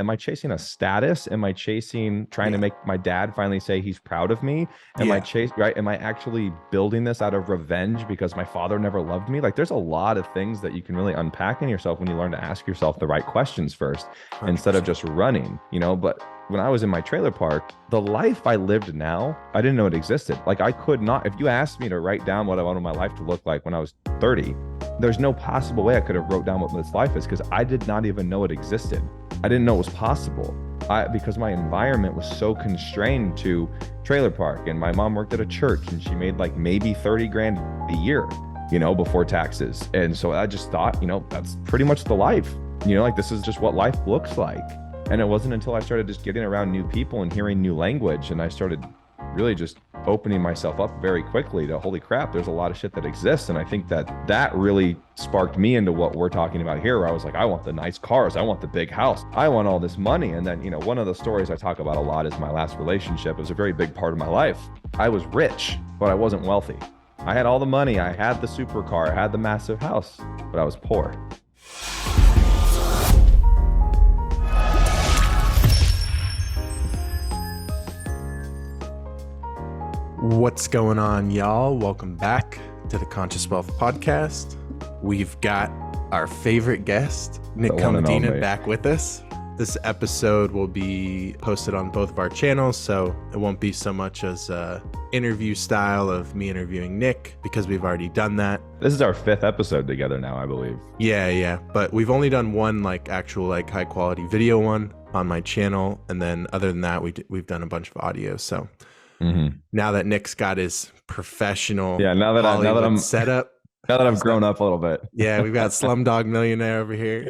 am I chasing a status? Am I chasing trying to make my dad finally say he's proud of me? Am I right? Am I actually building this out of revenge because my father never loved me? Like there's a lot of things that you can really unpack in yourself when you learn to ask yourself the right questions first 100%. instead of just running, but when I was in my trailer park, the life I lived now, I didn't know it existed. Like I could not, if you asked me to write down what I wanted my life to look like when I was 30, there's no possible way I could have wrote down what this life is because I did not even know it existed. I didn't know it was possible. Because my environment was so constrained to trailer park, and my mom worked at a church and she made like maybe 30 grand a year, before taxes. And so I just thought, that's pretty much the life, like this is just what life looks like. And it wasn't until I started just getting around new people and hearing new language, and I started really just opening myself up very quickly to holy crap, there's a lot of shit that exists. And I think that really sparked me into what we're talking about here, where I was like, I want the nice cars, I want the big house, I want all this money. And then, one of the stories I talk about a lot is my last relationship. It was a very big part of my life. I was rich, but I wasn't wealthy. I had all the money, I had the supercar, I had the massive house, but I was poor. What's going on, y'all? Welcome back to the Conscious Wealth Podcast. We've got our favorite guest, Nick Comedina, back with us. This episode will be posted on both of our channels, so it won't be so much as a interview style of me interviewing Nick, because we've already done that. This is our 5th episode together now, I believe. Yeah. But we've only done one actual high quality video one on my channel, and then other than that, we've done a bunch of audio. So now that Nick's got his professional now that I'm set up, now that I've grown up a little bit, we've got Slumdog Millionaire over here.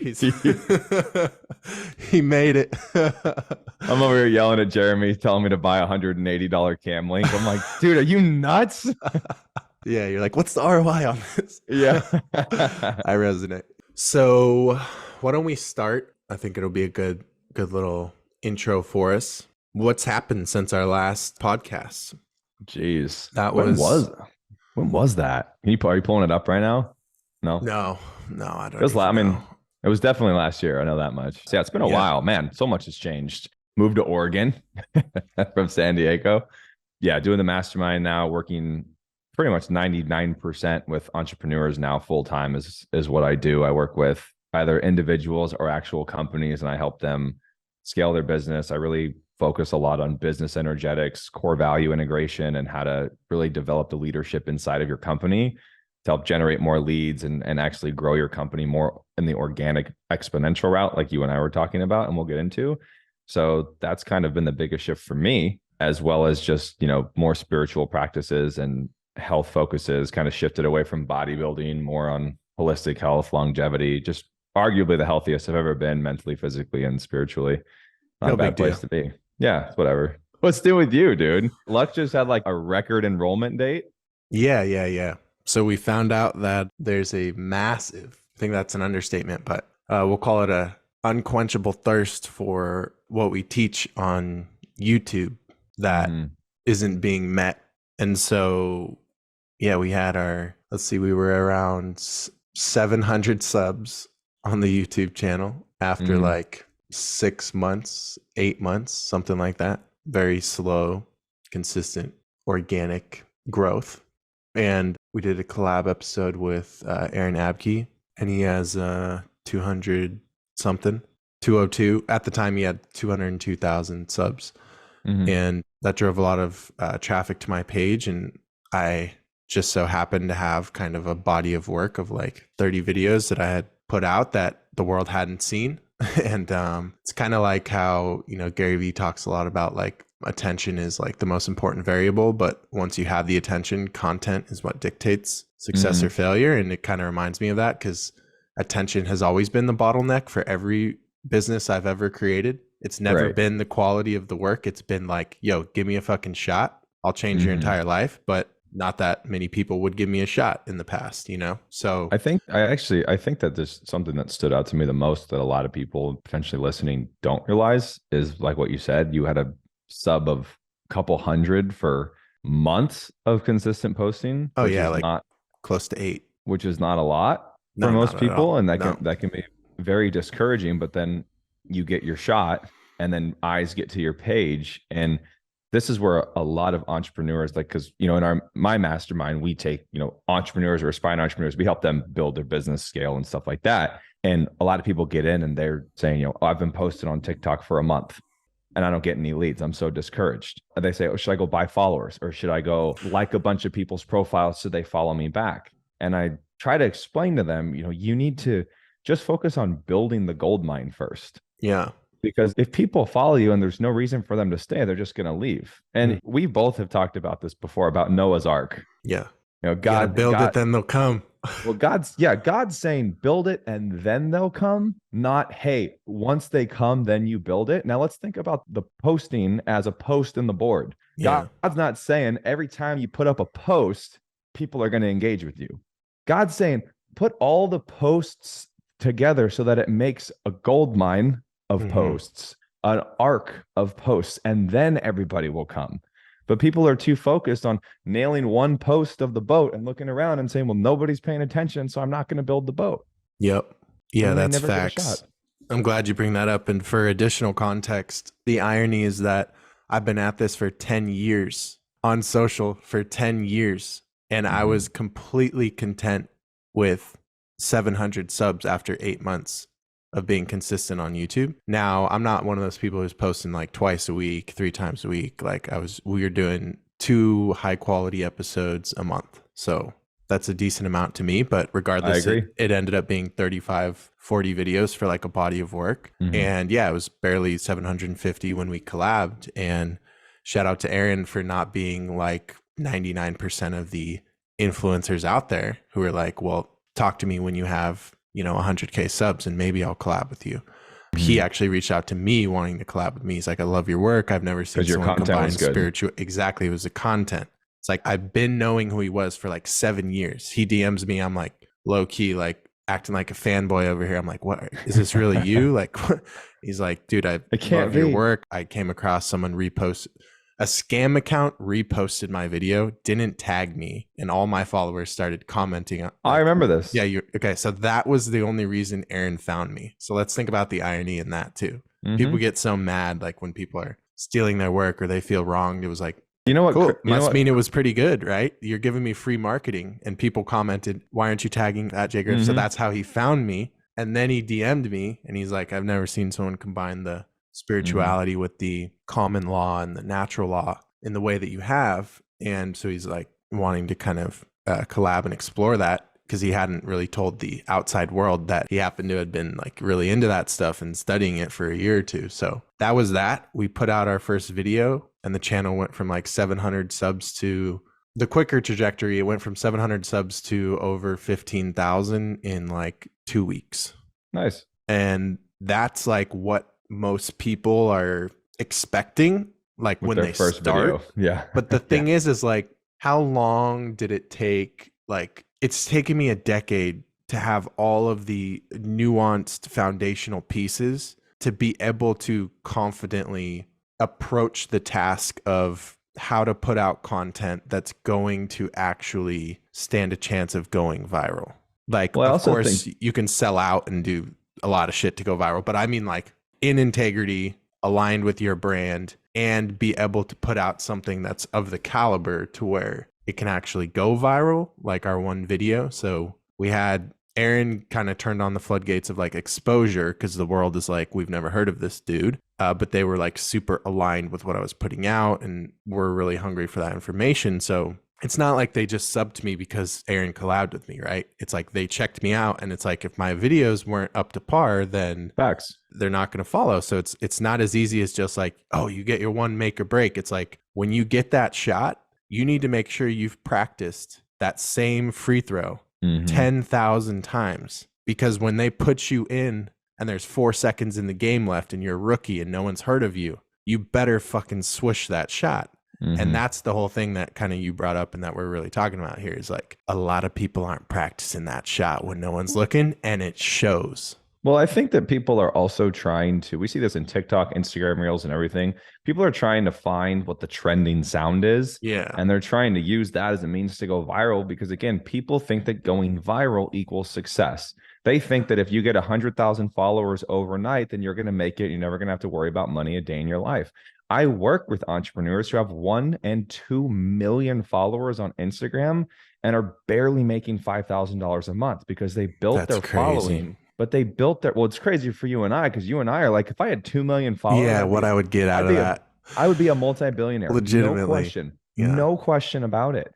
He made it. I'm over here yelling at Jeremy, telling me to buy $180 Cam Link. I'm like, dude, are you nuts? Yeah, you're like, what's the ROI on this? Yeah, I resonate. So why don't we start? I think it'll be a good little intro for us. What's happened since our last podcast? Jeez, when when was that? Are you pulling it up right now? No, I don't. It was definitely last year. I know that much. So yeah, it's been a while, man. So much has changed. Moved to Oregon from San Diego. Yeah, doing the Mastermind now, working pretty much 99% with entrepreneurs now full time is what I do. I work with either individuals or actual companies, and I help them scale their business. I really focus a lot on business energetics, core value integration, and how to really develop the leadership inside of your company to help generate more leads and actually grow your company more in the organic exponential route, like you and I were talking about, and we'll get into. So that's kind of been the biggest shift for me, as well as just, more spiritual practices and health focuses, kind of shifted away from bodybuilding, more on holistic health, longevity, just arguably the healthiest I've ever been mentally, physically, and spiritually. Not a bad place to be. Yeah, whatever. What's new with you, dude? Luck just had a record enrollment date. Yeah. So we found out that there's a massive, I think that's an understatement, but we'll call it a unquenchable thirst for what we teach on YouTube that isn't being met. And so, we had we were around 700 subs on the YouTube channel after 6 months, 8 months, something like that. Very slow, consistent, organic growth. And we did a collab episode with Aaron Abke, and he has 200 something, 202. At the time, he had 202,000 subs. And that drove a lot of traffic to my page. And I just so happened to have kind of a body of work of 30 videos that I had put out that the world hadn't seen. And it's kind of like how, Gary Vee talks a lot about attention is the most important variable. But once you have the attention, content is what dictates success or failure. And it kind of reminds me of that, because attention has always been the bottleneck for every business I've ever created. It's never been the quality of the work. It's been yo, give me a fucking shot. I'll change your entire life. But not that many people would give me a shot in the past, So I think that there's something that stood out to me the most that a lot of people potentially listening don't realize is what you said. You had a sub of a couple hundred for months of consistent posting. Oh yeah, not close to 8, which is not a lot for most people, and that can be very discouraging. But then you get your shot, and then eyes get to your page. And this is where a lot of entrepreneurs, like, because in my mastermind, we take entrepreneurs or aspiring entrepreneurs, we help them build their business, scale, and stuff like that. And a lot of people get in and they're saying, I've been posting on TikTok for a month and I don't get any leads. I'm so discouraged. And they say, oh, should I go buy followers, or should I go like a bunch of people's profiles so they follow me back? And I try to explain to them, you need to just focus on building the gold mine first. Yeah. Because if people follow you and there's no reason for them to stay, they're just going to leave. And we both have talked about this before, about Noah's Ark. Yeah. God build it, then they'll come. Well, God's saying build it and then they'll come, not, hey, once they come, then you build it. Now let's think about the posting as a post in the board. Yeah. God's not saying every time you put up a post, people are going to engage with you. God's saying put all the posts together so that it makes a gold mine of posts, an arc of posts, and then everybody will come. But people are too focused on nailing one post of the boat and looking around and saying, well, nobody's paying attention, so I'm not going to build the boat. Yep. Yeah, And that's facts. I'm glad you bring that up. And for additional context, the irony is that I've been at this for 10 years on social for 10 years. And I was completely content with 700 subs after 8 months of being consistent on YouTube. Now, I'm not one of those people who's posting like twice a week, 3 times a week. Like we were doing 2 high quality episodes a month. So that's a decent amount to me, but regardless, it ended up being 35, 40 videos for like a body of work. And yeah, it was barely 750 when we collabed. And shout out to Aaron for not being like 99% of the influencers out there who are like, well, talk to me when you have 100K subs and maybe I'll collab with you. He actually reached out to me wanting to collab with me. He's like, I love your work. I've never seen someone combine spiritual. Exactly. It was the content. It's like, I've been knowing who he was for like 7 years. He DMs me. I'm like low key, like acting like a fanboy over here. I'm like, what, is this really you? Like, he's like, dude, I love your work. I came across someone a scam account reposted my video, didn't tag me, and all my followers started commenting. Like, I remember this. Yeah, okay. So that was the only reason Aaron found me. So let's think about the irony in that too. People get so mad like when people are stealing their work or they feel wronged. It was like, you know what? Cool. Must mean it was pretty good, right? You're giving me free marketing, and people commented, "Why aren't you tagging at J Griff?" So that's how he found me, and then he DM'd me, and he's like, "I've never seen someone combine the spirituality with the common law and the natural law in the way that you have." And so he's like wanting to kind of collab and explore that, because he hadn't really told the outside world that he happened to have been like really into that stuff and studying it for a year or two. So that was that. We put out our first video and the channel went from like 700 subs to the quicker trajectory. It went from 700 subs to over 15,000 in like 2 weeks. Nice. And that's like what most people are expecting, like when they first start. Yeah. But the thing is like, how long did it take? Like, it's taken me a decade to have all of the nuanced foundational pieces to be able to confidently approach the task of how to put out content that's going to actually stand a chance of going viral. Like, well, of course, you can sell out and do a lot of shit to go viral, but I mean like in integrity, aligned with your brand, and be able to put out something that's of the caliber to where it can actually go viral, like our one video. So we had Aaron kind of turned on the floodgates of like exposure, because the world is like, we've never heard of this dude. But they were like super aligned with what I was putting out and were really hungry for that information. So it's not like they just subbed to me because Aaron collabed with me, right? It's like they checked me out, and it's like if my videos weren't up to par, then facts, they're not going to follow. So it's not as easy as just like, oh, you get your one make or break. It's like when you get that shot, you need to make sure you've practiced that same free throw 10,000 times, because when they put you in and there's 4 seconds in the game left and you're a rookie and no one's heard of you, you better fucking swish that shot. And that's the whole thing that kind of you brought up and that we're really talking about here, is like a lot of people aren't practicing that shot when no one's looking, and it shows. Well, I think that people are also trying to, we see this in TikTok, Instagram Reels and everything. People are trying to find what the trending sound is. Yeah. And they're trying to use that as a means to go viral, because again, people think that going viral equals success. They think that if you get 100,000 followers overnight, then you're going to make it. You're never going to have to worry about money a day in your life. I work with entrepreneurs who have 1 and 2 million followers on Instagram and are barely making $5,000 a month because they built That's their crazy. following, but they built their, well, it's crazy for you and I, because you and I are like, if I had 2 million followers, Yeah, what I would get out I'd of be a, that. I would be a multi-billionaire. No Legitimately. question. Yeah. No question about it.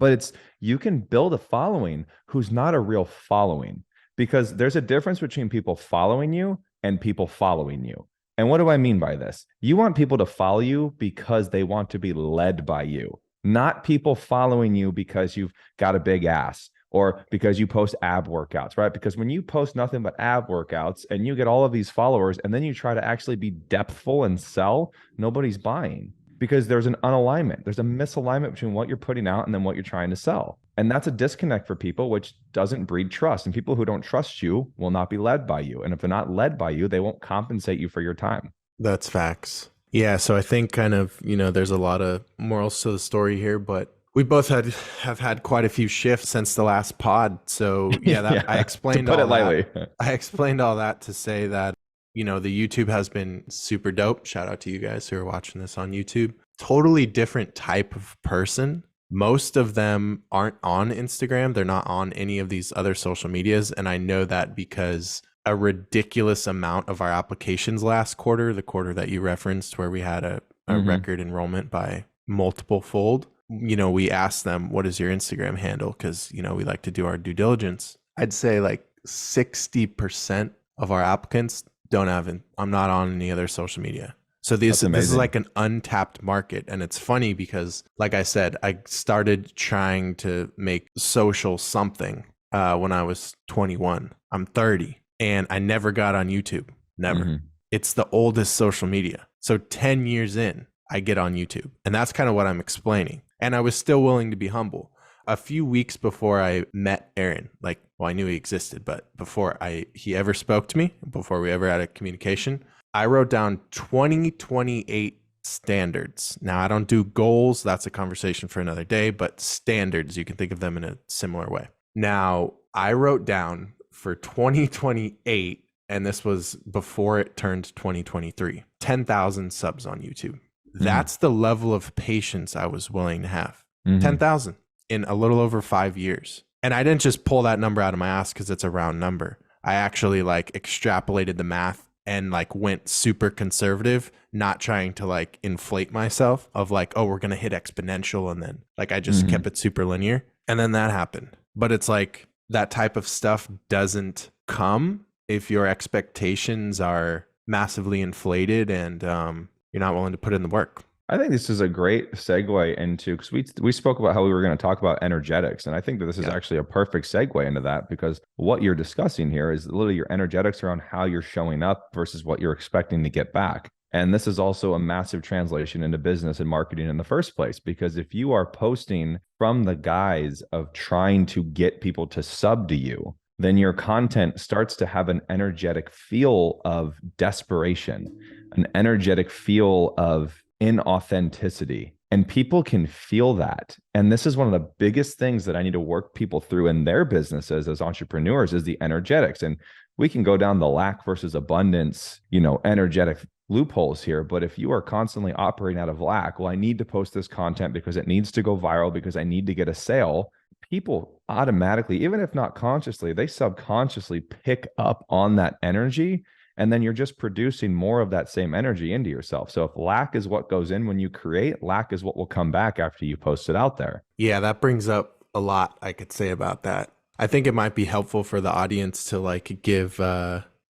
But it's, you can build a following who's not a real following, because there's a difference between people following you and people following you. And what do I mean by this? You want people to follow you because they want to be led by you, not people following you because you've got a big ass or because you post ab workouts, right? Because when you post nothing but ab workouts and you get all of these followers and then you try to actually be depthful and sell, nobody's buying, because there's an unalignment. There's a misalignment between what you're putting out and then what you're trying to sell. And that's a disconnect for people, which doesn't breed trust. And people who don't trust you will not be led by you. And if they're not led by you, they won't compensate you for your time. That's facts. Yeah, so I think kind of, there's a lot of morals to the story here, but we both have had quite a few shifts since the last pod. So yeah, that I explained to put all it lightly. I explained all that to say that, the YouTube has been super dope. Shout out to you guys who are watching this on YouTube. Totally different type of person. Most of them aren't on Instagram. They're not on any of these other social medias. And I know that because a ridiculous amount of our applications last quarter, the quarter that you referenced, where we had a record enrollment by multiple fold, we asked them, what is your Instagram handle? Because, we like to do our due diligence. I'd say like 60% of our applicants don't have, I'm not on any other social media. So this is like an untapped market. And it's funny because, like I said, I started trying to make social something when I was 21. I'm 30 and I never got on YouTube. Never. It's the oldest social media. So 10 years in, I get on YouTube. And that's kind of what I'm explaining. And I was still willing to be humble. A few weeks before I met Aaron, I knew he existed, but before he ever spoke to me, before we ever had a communication, I wrote down 2028 standards. Now, I don't do goals. That's a conversation for another day, but standards, you can think of them in a similar way. Now, I wrote down for 2028, and this was before it turned 2023, 10,000 subs on YouTube. That's the level of patience I was willing to have. 10,000 in a little over 5 years. And I didn't just pull that number out of my ass because it's a round number. I actually extrapolated the math and went super conservative, not trying to inflate myself of oh, we're going to hit exponential. And then I just kept it super linear. And then that happened. But it's that type of stuff doesn't come if your expectations are massively inflated and you're not willing to put in the work. I think this is a great segue into, because we spoke about how we were going to talk about energetics. And I think that this is actually a perfect segue into that, because what you're discussing here is literally your energetics around how you're showing up versus what you're expecting to get back. And this is also a massive translation into business and marketing in the first place, because if you are posting from the guise of trying to get people to sub to you, then your content starts to have an energetic feel of desperation, an energetic feel of inauthenticity, and people can feel that. And this is one of the biggest things that I need to work people through in their businesses as entrepreneurs, is the energetics. And we can go down the lack versus abundance, energetic loopholes here. But if you are constantly operating out of lack, well, I need to post this content because it needs to go viral, because I need to get a sale, people automatically, even if not consciously, they subconsciously pick up on that energy. And then you're just producing more of that same energy into yourself. So if lack is what goes in when you create, lack is what will come back after you post it out there. Yeah, that brings up a lot I could say about that. I think it might be helpful for the audience to give,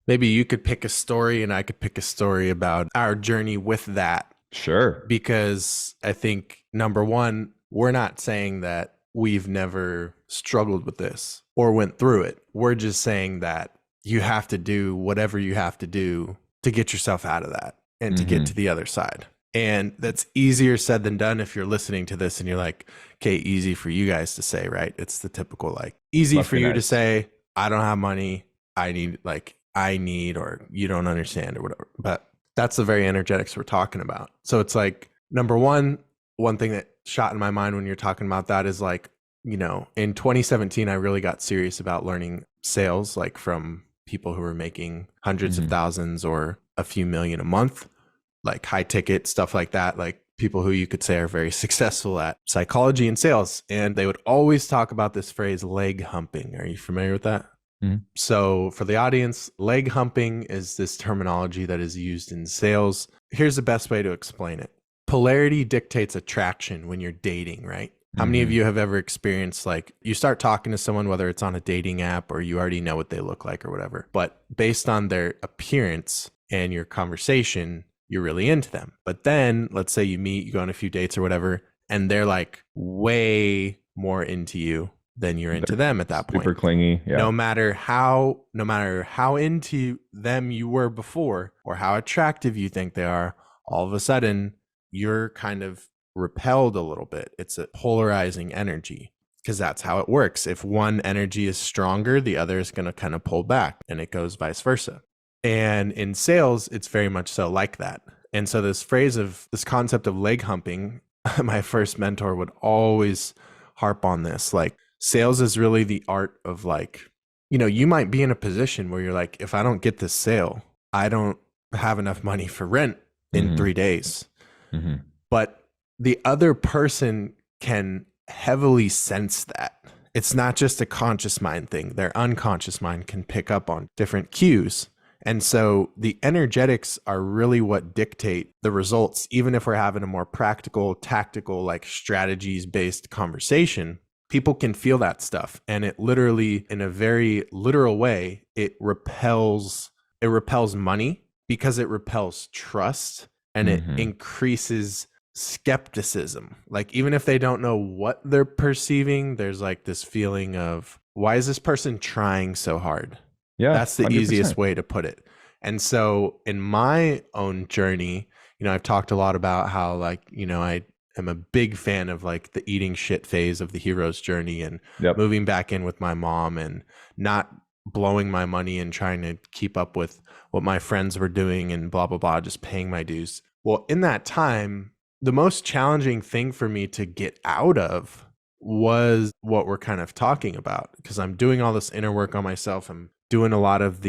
maybe you could pick a story and I could pick a story about our journey with that. Sure. Because I think, number one, we're not saying that we've never struggled with this or went through it. We're just saying that you have to do whatever you have to do to get yourself out of that and to get to the other side. And that's easier said than done if you're listening to this and you're like, okay, easy for you guys to say, right? It's the typical easy for you to say, I don't have money. I need, or you don't understand or whatever. But that's the very energetics we're talking about. So it's number one thing that shot in my mind when you're talking about that is in 2017, I really got serious about learning sales, like from people who were making hundreds of thousands or a few million a month, like high ticket stuff like that, like people who you could say are very successful at psychology and sales. And they would always talk about this phrase, leg humping. Are you familiar with that? So for the audience, leg humping is this terminology that is used in sales. Here's the best way to explain it. Polarity dictates attraction when you're dating, right? How many of you have ever experienced, like, you start talking to someone, whether it's on a dating app or you already know what they look like or whatever, but based on their appearance and your conversation, you're really into them. But then let's say you meet, you go on a few dates or whatever, and they're like way more into you than you're into them at that point. Super clingy. Yeah. No matter how into them you were before or how attractive you think they are, all of a sudden you're kind of repelled a little bit. It's a polarizing energy because that's how it works. If one energy is stronger, the other is going to kind of pull back, and it goes vice versa. And in sales, it's very much so like that. And so this concept of leg humping, my first mentor would always harp on this. Like, sales is really the art of, like, you might be in a position where you're like, if I don't get this sale, I don't have enough money for rent in 3 days. But the other person can heavily sense that. It's not just a conscious mind thing. Their unconscious mind can pick up on different cues. And so the energetics are really what dictate the results. Even if we're having a more practical, tactical, like strategies based conversation, people can feel that stuff. And it literally, in a very literal way, it repels money because it repels trust, and it increases skepticism. Like, even if they don't know what they're perceiving, there's like this feeling of, why is this person trying so hard? Yeah, that's the 100%. easiest way to put it. And so in my own journey, I've talked a lot about how, like, I am a big fan of, like, the eating shit phase of the hero's journey, and moving back in with my mom and not blowing my money and trying to keep up with what my friends were doing and blah, blah, blah, just paying my dues. Well, in that time, the most challenging thing for me to get out of was what we're kind of talking about, because I'm doing all this inner work on myself. I'm doing a lot of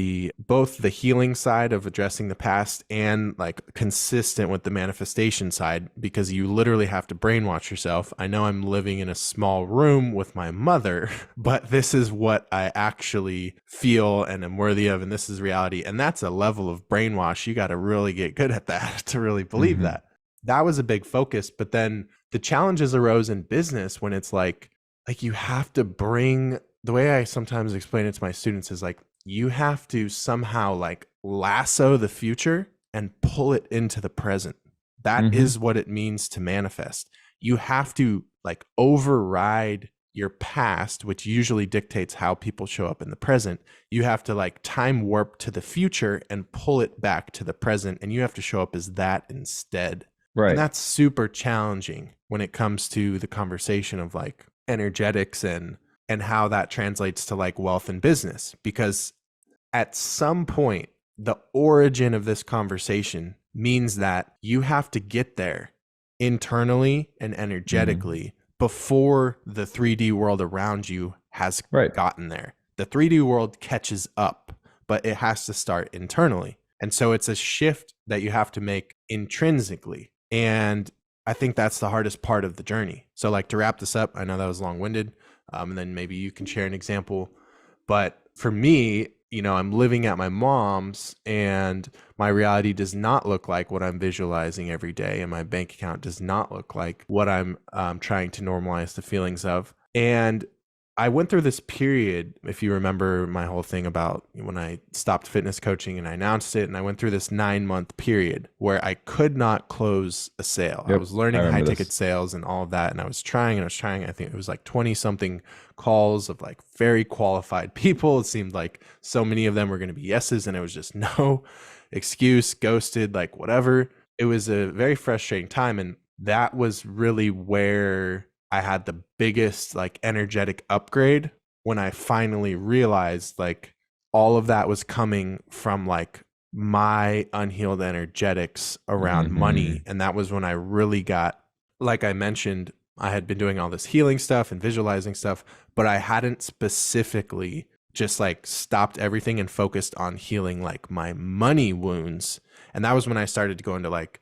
both the healing side of addressing the past and, like, consistent with the manifestation side, because you literally have to brainwash yourself. I know I'm living in a small room with my mother, but this is what I actually feel and am worthy of, and this is reality. And that's a level of brainwash. You got to really get good at that to really believe that. That was a big focus. But then the challenges arose in business when it's like you have to bring, the way I sometimes explain it to my students is, like, you have to somehow, like, lasso the future and pull it into the present. That is what it means to manifest. You have to, like, override your past, which usually dictates how people show up in the present. You have to, like, time warp to the future and pull it back to the present, and you have to show up as that instead. Right. And that's super challenging when it comes to the conversation of, like, energetics and how that translates to, like, wealth and business. Because at some point, the origin of this conversation means that you have to get there internally and energetically before the 3D world around you has gotten there. The 3D world catches up, but it has to start internally. And so it's a shift that you have to make intrinsically. And I think that's the hardest part of the journey. So, like, to wrap this up, I know that was long-winded, and then maybe you can share an example. But for me, I'm living at my mom's, and my reality does not look like what I'm visualizing every day, and my bank account does not look like what I'm trying to normalize the feelings of. And I went through this period, if you remember my whole thing about when I stopped fitness coaching and I announced it, and I went through this 9-month period where I could not close a sale. I was learning high ticket sales and all of that. And I was trying. I think it was like 20 something calls of, like, very qualified people. It seemed like so many of them were going to be yeses, and it was just no excuse, ghosted, like, whatever. It was a very frustrating time. And that was really where I had the biggest, like, energetic upgrade, when I finally realized, like, all of that was coming from, like, my unhealed energetics around money. And that was when I really got, like I mentioned, I had been doing all this healing stuff and visualizing stuff, but I hadn't specifically just like stopped everything and focused on healing like my money wounds. And that was when I started to go into like,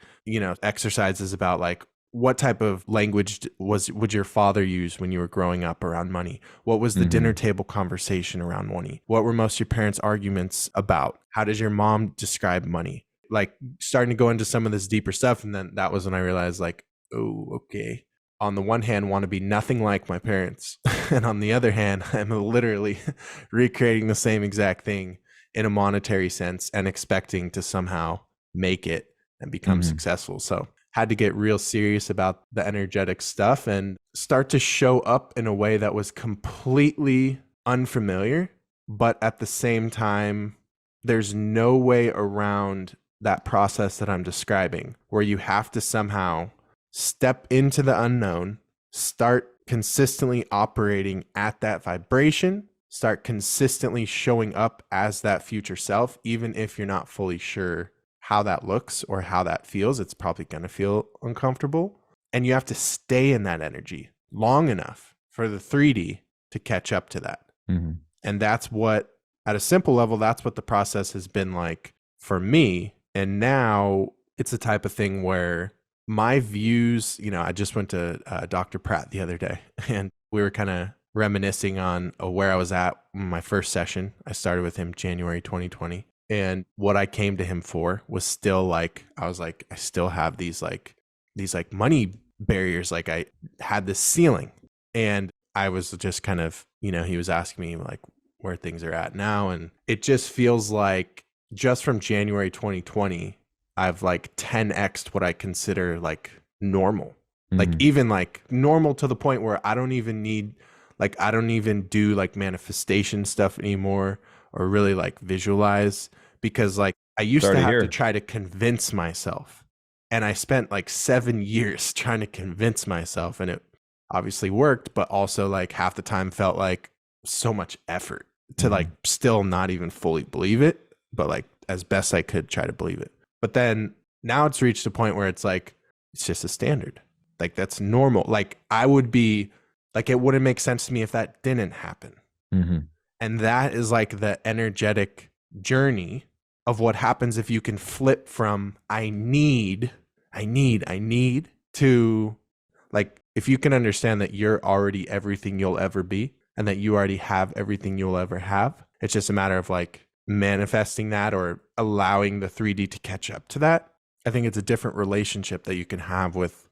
exercises about like, what type of language would your father use when you were growing up around money? What was the dinner table conversation around money? What were most of your parents' arguments about? How does your mom describe money? Like starting to go into some of this deeper stuff. And then that was when I realized like, oh, okay. On the one hand, want to be nothing like my parents. And on the other hand, I'm literally recreating the same exact thing in a monetary sense and expecting to somehow make it and become successful. So had to get real serious about the energetic stuff and start to show up in a way that was completely unfamiliar. But at the same time, there's no way around that process that I'm describing, where you have to somehow step into the unknown, start consistently operating at that vibration, start consistently showing up as that future self, even if you're not fully sure how that looks or how that feels. It's probably going to feel uncomfortable. And you have to stay in that energy long enough for the 3D to catch up to that. And that's what, at a simple level, that's what the process has been like for me. And now it's the type of thing where my views, I just went to Dr. Pratt the other day, and we were kind of reminiscing on where I was at in my first session. I started with him January 2020. And what I came to him for was still like, I was like, I still have these money barriers. Like I had this ceiling, and I was just kind of, he was asking me like where things are at now. And it just feels like just from January 2020, I've like 10x'd what I consider like normal, like even like normal to the point where I don't even do like manifestation stuff anymore, or really like visualize, because like I used to have to try to convince myself, and I spent like 7 years trying to convince myself, and it obviously worked, but also like half the time felt like so much effort to like still not even fully believe it, but like as best I could try to believe it. But then now it's reached a point where it's like, it's just a standard. Like that's normal. Like I would be like, it wouldn't make sense to me if that didn't happen. And that is like the energetic journey of what happens if you can flip from I need to like, if you can understand that you're already everything you'll ever be, and that you already have everything you'll ever have. It's just a matter of like manifesting that or allowing the 3D to catch up to that. I think it's a different relationship that you can have with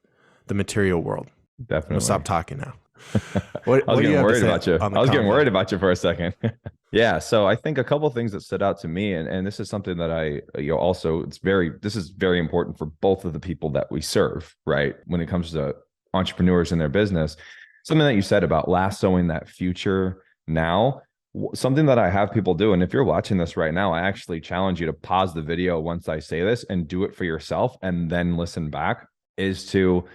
the material world. Definitely. I'll stop talking now. I was getting worried about you. I was getting worried about you for a second. Yeah. So I think a couple of things that stood out to me, and this is something that this is very important for both of the people that we serve, right? When it comes to entrepreneurs in their business, something that you said about lassoing that future now, something that I have people do. And if you're watching this right now, I actually challenge you to pause the video once I say this and do it for yourself and then listen back, is to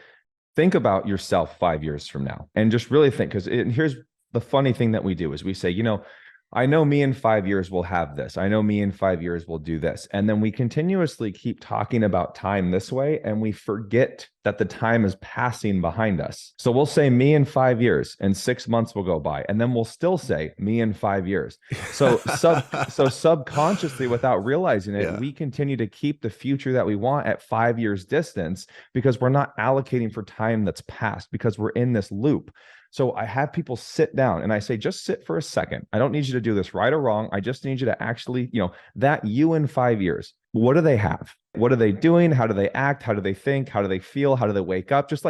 think about yourself 5 years from now and just really think, because here's the funny thing that we do is we say, I know me in 5 years will have this. I know me in 5 years will do this. And then we continuously keep talking about time this way, and we forget that the time is passing behind us. So we'll say me in 5 years, and 6 months will go by, and then we'll still say me in 5 years. So subconsciously, without realizing it, we continue to keep the future that we want at 5 years distance, because we're not allocating for time that's passed, because we're in this loop. So I have people sit down and I say, just sit for a second. I don't need you to do this right or wrong. I just need you to actually, that you in 5 years, what do they have? What are they doing? How do they act? How do they think? How do they feel? How do they wake up? Just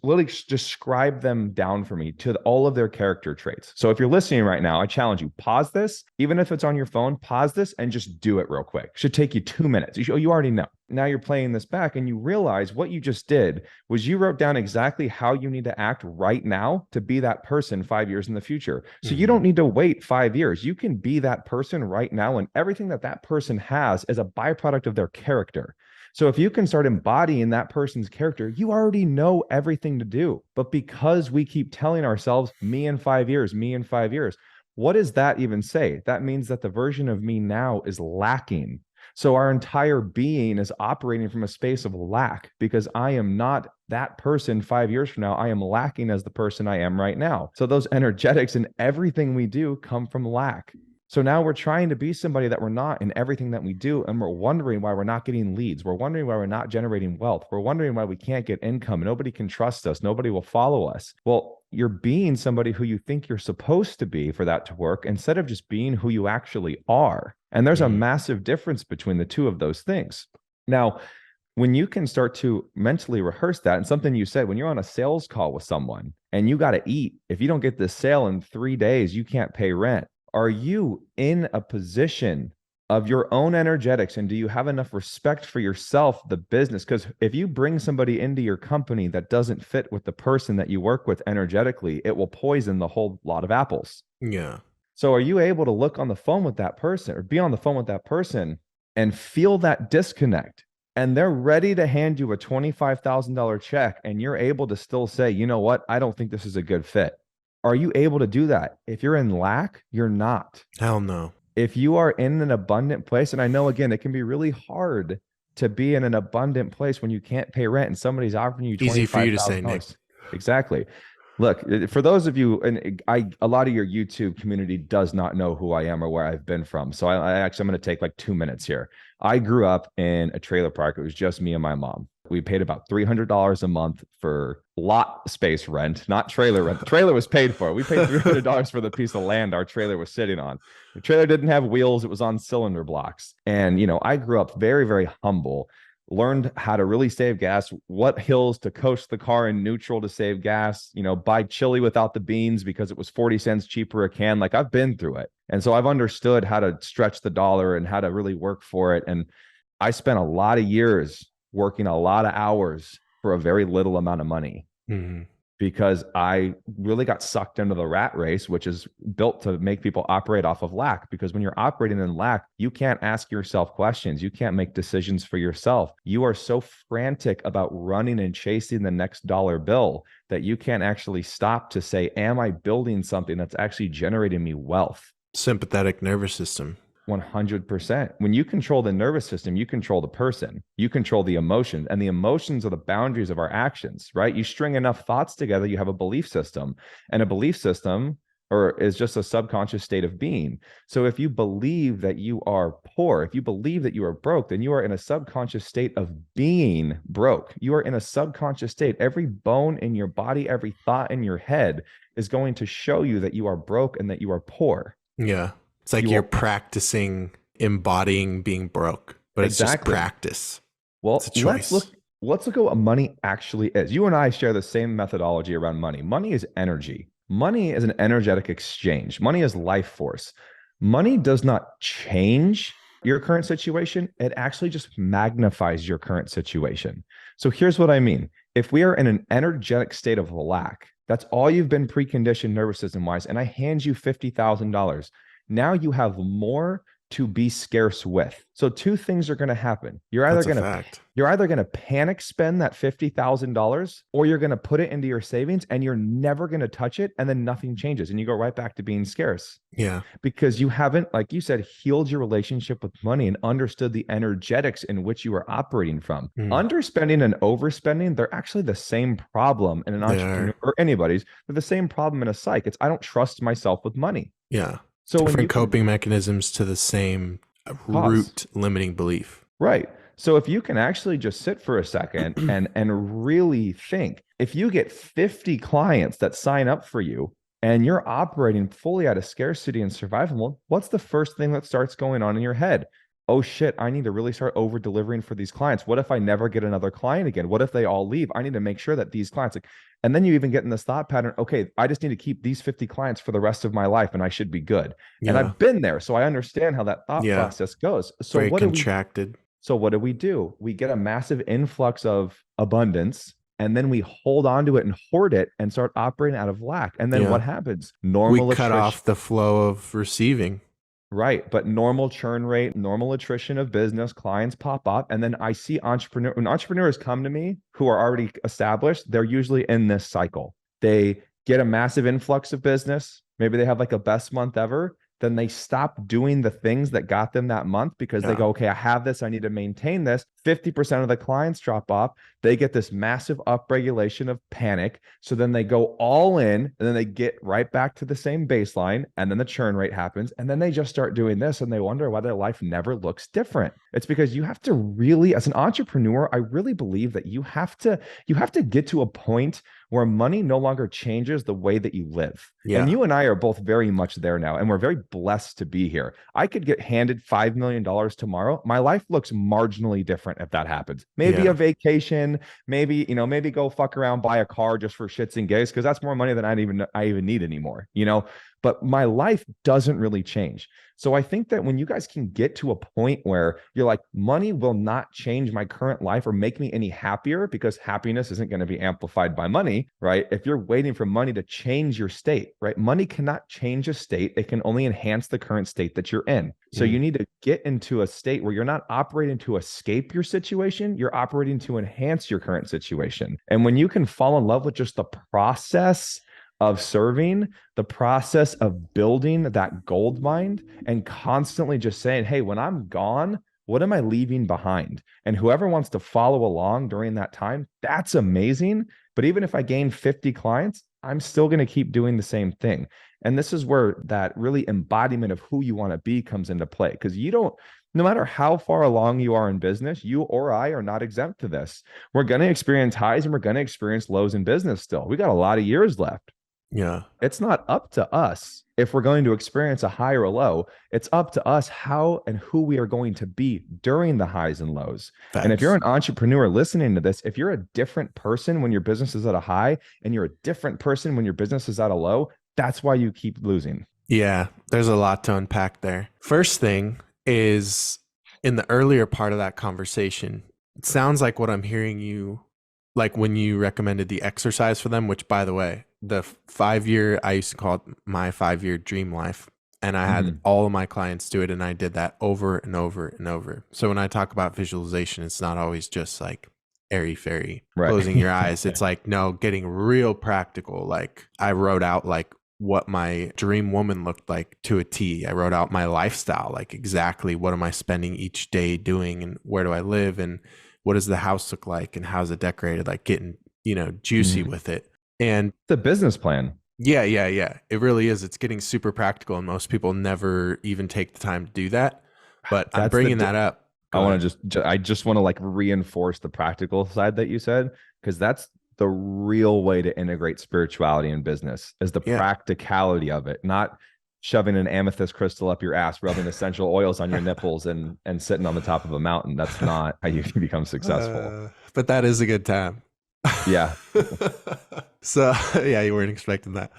literally describe them down for me to all of their character traits. So if you're listening right now, I challenge you, pause this, even if it's on your phone, pause this and just do it real quick. It should take you 2 minutes. You already know. Now you're playing this back and you realize what you just did was you wrote down exactly how you need to act right now to be that person 5 years in the future. So you don't need to wait 5 years. You can be that person right now, and everything that person has is a byproduct of their character. So if you can start embodying that person's character, you already know everything to do. But because we keep telling ourselves, me in 5 years, me in 5 years, what does that even say? That means that the version of me now is lacking. So our entire being is operating from a space of lack because I am not that person 5 years from now. I am lacking as the person I am right now. So those energetics and everything we do come from lack. So now we're trying to be somebody that we're not in everything that we do. And we're wondering why we're not getting leads. We're wondering why we're not generating wealth. We're wondering why we can't get income. Nobody can trust us. Nobody will follow us. Well, you're being somebody who you think you're supposed to be for that to work instead of just being who you actually are. And there's a massive difference between the two of those things. Now, when you can start to mentally rehearse that, and something you said, when you're on a sales call with someone and you got to eat, if you don't get this sale in 3 days, you can't pay rent. Are you in a position of your own energetics, and do you have enough respect for yourself, the business? Because if you bring somebody into your company that doesn't fit with the person that you work with energetically, it will poison the whole lot of apples. Yeah. So are you able to look on the phone with that person or be on the phone with that person and feel that disconnect? And they're ready to hand you a $25,000 check, and you're able to still say, you know what? I don't think this is a good fit. Are you able to do that? If you're in lack, you're not. Hell no. If you are in an abundant place, and I know, again, it can be really hard to be in an abundant place when you can't pay rent and somebody's offering you $25,000. Easy for you to say, Nick. Exactly. Look, for those of you, and a lot of your YouTube community does not know who I am or where I've been from. So I'm going to take like 2 minutes here. I grew up in a trailer park. It was just me and my mom. We paid about $300 a month for lot space rent, not trailer rent. The trailer was paid for. We paid $300 for the piece of land our trailer was sitting on. The trailer didn't have wheels. It was on cylinder blocks. And, I grew up very, very humble, learned how to really save gas, what hills to coast the car in neutral to save gas, buy chili without the beans because it was 40 cents cheaper a can. Like, I've been through it. And so I've understood how to stretch the dollar and how to really work for it. And I spent a lot of years working a lot of hours for a very little amount of money because I really got sucked into the rat race, which is built to make people operate off of lack. Because when you're operating in lack, you can't ask yourself questions. You can't make decisions for yourself. You are so frantic about running and chasing the next dollar bill that you can't actually stop to say, am I building something that's actually generating me wealth? Sympathetic nervous system. 100%. When you control the nervous system, you control the person, you control the emotion, and the emotions are the boundaries of our actions, right? You string enough thoughts together, you have a belief system, and a belief system is just a subconscious state of being. So if you believe that you are poor, if you believe that you are broke, then you are in a subconscious state of being broke. You are in a subconscious state. Every bone in your body, every thought in your head is going to show you that you are broke and that you are poor. Yeah. It's like you're practicing embodying being broke, but it's just practice. Well, let's look at what money actually is. You and I share the same methodology around money. Money is energy. Money is an energetic exchange. Money is life force. Money does not change your current situation. It actually just magnifies your current situation. So here's what I mean. If we are in an energetic state of lack, that's all you've been preconditioned nervous system wise, and I hand you $50,000. Now you have more to be scarce with. So two things are going to happen. You're either going to panic spend that $50,000, or you're going to put it into your savings and you're never going to touch it, and then nothing changes and you go right back to being scarce. Yeah. Because you haven't, like you said, healed your relationship with money and understood the energetics in which you are operating from. Underspending and overspending, they're actually the same problem in an entrepreneur or anybody's. They're the same problem in a psych. It's I don't trust myself with money. Yeah. So different coping mechanisms to the same root limiting belief. Right. So if you can actually just sit for a second and really think, if you get 50 clients that sign up for you and you're operating fully out of scarcity and survival, what's the first thing that starts going on in your head? Oh shit, I need to really start over delivering for these clients. What if I never get another client again? What if they all leave? I need to make sure that these clients, and then you even get in this thought pattern, okay, I just need to keep these 50 clients for the rest of my life and I should be good. Yeah. And I've been there, so I understand how that thought process goes. So very contracted. So what do? We get a massive influx of abundance, and then we hold on to it and hoard it and start operating out of lack. And then what happens? We cut off the flow of receiving. Right. But normal churn rate, normal attrition of business, clients pop up. And then I see when entrepreneurs come to me who are already established, they're usually in this cycle. They get a massive influx of business. Maybe they have like a best month ever. then they stop doing the things that got them that month because they Yeah. go, okay, I have this, I need to maintain this. 50% of the clients drop off. They get this massive upregulation of panic. So then they go all in and then they get right back to the same baseline. And then the churn rate happens. And then they just start doing this and they wonder why their life never looks different. It's because you have to really, as an entrepreneur, I really believe that you have to get to a point where money no longer changes the way that you live. And Yeah. you and I are both very much there now. And we're very blessed to be here. I could get handed $5 million tomorrow. My life looks marginally different if that happens. Maybe a Yeah. vacation, maybe go fuck around, buy a car just for shits and gigs, because that's more money than I even need anymore, but my life doesn't really change. So I think that when you guys can get to a point where you're like, money will not change my current life or make me any happier, because happiness isn't going to be amplified by money, right? If you're waiting for money to change your state, right? Money cannot change a state. It can only enhance the current state that you're in. So you need to get into a state where you're not operating to escape your situation. You're operating to enhance your current situation. And when you can fall in love with just the process of serving, the process of building that gold mine, and constantly just saying, hey, when I'm gone, what am I leaving behind? And whoever wants to follow along during that time, that's amazing. But even if I gain 50 clients, I'm still going to keep doing the same thing. And this is where that really embodiment of who you want to be comes into play. Because no matter how far along you are in business, you or I are not exempt to this. We're going to experience highs and we're going to experience lows in business still. We got a lot of years left. Yeah. It's not up to us if we're going to experience a high or a low. It's up to us how and who we are going to be during the highs and lows. Facts. And if you're an entrepreneur listening to this, if you're a different person when your business is at a high and you're a different person when your business is at a low, that's why you keep losing. Yeah, there's a lot to unpack there. First thing is, in the earlier part of that conversation, it sounds like what I'm hearing you, like when you recommended the exercise for them, which, by the way, the 5-year, I used to call it my 5-year dream life. And I had all of my clients do it. And I did that over and over and over. So when I talk about visualization, it's not always just like airy fairy, closing your eyes. It's like, no, getting real practical. Like I wrote out like what my dream woman looked like to a T. I wrote out my lifestyle, like exactly what am I spending each day doing and where do I live and what does the house look like and how's it decorated, like getting, juicy with it. And the business plan. Yeah. It really is. It's getting super practical and most people never even take the time to do that. But I'm bringing that up. I just want to like reinforce the practical side that you said, because that's the real way to integrate spirituality in business, is the practicality of it, not shoving an amethyst crystal up your ass, rubbing essential oils on your nipples and sitting on the top of a mountain. That's not how you become successful. But that is a good time. Yeah. So yeah, you weren't expecting that.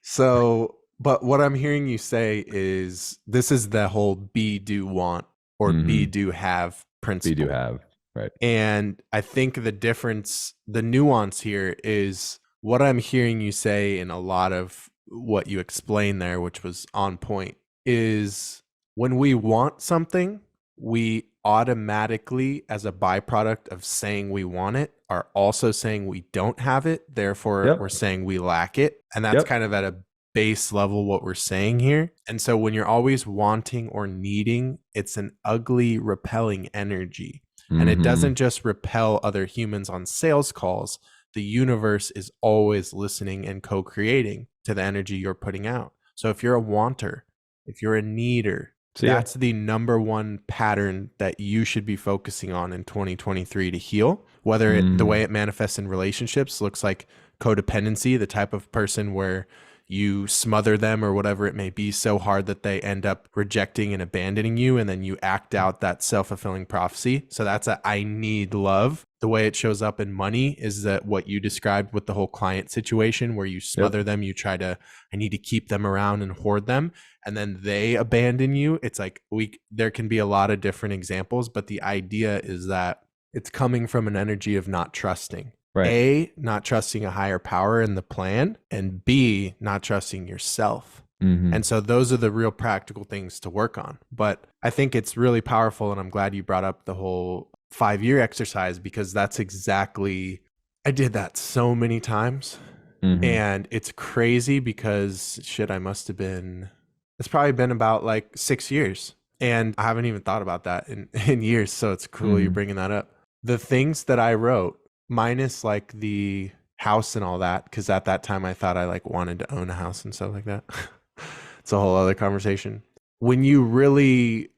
So, but what I'm hearing you say is this is the whole be, do, want, or be, do, have principle. Be, do, have. Right. And I think the nuance here is what I'm hearing you say in a lot of what you explained there, which was on point, is when we want something, we automatically, as a byproduct of saying we want it, are also saying we don't have it. Therefore, we're saying we lack it. And that's kind of at a base level what we're saying here. And so when you're always wanting or needing, it's an ugly, repelling energy. And it doesn't just repel other humans on sales calls. The universe is always listening and co-creating to the energy you're putting out. So if you're a wanter, if you're a needer, that's the number one pattern that you should be focusing on in 2023 to heal. Whether the way it manifests in relationships looks like codependency, the type of person where you smother them or whatever it may be so hard that they end up rejecting and abandoning you, and then you act out that self-fulfilling prophecy. So that's I need love. The way it shows up in money is that what you described with the whole client situation where you smother them, you try to, I need to keep them around and hoard them, and then they abandon you. It's like there can be a lot of different examples, but the idea is that it's coming from an energy of not trusting. Right. A, not trusting a higher power in the plan, and B, not trusting yourself. And so those are the real practical things to work on. But I think it's really powerful, and I'm glad you brought up the whole 5-year exercise, because that's exactly, I did that so many times. And it's crazy because I must have been It's probably been about like 6 years. And I haven't even thought about that in years. So it's cool you're Mhm. bringing that up. The things that I wrote, minus like the house and all that, because at that time I thought I like wanted to own a house and stuff like that. It's a whole other conversation. When you really,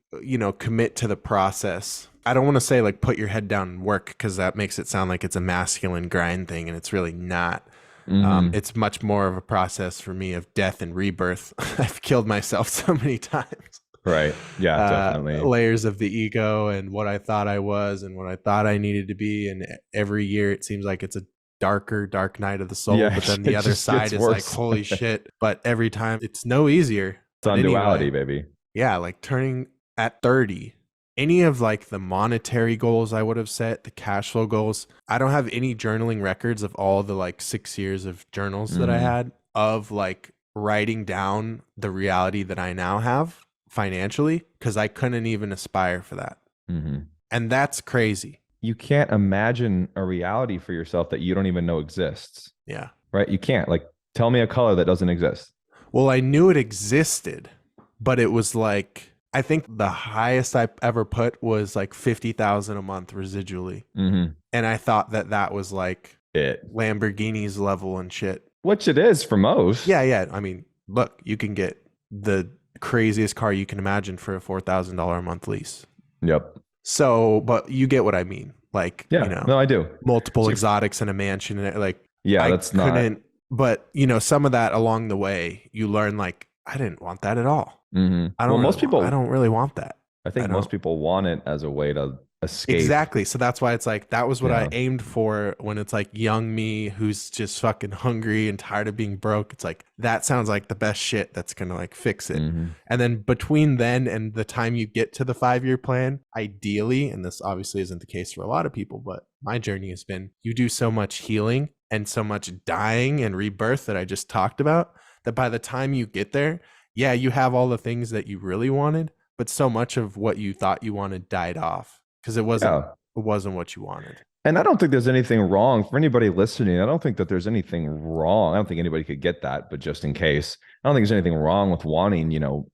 commit to the process, I don't want to say like put your head down and work because that makes it sound like it's a masculine grind thing, and it's really not. Mhm. It's much more of a process for me of death and rebirth. I've killed myself so many times. Right. Yeah, definitely. Layers of the ego and what I thought I was and what I thought I needed to be. And every year it seems like it's a dark night of the soul. Yeah, But then the it other just side gets is like, worse. holy shit. But every time it's no easier. It's But on duality, anyway, baby. yeah, like turning at 30, any of like the monetary goals I would have set, the cash flow goals, I don't have any journaling records of all the like 6 years of journals that I Mhm. had of like writing down the reality that I now have financially because I couldn't even aspire for that. Mhm. And that's crazy. You can't imagine a reality for yourself that you don't even know exists, Yeah. right? You can't. Like, tell me a color that doesn't exist. Well, I knew it existed, but it was like, I think the highest I ever put was like 50,000 a month residually. Mhm. And I thought that that was like It, Lamborghini's level and shit. which it is for most. Yeah, yeah. I mean, look, you can get the craziest car you can imagine for a $4,000 a month lease. Yep. So, but you get what I mean. Like, Yeah. No, I do. multiple So, exotics in a mansion and like yeah, I that's not. couldn't, but some of that along the way, you learn like I didn't want that at all. Mhm. I Well, don't really most want I people, don't really want that. I I think most don't. people want it as a way to escape. Exactly. So that's why it's like that was what I Yeah. aimed for when it's like young me who's just fucking hungry and tired of being broke. It's like that sounds like the best shit that's gonna like fix it. Mhm. And then between then and the time you get to the 5 year plan, ideally, and this obviously isn't the case for a lot of people, but my journey has been you do so much healing and so much dying and rebirth that I just talked about that by the time you get there, yeah, you have all the things that you really wanted, but so much of what you thought you wanted died off because Yeah. it wasn't what you wanted. And I don't think there's anything wrong for anybody listening. I don't think that there's anything wrong. I don't think anybody could get that, but just in case, I don't think there's anything wrong with wanting,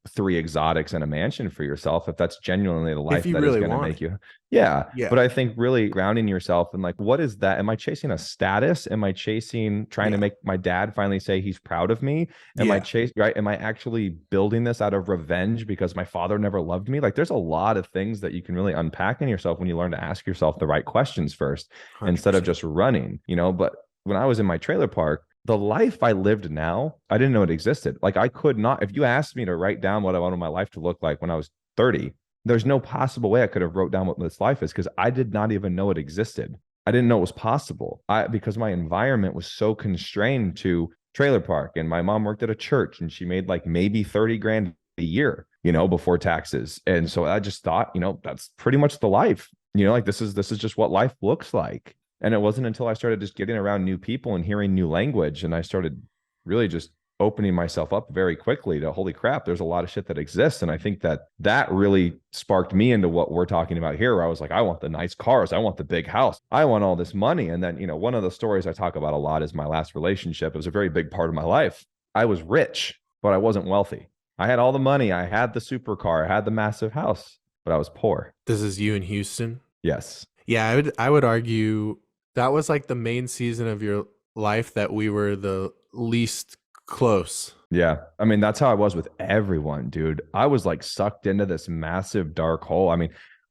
3 exotics and a mansion for yourself if that's genuinely the If life you that is really going to want make it. you. Yeah. Yeah. But I think really grounding yourself and like, what is that? Am I chasing a status? Am I chasing trying to Yeah. make my dad finally say he's proud of me? Am I Yeah. right? Am I actually building this out of revenge because my father never loved me? Like, there's a lot of things that you can really unpack in yourself when you learn to ask yourself the right questions first instead of 100%. just running, But when I was in my trailer park, the life I lived now, I didn't know it existed. Like, I could not, if you asked me to write down what I wanted my life to look like when I was 30, there's no possible way I could have wrote down what this life is because I did not even know it existed. I didn't know it was possible. Because my environment was so constrained to trailer park, and my mom worked at a church and she made like maybe 30 grand a year, before taxes. And so I just thought, that's pretty much the life. Like this is just what life looks like. And it wasn't until I started just getting around new people and hearing new language and I started really just opening myself up very quickly to holy crap, there's a lot of shit that exists. And I think that really sparked me into what we're talking about here, where I was like, I want the nice cars, I want the big house, I want all this money. And then, one of the stories I talk about a lot is my last relationship. It was a very big part of my life. I was rich, but I wasn't wealthy. I had all the money, I had the supercar, I had the massive house, but I was poor. This is you in Houston. Yes. Yeah, I would argue that was like the main season of your life that we were the least close. Yeah. I mean, that's how I was with everyone, dude. I was like sucked into this massive dark hole. I mean,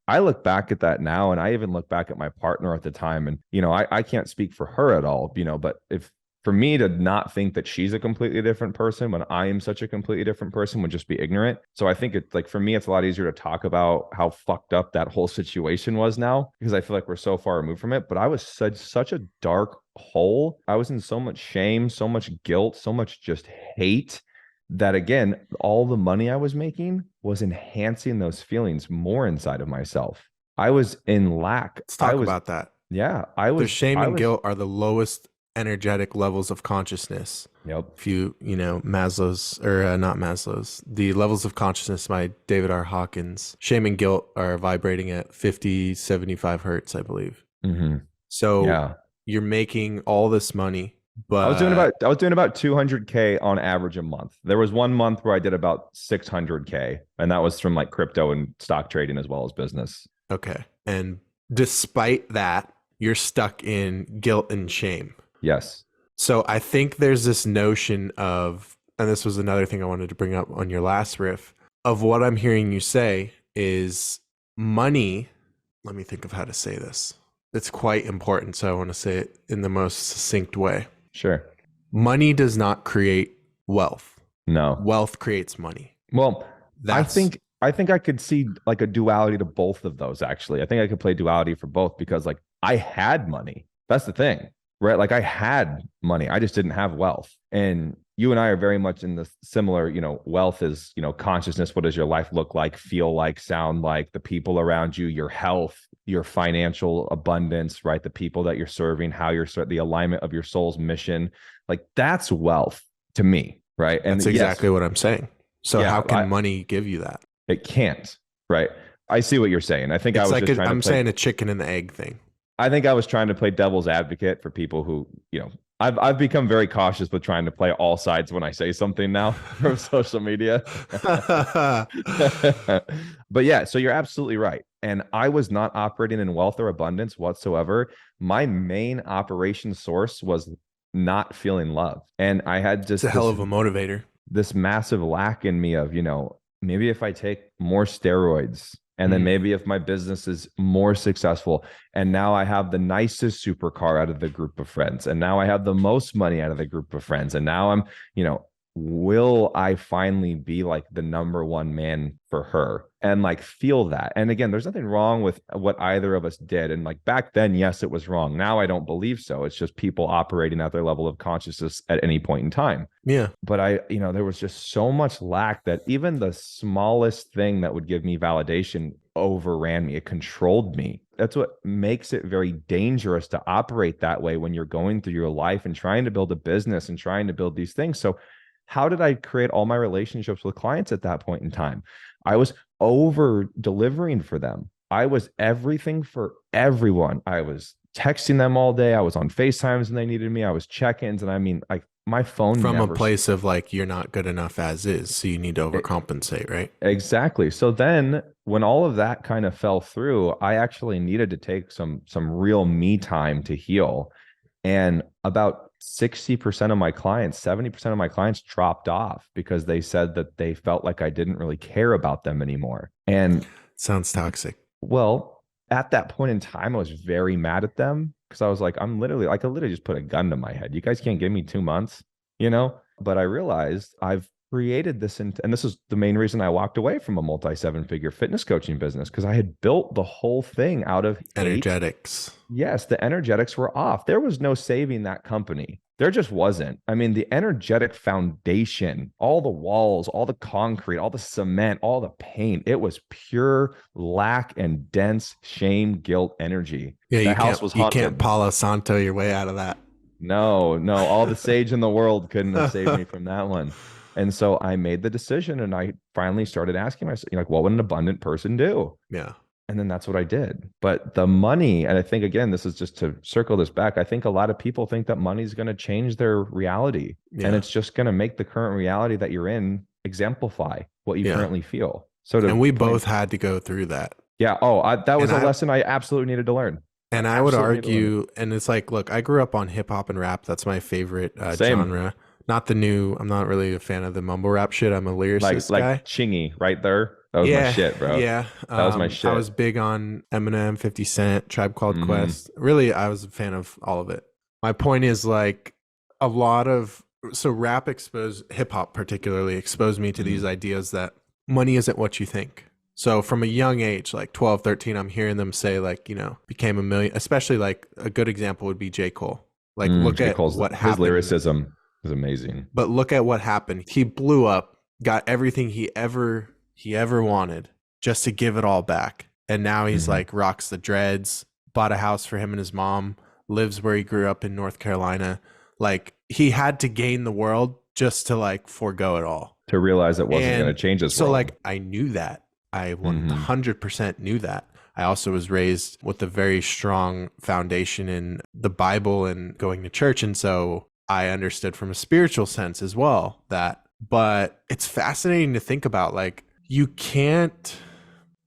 I look back at that now and I even look back at my partner at the time and, I can't speak for her at all, but if for me to not think that she's a completely different person when I am such a completely different person would just be ignorant. So I think it's like, for me, it's a lot easier to talk about how fucked up that whole situation was now because I feel like we're so far removed from it. But I was such a dark hole. I was in so much shame, so much guilt, so much just hate that again, all the money I was making was enhancing those feelings more inside of myself. I was in lack. Let's talk about that. Yeah, The shame and was, guilt are the lowest energetic levels of consciousness. yep. If Maslow's or not Maslow's, the levels of consciousness by David R. Hawkins, shame and guilt are vibrating at 50-75 hertz, I believe. Mm-hmm. So Yeah. you're making all this money, But I was doing about 200K on average a month. There was one month where I did about 600K, and that was from like crypto and stock trading as well as business. okay. And despite that, you're stuck in guilt and shame. Yes. So I think there's this notion of, and this was another thing I wanted to bring up on your last riff, of what I'm hearing you say is money. Let me think of how to say this. It's quite important. So I want to say it in the most succinct way. Sure. Money does not create wealth. No. Wealth creates money. Well, That's I think I could see like a duality to both of those actually. I think I could play duality for both because like I had money. That's the thing, right? Like I had money. I just didn't have wealth. And you and I are very much in the similar, wealth is, consciousness. What does your life look like, feel like, sound like, the people around you, your health, your financial abundance, right? The people that you're serving, how you're the alignment of your soul's mission. Like that's wealth to me, right? And that's exactly what I'm saying. So yeah, how can money give you that? it can't, right? I see what you're saying. I think It's I was like just trying I'm to play, saying a chicken and the egg thing. I think I was trying to play devil's advocate for people who, I've become very cautious with trying to play all sides when I say something now from social media. But yeah, so you're absolutely right. And I was not operating in wealth or abundance whatsoever. My main operation source was not feeling love. And I had It's just a hell of a motivator. this massive lack in me of, maybe if I take more steroids and then maybe if my business is more successful and now I have the nicest supercar out of the group of friends and now I have the most money out of the group of friends and now I'm, will I finally be like the number one man for her and like feel that? And again, there's nothing wrong with what either of us did. And like back then, yes, it was wrong. Now I don't believe so. It's just people operating at their level of consciousness at any point in time. Yeah. But there was just so much lack that even the smallest thing that would give me validation overran me. It controlled me. That's what makes it very dangerous to operate that way when you're going through your life and trying to build a business and trying to build these things. So how did I create all my relationships with clients at that point in time? I was over delivering for them. I was everything for everyone. I was texting them all day. I was on FaceTimes when they needed me. I was check-ins. And I mean, like my phone From never a place of like, you're not good enough as is. So you need to overcompensate, right? Exactly. So then when all of that kind of fell through, I actually needed to take some real me time to heal. And about 60% of my clients, 70% of my clients dropped off because they said that they felt like I didn't really care about them anymore. And sounds toxic. Well, at that point in time, I was very mad at them because I was like, I could literally just put a gun to my head. You guys can't give me 2 months, But I realized I've created this, and this is the main reason I walked away from a multi-7-figure fitness coaching business because I had built the whole thing out of energetics. Yes, the energetics were off. There was no saving that company. There just wasn't. I mean, the energetic foundation, all the walls, all the concrete, all the cement, all the paint, it was pure lack and dense shame, guilt, energy. Yeah, the house was haunted. You can't Palo Santo your way out of that. No, all the sage in the world couldn't have saved me from that one. And so I made the decision and I finally started asking myself, like, what would an abundant person do? Yeah. And then that's what I did. But the money, and I think, again, this is just to circle this back. I think a lot of people think that money is going to change their reality. Yeah. And it's just going to make the current reality that you're in exemplify what you currently feel. So, and we both had to go through that. Yeah. Oh, that was a lesson I absolutely needed to learn. And I would argue, and it's like, look, I grew up on hip hop and rap. That's my favorite genre. Not the new, I'm not really a fan of the mumble rap shit. I'm a lyricist guy. Like Chingy right there. That was my shit, bro. Yeah. That was my shit. I was big on Eminem, 50 Cent, Tribe Called Quest. Really, I was a fan of all of it. My point is like so rap hip hop particularly exposed me to these ideas that money isn't what you think. So from a young age, like 12, 13, I'm hearing them say like, became a million, especially like a good example would be J. Cole. Like look at what happened. His lyricism is amazing. But look at what happened. He blew up, got everything he ever wanted just to give it all back. And now he's like rocks the dreads, bought a house for him and his mom, lives where he grew up in North Carolina. Like he had to gain the world just to like forego it all. To realize it wasn't going to change his world. So like I knew that. I 100% knew that. I also was raised with a very strong foundation in the Bible and going to church. And so I understood from a spiritual sense as well but it's fascinating to think about, like, you can't,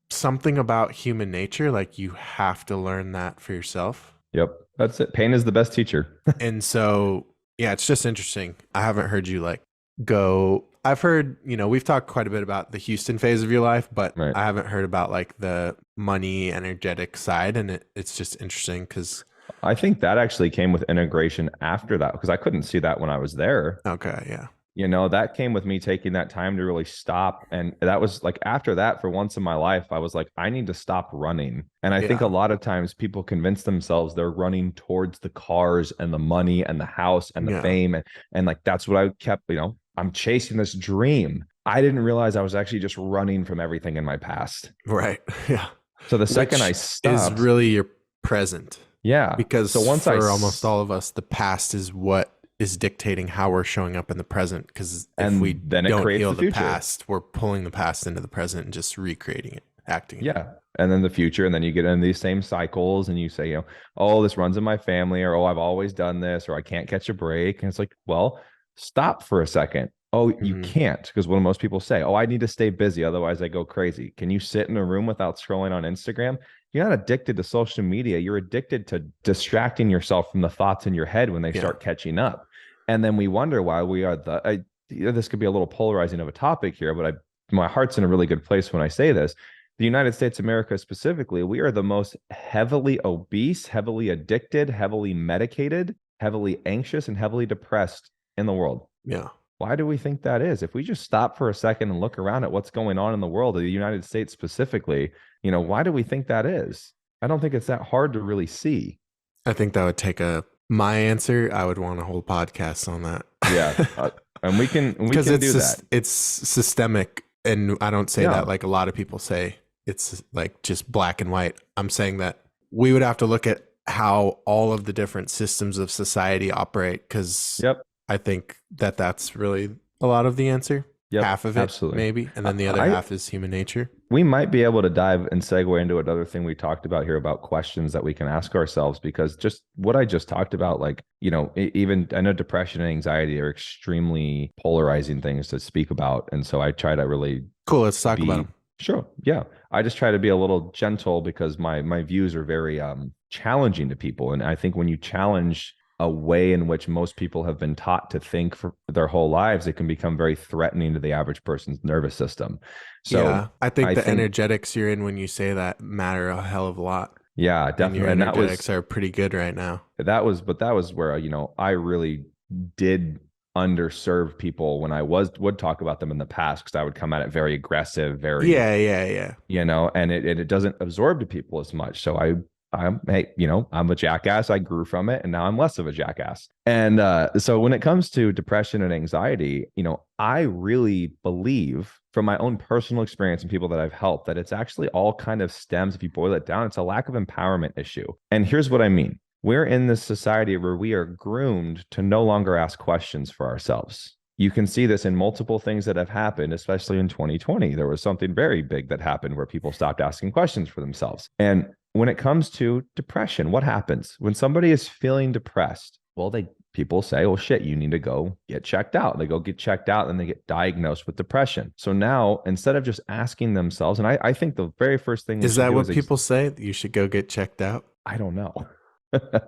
something about human nature, like you have to learn that for yourself. Yep. That's it. Pain is the best teacher. And so, yeah, it's just interesting. I haven't heard you like go, I've heard, we've talked quite a bit about the Houston phase of your life, but Right. I haven't heard about like the money energetic side. And it's just interesting because, I think that actually came with integration after that, because I couldn't see that when I was there. okay, yeah. That came with me taking that time to really stop. And that was like, after that, for once in my life, I was like, I need to stop running. And I think a Yeah. lot of times people convince themselves they're running towards the cars and the money and the house and the Yeah. fame. And like, that's what I kept, I'm chasing this dream. I didn't realize I was actually just running from everything in my past. Right. Yeah. So the second I Which stopped, is really your present. yeah. Because So once for almost all of us, the past is what is dictating how we're showing up in the present. Because if we then it don't creates heal the the future. past, we're pulling the past into the present and just recreating it, acting it. Yeah. And then the future. And then you get in these same cycles and you say, oh, this runs in my family, or, oh, I've always done this, or I can't catch a break. And it's like, well, stop for a second. Oh, you can't, because what do most people say? Oh, I need to stay busy, otherwise I go crazy. Can you sit in a room without scrolling on Instagram? You're not addicted to social media. You're addicted to distracting yourself from the thoughts in your head when they start catching up. And then we wonder why we are this could be a little polarizing of a topic here, but my heart's in a really good place when I say this. The United States of America specifically, we are the most heavily obese, heavily addicted, heavily medicated, heavily anxious, and heavily depressed in the world. Yeah. Why do we think that is? If we just stop for a second and look around at what's going on in the world, the United States specifically, why do we think that is? I don't think it's that hard to really see. I think that would take my answer. I would want a whole podcast on that. Yeah. And we can do that. It's systemic. And I don't say that like a lot of people say it's like just black and white. I'm saying that we would have to look at how all of the different systems of society operate, because I think that's really a lot of the answer. Yep, half of it, absolutely. Maybe. And then the other half is human nature. We might be able to dive and segue into another thing we talked about here about questions that we can ask ourselves, because just what I just talked about, like, even I know depression and anxiety are extremely polarizing things to speak about. And so I try to really. Cool. Let's talk about them. Sure. Yeah. I just try to be a little gentle because my views are very challenging to people. And I think when you challenge a way in which most people have been taught to think for their whole lives, it can become very threatening to the average person's nervous system. So yeah, I think the energetics you're in when you say that matter a hell of a lot. Yeah, definitely. And your energetics are pretty good right now. That was where, I really did underserve people when I would talk about them in the past, because I would come at it very aggressive, very and it doesn't absorb to people as much. So I'm a jackass. I grew from it, and now I'm less of a jackass. And so when it comes to depression and anxiety, I really believe from my own personal experience and people that I've helped that it's actually all kind of stems, if you boil it down, it's a lack of empowerment issue. And here's what I mean. We're in this society where we are groomed to no longer ask questions for ourselves. You can see this in multiple things that have happened, especially in 2020. There was something very big that happened where people stopped asking questions for themselves. And when it comes to depression, what happens when somebody is feeling depressed? Well, people say, well, shit, you need to go get checked out. They go get checked out and they get diagnosed with depression. So now, instead of just asking themselves, and I think the very first thing is that what people say? You should go get checked out? I don't know.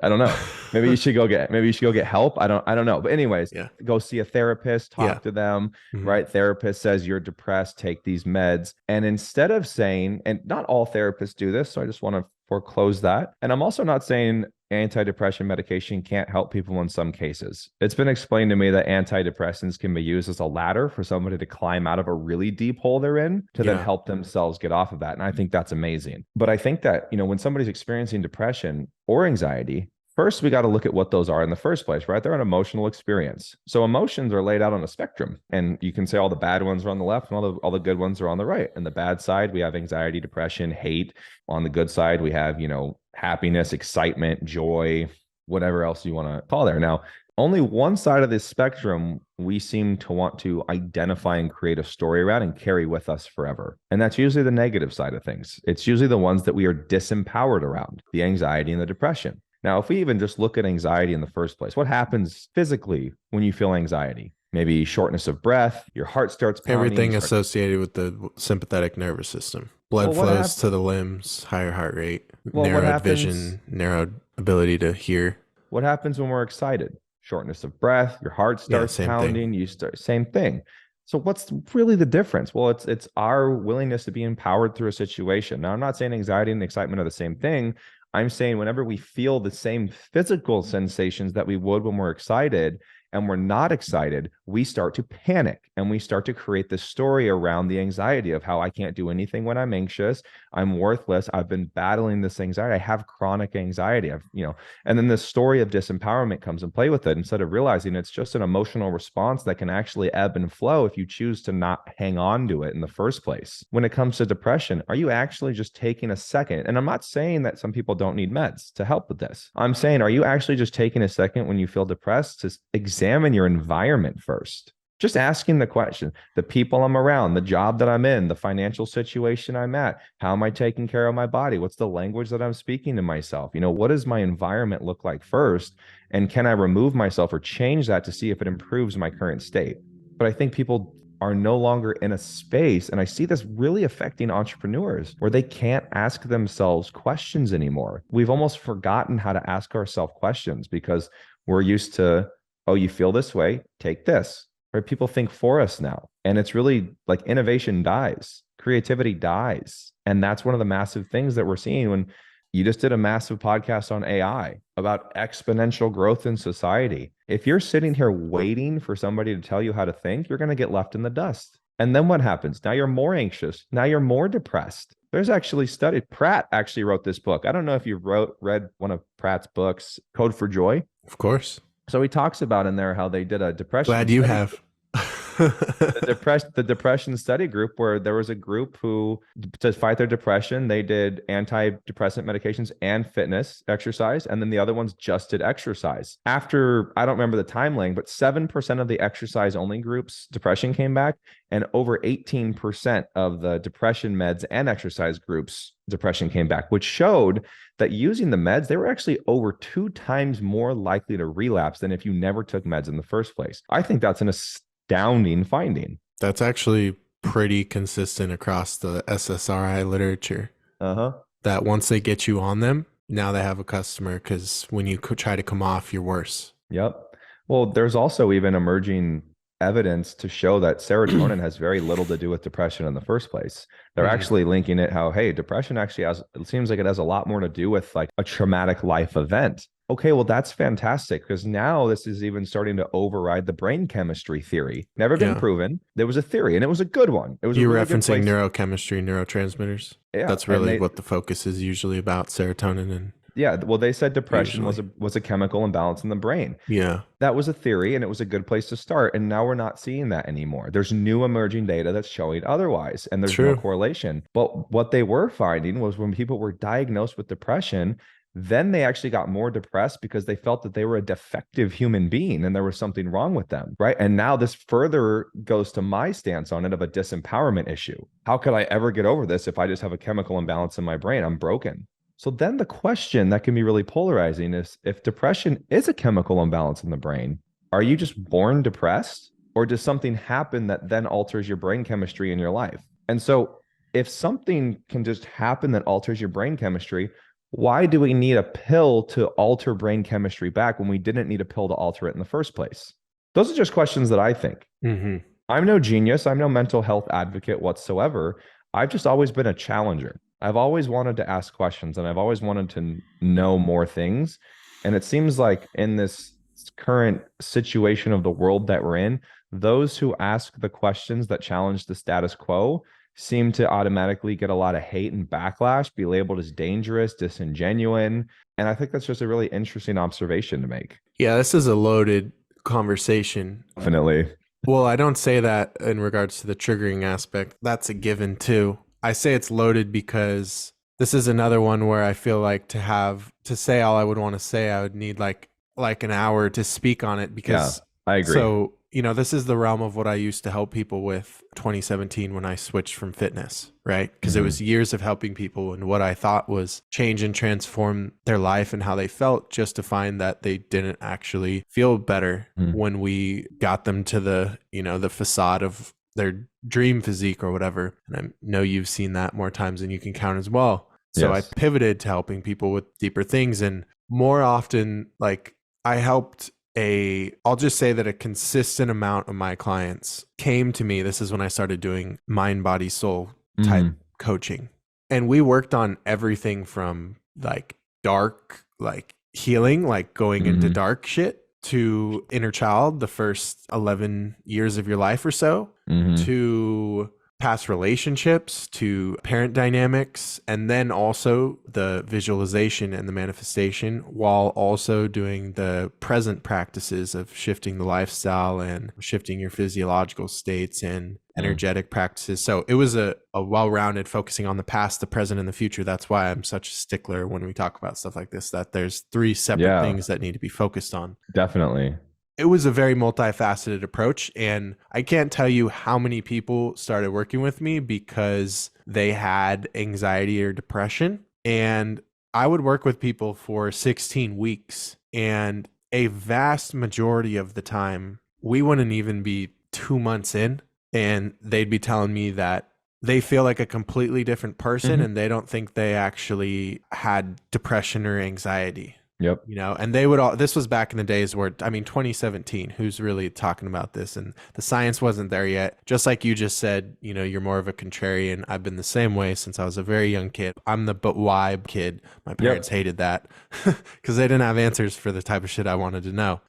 I don't know. Maybe you should go get help. I don't know. But anyways, go see a therapist, talk to them, right? Therapist says you're depressed, take these meds. And instead of saying, and not all therapists do this, so I just want to foreclose that. And I'm also not saying antidepressant medication can't help people in some cases. It's been explained to me that antidepressants can be used as a ladder for somebody to climb out of a really deep hole they're in to then help themselves get off of that. And I think that's amazing. But I think that, when somebody's experiencing depression or anxiety, first, we got to look at what those are in the first place, right? They're an emotional experience. So emotions are laid out on a spectrum, and you can say all the bad ones are on the left and all the good ones are on the right. And the bad side, we have anxiety, depression, hate. On the good side, we have, happiness, excitement, joy, whatever else you want to call there. Now, only one side of this spectrum we seem to want to identify and create a story around and carry with us forever. And that's usually the negative side of things. It's usually the ones that we are disempowered around, the anxiety and the depression. Now, if we even just look at anxiety in the first place, what happens physically when you feel anxiety? Maybe shortness of breath, your heart starts pounding. Everything associated with the sympathetic nervous system. Blood Well, flows to the limbs, higher heart rate, what narrowed happens? vision, narrowed ability to hear. What happens when we're excited? Shortness of breath, your heart Yeah, starts same thing. pounding, you start same thing. So what's really the difference? Well, it's our willingness to be empowered through a situation. Now, I'm not saying anxiety and excitement are the same thing. I'm saying whenever we feel the same physical sensations that we would when we're excited and we're not excited, we start to panic and we start to create this story around the anxiety of how I can't do anything when I'm anxious. I'm worthless. I've been battling this anxiety. I have chronic anxiety. And then this story of disempowerment comes and play with it instead of realizing it's just an emotional response that can actually ebb and flow if you choose to not hang on to it in the first place. When it comes to depression, are you actually just taking a second? And I'm not saying that some people don't need meds to help with this. I'm saying, are you actually just taking a second when you feel depressed to examine your environment first? Just asking the question, the people I'm around, the job that I'm in, the financial situation I'm at, how am I taking care of my body? What's the language that I'm speaking to myself? What does my environment look like first? And can I remove myself or change that to see if it improves my current state? But I think people are no longer in a space, and I see this really affecting entrepreneurs where they can't ask themselves questions anymore. We've almost forgotten how to ask ourselves questions because we're used to, oh, you feel this way, take this. Right? People think for us now. And it's really like innovation dies, creativity dies. And that's one of the massive things that we're seeing when you just did a massive podcast on AI about exponential growth in society. If you're sitting here waiting for somebody to tell you how to think, you're going to get left in the dust. And then what happens? Now you're more anxious. Now you're more depressed. There's actually study. Pratt actually wrote this book. I don't know if you've read one of Pratt's books, Code for Joy. Of course. So he talks about in there how they did a depression. Glad you have. The depression study group, where there was a group who, to fight their depression, they did antidepressant medications and fitness exercise, and then the other ones just did exercise. After, I don't remember the timeline, but 7% of the exercise only groups depression came back, and over 18% of the depression meds and exercise groups depression came back, which showed that using the meds, they were actually over 2 times more likely to relapse than if you never took meds in the first place. I think that's an astounding finding. That's actually pretty consistent across the SSRI literature. That once they get you on them, now they have a customer, because when you try to come off, you're worse. Yep. Well, there's also even emerging evidence to show that serotonin has very little to do with depression in the first place. They're actually linking it how, hey, depression actually has, it seems like it has a lot more to do with like a traumatic life event. Okay, well, that's fantastic, because now this is even starting to override the brain chemistry theory. Never been proven. There was a theory, and it was a good one. It was You're really referencing neurochemistry, neurotransmitters. Yeah, that's really what the focus is usually about, serotonin and. Yeah, well, they said depression was a chemical imbalance in the brain. Yeah. That was a theory, and it was a good place to start. And now we're not seeing that anymore. There's new emerging data that's showing otherwise, and there's no correlation. But what they were finding was when people were diagnosed with depression, then they actually got more depressed because they felt that they were a defective human being and there was something wrong with them, right? And now this further goes to my stance on it of a disempowerment issue. How could I ever get over this if I just have a chemical imbalance in my brain? I'm broken. So then the question that can be really polarizing is, if depression is a chemical imbalance in the brain, are you just born depressed, or does something happen that then alters your brain chemistry in your life? And so if something can just happen that alters your brain chemistry, why do we need a pill to alter brain chemistry back when we didn't need a pill to alter it in the first place? Those are just questions that I think. I'm no genius. I'm no mental health advocate whatsoever. I've just always been a challenger. I've always wanted to ask questions, and I've always wanted to know more things. And it seems like in this current situation of the world that we're in, those who ask the questions that challenge the status quo seem to automatically get a lot of hate and backlash, be labeled as dangerous, disingenuous. And I think that's just a really interesting observation to make. Yeah, this is a loaded conversation. Definitely. Well, I don't say that in regards to the triggering aspect. That's a given too. I say it's loaded because this is another one where I feel like to say all I would want to say, I would need like an hour to speak on it, because I agree. So this is the realm of what I used to help people with 2017 when I switched from fitness, right? Because it was years of helping people and what I thought was change and transform their life and how they felt, just to find that they didn't actually feel better when we got them to the facade of their dream physique or whatever. And I know you've seen that more times than you can count as well. So Yes. I pivoted to helping people with deeper things. And more often, like, I helped I'll just say that a consistent amount of my clients came to me. This is when I started doing mind, body, soul type coaching. And we worked on everything from like dark, like healing, like going into dark shit, to inner child, the first 11 years of your life or so, to past relationships, to parent dynamics, and then also the visualization and the manifestation, while also doing the present practices of shifting the lifestyle and shifting your physiological states and energetic practices. So it was a well-rounded, focusing on the past, the present, and the future. That's why I'm such a stickler when we talk about stuff like this, that there's 3 separate things that need to be focused on. Definitely. It was a very multifaceted approach, and I can't tell you how many people started working with me because they had anxiety or depression. And I would work with people for 16 weeks, and a vast majority of the time, we wouldn't even be 2 months in, and they'd be telling me that they feel like a completely different person and they don't think they actually had depression or anxiety. Yep. And this was back in the days where, 2017, who's really talking about this? And the science wasn't there yet. Just like you just said, you're more of a contrarian. I've been the same way since I was a very young kid. I'm the but why kid. My parents hated that because they didn't have answers for the type of shit I wanted to know.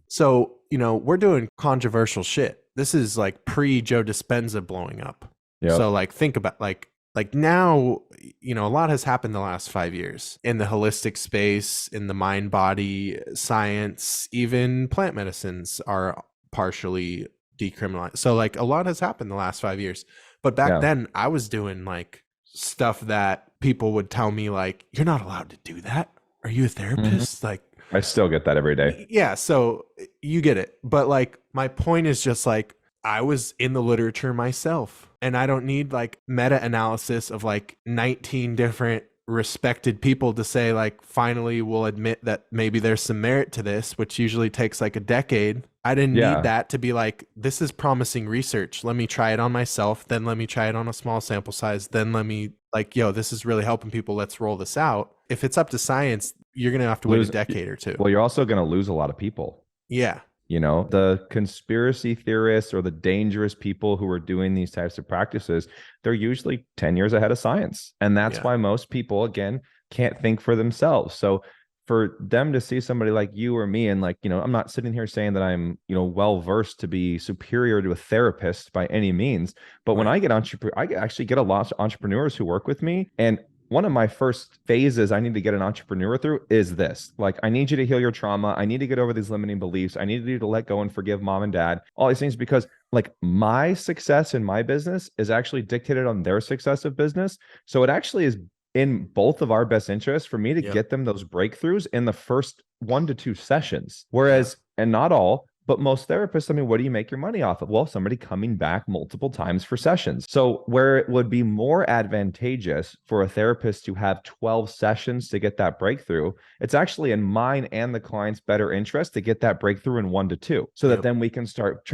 So, we're doing controversial shit. This is like pre-Joe Dispenza blowing up. Yep. So like, think about like now, a lot has happened the last 5 years in the holistic space, in the mind body science, even plant medicines are partially decriminalized. So like a lot has happened the last 5 years. But back then I was doing like stuff that people would tell me like, you're not allowed to do that. Are you a therapist? Like, I still get that every day. Yeah. So you get it. But like, my point is just like, I was in the literature myself, and I don't need like meta-analysis of like 19 different respected people to say like, finally we'll admit that maybe there's some merit to this, which usually takes like a decade. I didn't need that to be like, this is promising research. Let me try it on myself. Then let me try it on a small sample size. Then let me like, this is really helping people. Let's roll this out. If it's up to science, you're going to have to wait a decade or two. Well, you're also going to lose a lot of people. Yeah. The conspiracy theorists or the dangerous people who are doing these types of practices, they're usually 10 years ahead of science. And that's why most people, again, can't think for themselves. So for them to see somebody like you or me, and like, I'm not sitting here saying that I'm, well-versed to be superior to a therapist by any means. But when I actually get a lot of entrepreneurs who work with me, and one of my first phases I need to get an entrepreneur through is this. Like, I need you to heal your trauma. I need to get over these limiting beliefs. I need you to let go and forgive mom and dad, all these things, because like my success in my business is actually dictated on their success of business. So it actually is in both of our best interests for me to get them those breakthroughs in the first 1 to 2 sessions. Whereas, and not all, but most therapists, what do you make your money off of? Well, somebody coming back multiple times for sessions. So where it would be more advantageous for a therapist to have 12 sessions to get that breakthrough, it's actually in mine and the client's better interest to get that breakthrough in 1 to 2, so that then we can start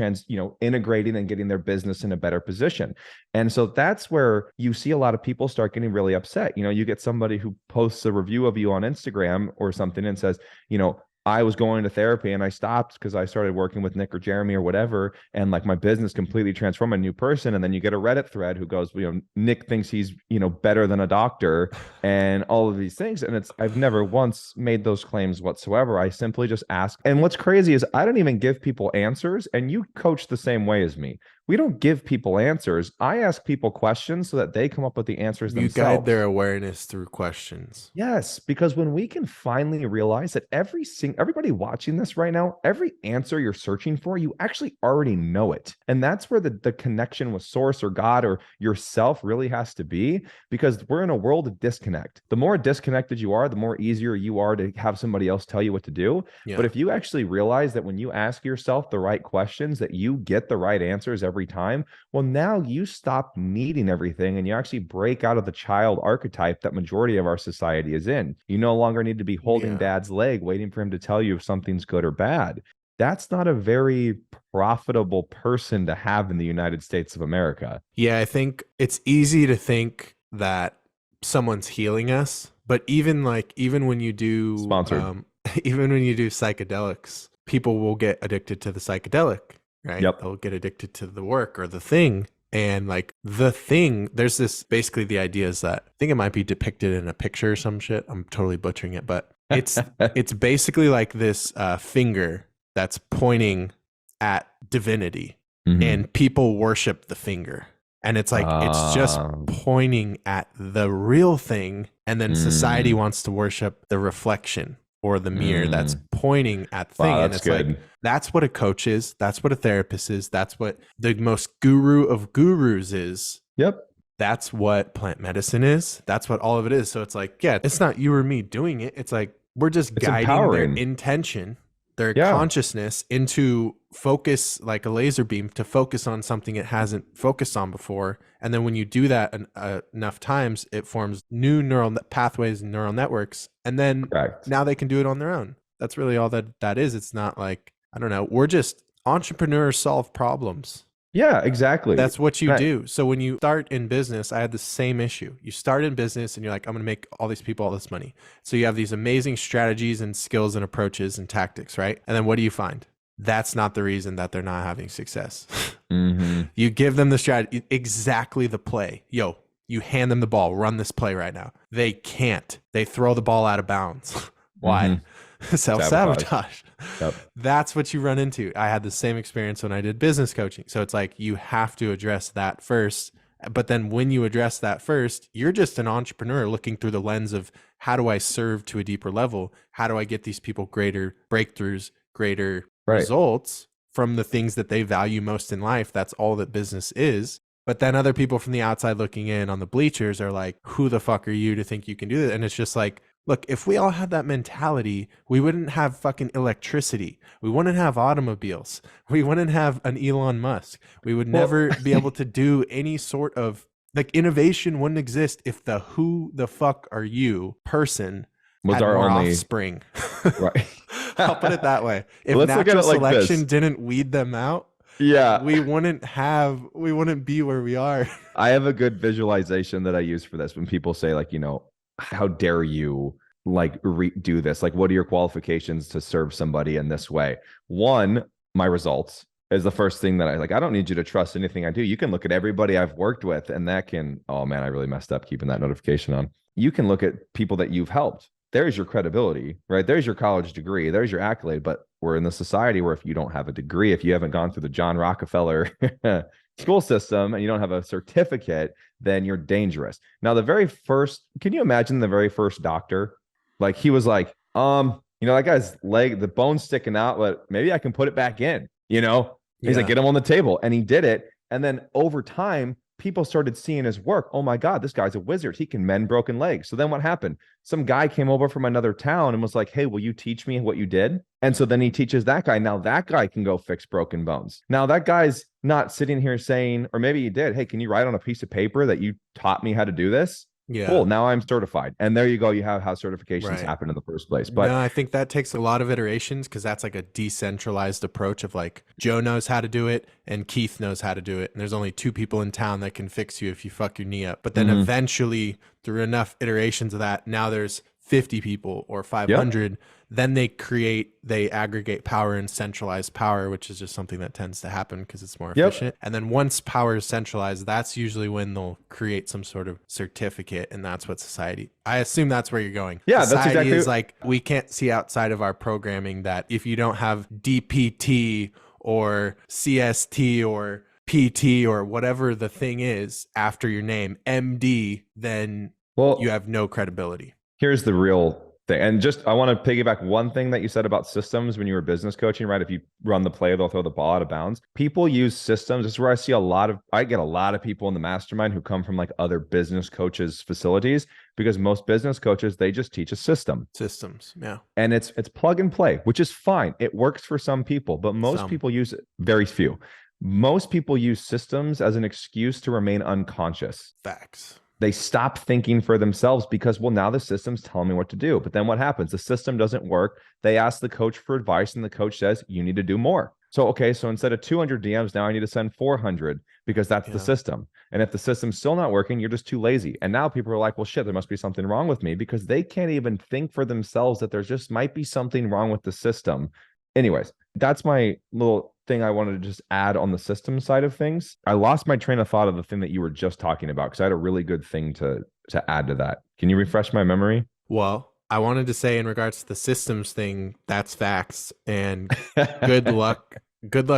integrating and getting their business in a better position. And so that's where you see a lot of people start getting really upset. You get somebody who posts a review of you on Instagram or something and says, I was going to therapy and I stopped because I started working with Nick or Jeremy or whatever. And like my business completely transformed, a new person. And then you get a Reddit thread who goes, Nick thinks he's, better than a doctor and all of these things. And I've never once made those claims whatsoever. I simply just ask. And what's crazy is I don't even give people answers. And you coach the same way as me. We don't give people answers. I ask people questions so that they come up with the answers You guide themselves. their awareness through questions. Yes, because when we can finally realize that everybody watching this right now, every answer you're searching for, you actually already know it. And that's where the connection with source or God or yourself really has to be, because we're in a world of disconnect. The more disconnected you are, the more easier you are to have somebody else tell you what to do. Yeah. But if you actually realize that when you ask yourself the right questions, that you get the right answers every time, well, now you stop needing everything and you actually break out of the child archetype that majority of our society is in. You no longer need to be holding Yeah. dad's leg, waiting for him to tell you if something's good or bad. That's not a very profitable person to have in the United States of America. Yeah, I think it's easy to think that someone's healing us, but even when you do Sponsored. even when you do psychedelics, people will get addicted to the psychedelic, right? Yep. They'll get addicted to the work or the thing. And like the thing, there's this basically the idea is that I think it might be depicted in a picture or some shit. I'm totally butchering it, but it's basically like this finger that's pointing at divinity, and people worship the finger. And it's like, it's just pointing at the real thing. And then society wants to worship the reflection or the mirror that's pointing at the thing. Wow, and it's like, that's what a coach is. That's what a therapist is. That's what the most guru of gurus is. Yep. That's what plant medicine is. That's what all of it is. So it's like, yeah, it's not you or me doing it. It's like, we're just guiding empowering. their intention, their consciousness into focus, like a laser beam, to focus on something it hasn't focused on before. And then when you do that enough times, it forms new neural pathways and neural networks. And then now they can do it on their own. That's really all that is. It's not like, I don't know, we're just entrepreneurs solve problems. Yeah, exactly. That's what you do. So when you start in business, I had the same issue. You start in business and you're like, I'm going to make all these people all this money. So you have these amazing strategies and skills and approaches and tactics, right? And then what do you find? That's not the reason that they're not having success. You give them the strategy, exactly the play. Yo, you hand them the ball, run this play right now. They can't. They throw the ball out of bounds. Why? Self-sabotage. Yep. That's what you run into. I had the same experience when I did business coaching. So it's like, you have to address that first. But then when you address that first, you're just an entrepreneur looking through the lens of, how do I serve to a deeper level? How do I get these people greater breakthroughs, greater results from the things that they value most in life? That's all that business is. But then other people from the outside looking in on the bleachers are like, who the fuck are you to think you can do that? And it's just like, look, if we all had that mentality, we wouldn't have fucking electricity. We wouldn't have automobiles. We wouldn't have an Elon Musk. We would never be able to do any sort of, like, innovation wouldn't exist if the who the fuck are you person was our only offspring. Right. I'll put it that way. If natural selection didn't weed them out, we wouldn't be where we are. I have a good visualization that I use for this when people say, like, you know, how dare you do this? Like, what are your qualifications to serve somebody in this way? One, my results is the first thing that I don't need you to trust anything I do. You can look at everybody I've worked with, and that can, oh man, I really messed up keeping that notification on. You can look at people that you've helped. There's your credibility, right? There's your college degree. There's your accolade. But we're in the society where if you don't have a degree, if you haven't gone through the John Rockefeller school system and you don't have a certificate, then you're dangerous. Now, can you imagine the very first doctor? Like, he was like, that guy's leg, the bone's sticking out, but maybe I can put it back in, He's like, get him on the table. And he did it. And then over time, people started seeing his work. Oh my God, this guy's a wizard. He can mend broken legs. So then what happened? Some guy came over from another town and was like, hey, will you teach me what you did? And so then he teaches that guy. Now that guy can go fix broken bones. Now that guy's not sitting here saying, or maybe he did, hey, can you write on a piece of paper that you taught me how to do this? Yeah. Cool. Now I'm certified. And there you go. You have how certifications happen in the first place. But no, I think that takes a lot of iterations, because that's like a decentralized approach of, like, Joe knows how to do it and Keith knows how to do it. And there's only 2 people in town that can fix you if you fuck your knee up. But then eventually, through enough iterations of that, now there's 50 people or 500. Yep. Then they aggregate power and centralize power, which is just something that tends to happen because it's more efficient. And then once power is centralized, that's usually when they'll create some sort of certificate. And that's what I assume that's where you're going. Yeah, society that's exactly. Is like, we can't see outside of our programming that if you don't have DPT or CST or PT or whatever the thing is after your name, MD, then you Well, have no credibility. here's the real thing. And just, I want to piggyback one thing that you said about systems when you were business coaching, right? If you run the play, they'll throw the ball out of bounds. People use systems. This is where I get a lot of people in the mastermind who come from like other business coaches facilities, because most business coaches, they just teach a system. Systems. Yeah. And it's plug and play, which is fine. It works for some people, but most people use it, very few. Most people use systems as an excuse to remain unconscious. Facts. They stop thinking for themselves because, well, now the system's telling me what to do. But then what happens? The system doesn't work. They ask the coach for advice, and the coach says, you need to do more. So, okay, so instead of 200 DMs, now I need to send 400 because that's the system. And if the system's still not working, you're just too lazy. And now people are like, well, shit, there must be something wrong with me, because they can't even think for themselves that there just might be something wrong with the system. Anyways, that's my little thing I wanted to just add on the system side of things. I lost my train of thought of the thing that you were just talking about, because I had a really good thing to add to that. Can you refresh my memory? Well, I wanted to say in regards to the systems thing, that's facts. And good luck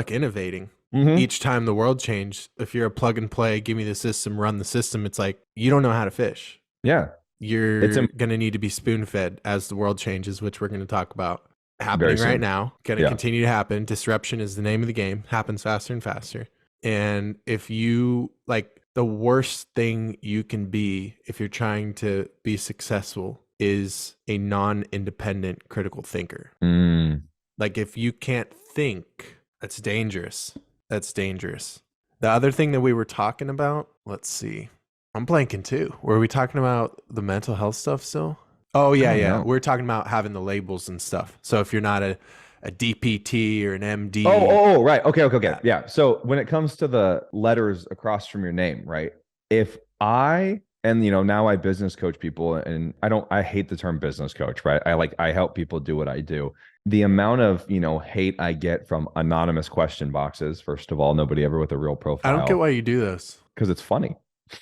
innovating. Mm-hmm. Each time the world changed, if you're a plug and play, give me the system, run the system, it's like, you don't know how to fish. Yeah. You're going to need to be spoon fed as the world changes, which we're going to talk about. Happening right now, going to continue to happen. Disruption is the name of the game, happens faster and faster. And if you like, the worst thing you can be if you're trying to be successful is a non-independent critical thinker. Like if you can't think, that's dangerous. That's dangerous. The other thing that we were talking about, let's see, I'm blanking too. Were we talking about the mental health stuff still? Oh, yeah. We're talking about having the labels and stuff. So if you're not a DPT or an MD. Oh, right. Okay. Yeah. So when it comes to the letters across from your name, right? If and now I business coach people, and I hate the term business coach, right? I help people do what I do. The amount of, hate I get from anonymous question boxes, first of all, nobody ever with a real profile. I don't get why you do this. Because it's funny.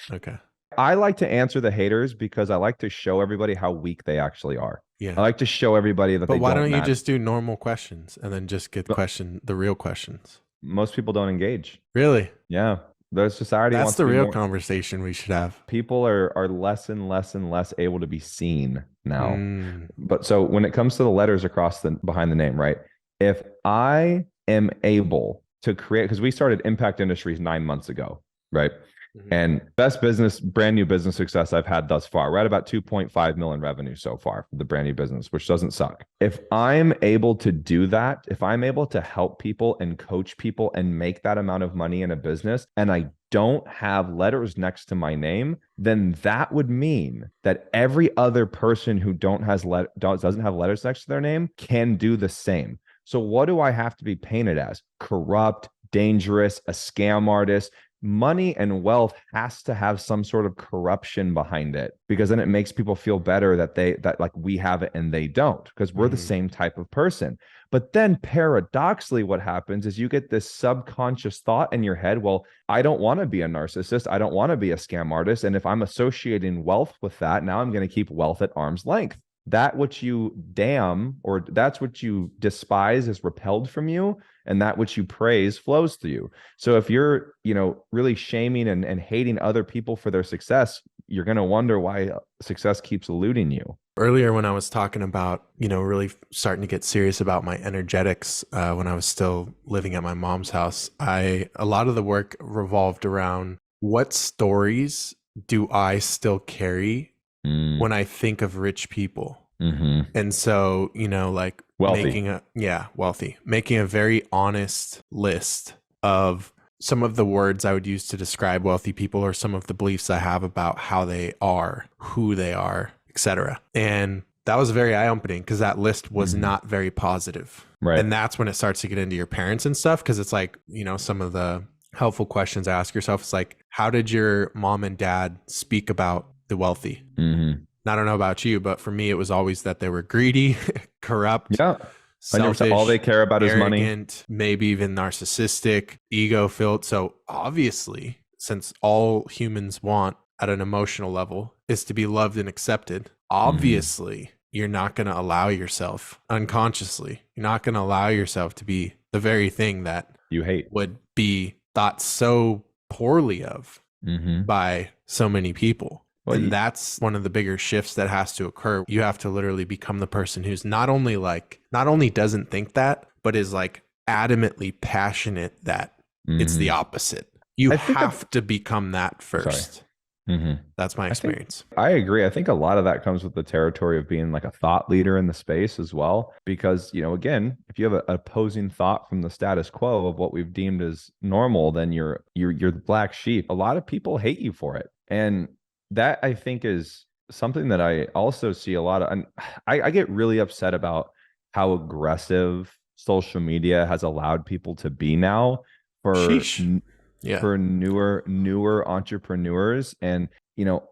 Okay. I like to answer the haters because I like to show everybody how weak they actually are. Yeah. I like to show everybody that. But why don't you just do normal questions and then just get the real questions? Most people don't engage. Really? Yeah. The society. That's the real conversation we should have. People are less and less able to be seen now. But so when it comes to the letters across behind the name, right? If I am able to create, because we started Impakt Industries 9 months ago, right? And best brand new business success I've had thus far. We're at about 2.5 million revenue so far for the brand new business, which doesn't suck. If I'm able to do that, if I'm able to help people and coach people and make that amount of money in a business, and I don't have letters next to my name, then that would mean that every other person who doesn't have letters next to their name can do the same. So what do I have to be painted as? Corrupt, dangerous, a scam artist? Money and wealth has to have some sort of corruption behind it, because then it makes people feel better that like we have it and they don't, because we're the same type of person. But then paradoxically, what happens is you get this subconscious thought in your head, well, I don't want to be a narcissist. I don't want to be a scam artist. And if I'm associating wealth with that, now I'm going to keep wealth at arm's length. That which you that's what you despise is repelled from you, and that which you praise flows through you. So if you're, really shaming and hating other people for their success, you're going to wonder why success keeps eluding you. Earlier, when I was talking about, really starting to get serious about my energetics, when I was still living at my mom's house, a lot of the work revolved around what stories do I still carry when I think of rich people. And so, like wealthy. Making a very honest list of some of the words I would use to describe wealthy people, or some of the beliefs I have about how they are, who they are, etc. And that was very eye-opening, because that list was not very positive. Right. And that's when it starts to get into your parents and stuff, because it's like, some of the helpful questions I ask yourself is like, how did your mom and dad speak about the wealthy? I don't know about you, but for me, it was always that they were greedy, corrupt, selfish, all they care about arrogant, is money, maybe even narcissistic, ego-filled. So obviously, since all humans want at an emotional level is to be loved and accepted, obviously, you're not going to allow yourself unconsciously, you're not going to allow yourself to be the very thing that you hate would be thought so poorly of Mm-hmm. by so many people. Well, And that's one of the bigger shifts that has to occur. You have to literally become the person who's not only doesn't think that, but is like adamantly passionate that it's the mm-hmm. opposite. You I think have to become that sorry. first. Mm-hmm. That's my I think experience. I agree. I think a lot of that comes with the territory of being like a thought leader in the space as well. Because, again, if you have an opposing thought from the status quo of what we've deemed as normal, then you're the black sheep. A lot of people hate you for it. And that I think is something that I also see a lot of. And I get really upset about how aggressive social media has allowed people to be now for Sheesh. Yeah. for newer entrepreneurs. And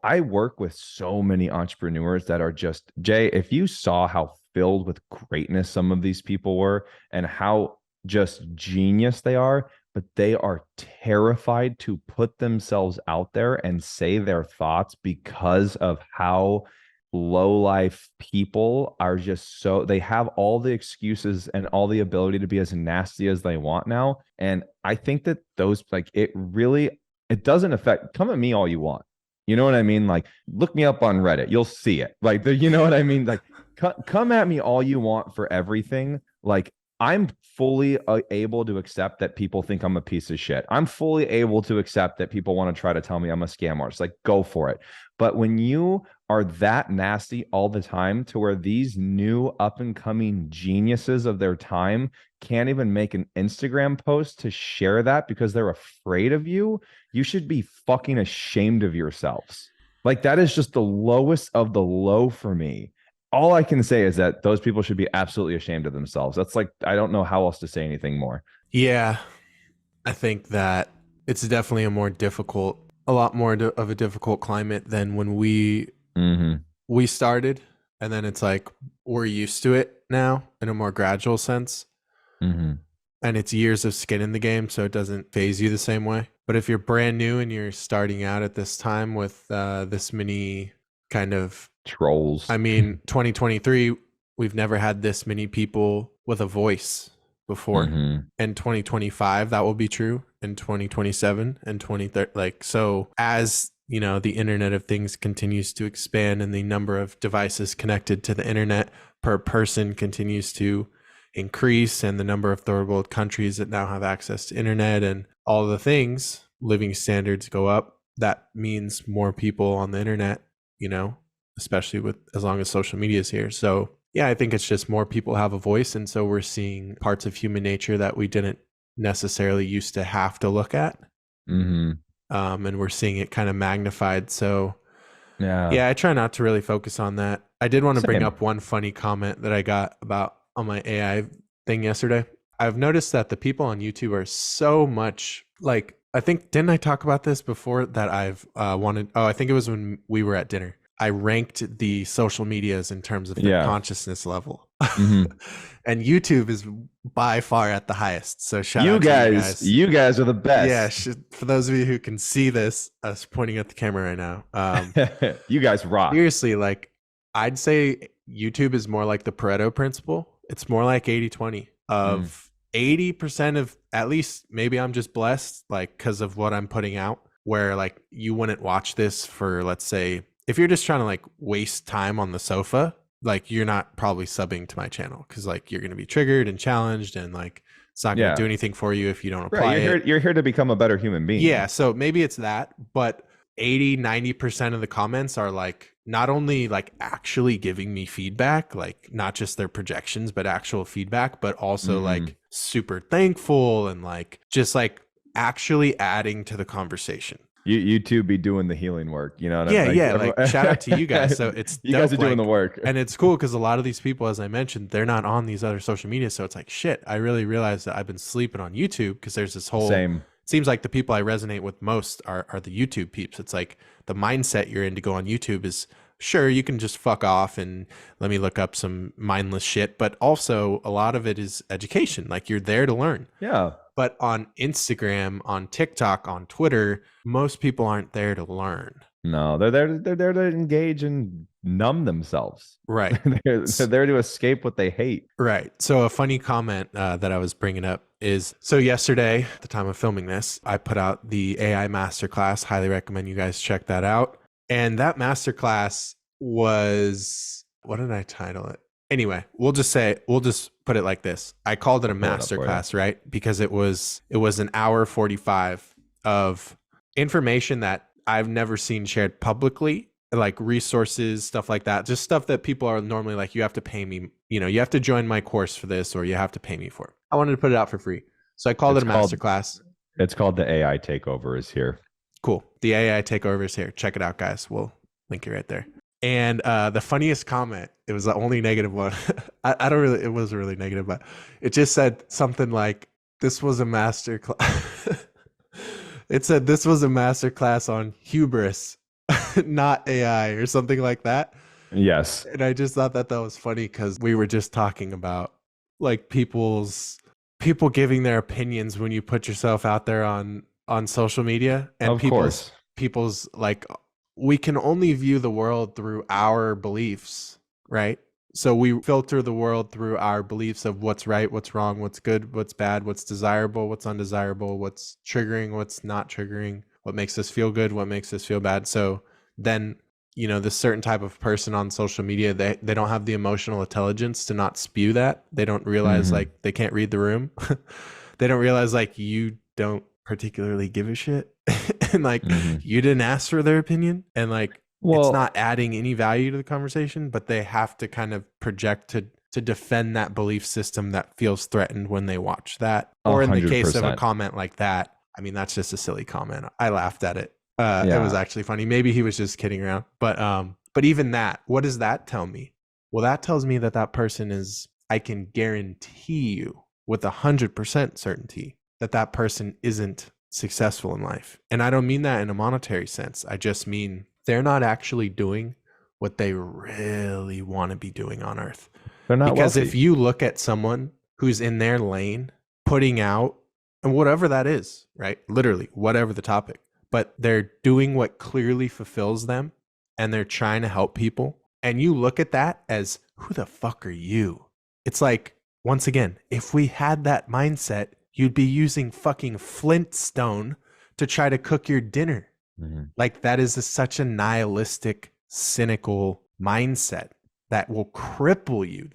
I work with so many entrepreneurs that are just, Jay, if you saw how filled with greatness some of these people were and how just genius they are, but they are terrified to put themselves out there and say their thoughts because of how low life people are just, so they have all the excuses and all the ability to be as nasty as they want now. And I think that those, like, it doesn't affect, come at me all you want, you know what I mean? Like, look me up on Reddit, you'll see it. Like, you know what I mean? Like, come at me all you want for everything. Like, I'm fully able to accept that people think I'm a piece of shit. I'm fully able to accept that people want to try to tell me I'm a scam artist. Like, go for it. But when you are that nasty all the time to where these new up and coming geniuses of their time can't even make an Instagram post to share that because they're afraid of you, you should be fucking ashamed of yourselves. Like, that is just the lowest of the low for me. All I can say is that those people should be absolutely ashamed of themselves. That's like, I don't know how else to say anything more. Yeah. I think that it's definitely a lot more of a difficult climate than when Mm-hmm. we started. And then it's like we're used to it now in a more gradual sense. Mm-hmm. And it's years of skin in the game, so it doesn't phase you the same way. But if you're brand new and you're starting out at this time with this many kind of, Trolls. I mean, 2023, we've never had this many people with a voice before. Mm-hmm. In 2025, that will be true. In 2027 and 2030, like, so as the Internet of Things continues to expand and the number of devices connected to the internet per person continues to increase, and the number of third world countries that now have access to internet and all the things, living standards go up. That means more people on the internet, especially with as long as social media is here. So yeah, I think it's just more people have a voice, and so we're seeing parts of human nature that we didn't necessarily used to have to look at. Mm-hmm. And we're seeing it kind of magnified. So Yeah. yeah, I try not to really focus on that. I did want to bring Same. up one funny comment that I got about on my AI thing yesterday. I've noticed that the people on YouTube are so much like, I think, didn't I talk about this before that I've I think it was when we were at dinner. I ranked the social medias in terms of their Yeah. consciousness level. Mm-hmm. And YouTube is by far at the highest. So shout You out to you guys, guys. you guys are the best. Yeah, for those of you who can see this, us pointing at the camera right now. You guys rock. Seriously, like, I'd say YouTube is more like the Pareto principle. It's more like 80-20 of 80% of, at least maybe I'm just blessed, like, because of what I'm putting out, where like you wouldn't watch this for, let's say, if you're just trying to like waste time on the sofa, like, you're not probably subbing to my channel because like you're going to be triggered and challenged, and like it's not going to do anything for you if you don't apply it. You're here to become a better human being. Yeah, so maybe it's that, but 80-90% of the comments are like not only like actually giving me feedback, like not just their projections, but actual feedback, but also like super thankful and like just like actually adding to the conversation. You two be doing the healing work, you know what Yeah, I mean? yeah, like shout out to you guys. So it's you guys are dope, doing the work. and it's cool because a lot of these people, as I mentioned, they're not on these other social media. So it's like, shit, I really realized that I've been sleeping on YouTube because there's this whole Same. It seems like the people I resonate with most are the YouTube peeps. It's like the mindset you're in to go on YouTube is, sure, you can just fuck off and let me look up some mindless shit, but also a lot of it is education. Like, you're there to learn. Yeah. But on Instagram, on TikTok, on Twitter, most people aren't there to learn. No, they're there to engage in numb themselves. Right. They're there to escape what they hate. Right. So a funny comment that I was bringing up is, so yesterday, at the time of filming this, I put out the AI masterclass. Highly recommend you guys check that out. And that masterclass was, what did I title it? Anyway, we'll just put it like this. I called it a masterclass, right? Because it was an hour 45 of information that I've never seen shared publicly, like resources, stuff like that. Just stuff that people are normally like, you have to pay me, you have to join my course for this, or you have to pay me for it. I wanted to put it out for free. So I called it a masterclass. It's called the AI Takeover is here. Cool. The AI Takeover is here. Check it out, guys. We'll link it right there. And the funniest comment, it was the only negative one. It wasn't really negative, but it just said something like, this was a master class. It said, this was a master class on hubris, not AI, or something like that. Yes. And I just thought that was funny, because we were just talking about like people giving their opinions when you put yourself out there on social media, and of course, people's like, we can only view the world through our beliefs, right? So we filter the world through our beliefs of what's right, what's wrong, what's good, what's bad, what's desirable, what's undesirable, what's triggering, what's not triggering, what makes us feel good, what makes us feel bad. So then, this certain type of person on social media, they don't have the emotional intelligence to not spew that. They don't realize like they can't read the room. They don't realize like you don't particularly give a shit. And like you didn't ask for their opinion, and like it's not adding any value to the conversation, but they have to kind of project to defend that belief system that feels threatened when they watch that. Or in the case of a comment like that, I mean, that's just a silly comment. I laughed at it. It was actually funny. Maybe he was just kidding around, but even that, what does that tell me? Well, that tells me that person is, I can guarantee you with 100% certainty that person isn't successful in life. And I don't mean that in a monetary sense. I just mean they're not actually doing what they really want to be doing on earth. They're not because wealthy. If you look at someone who's in their lane, putting out, and whatever that is, right? Literally, whatever the topic, but they're doing what clearly fulfills them, and they're trying to help people. And you look at that as, who the fuck are you? It's like, once again, if we had that mindset, you'd be using fucking Flintstone to try to cook your dinner. Like, that is such a nihilistic, cynical mindset that will cripple you.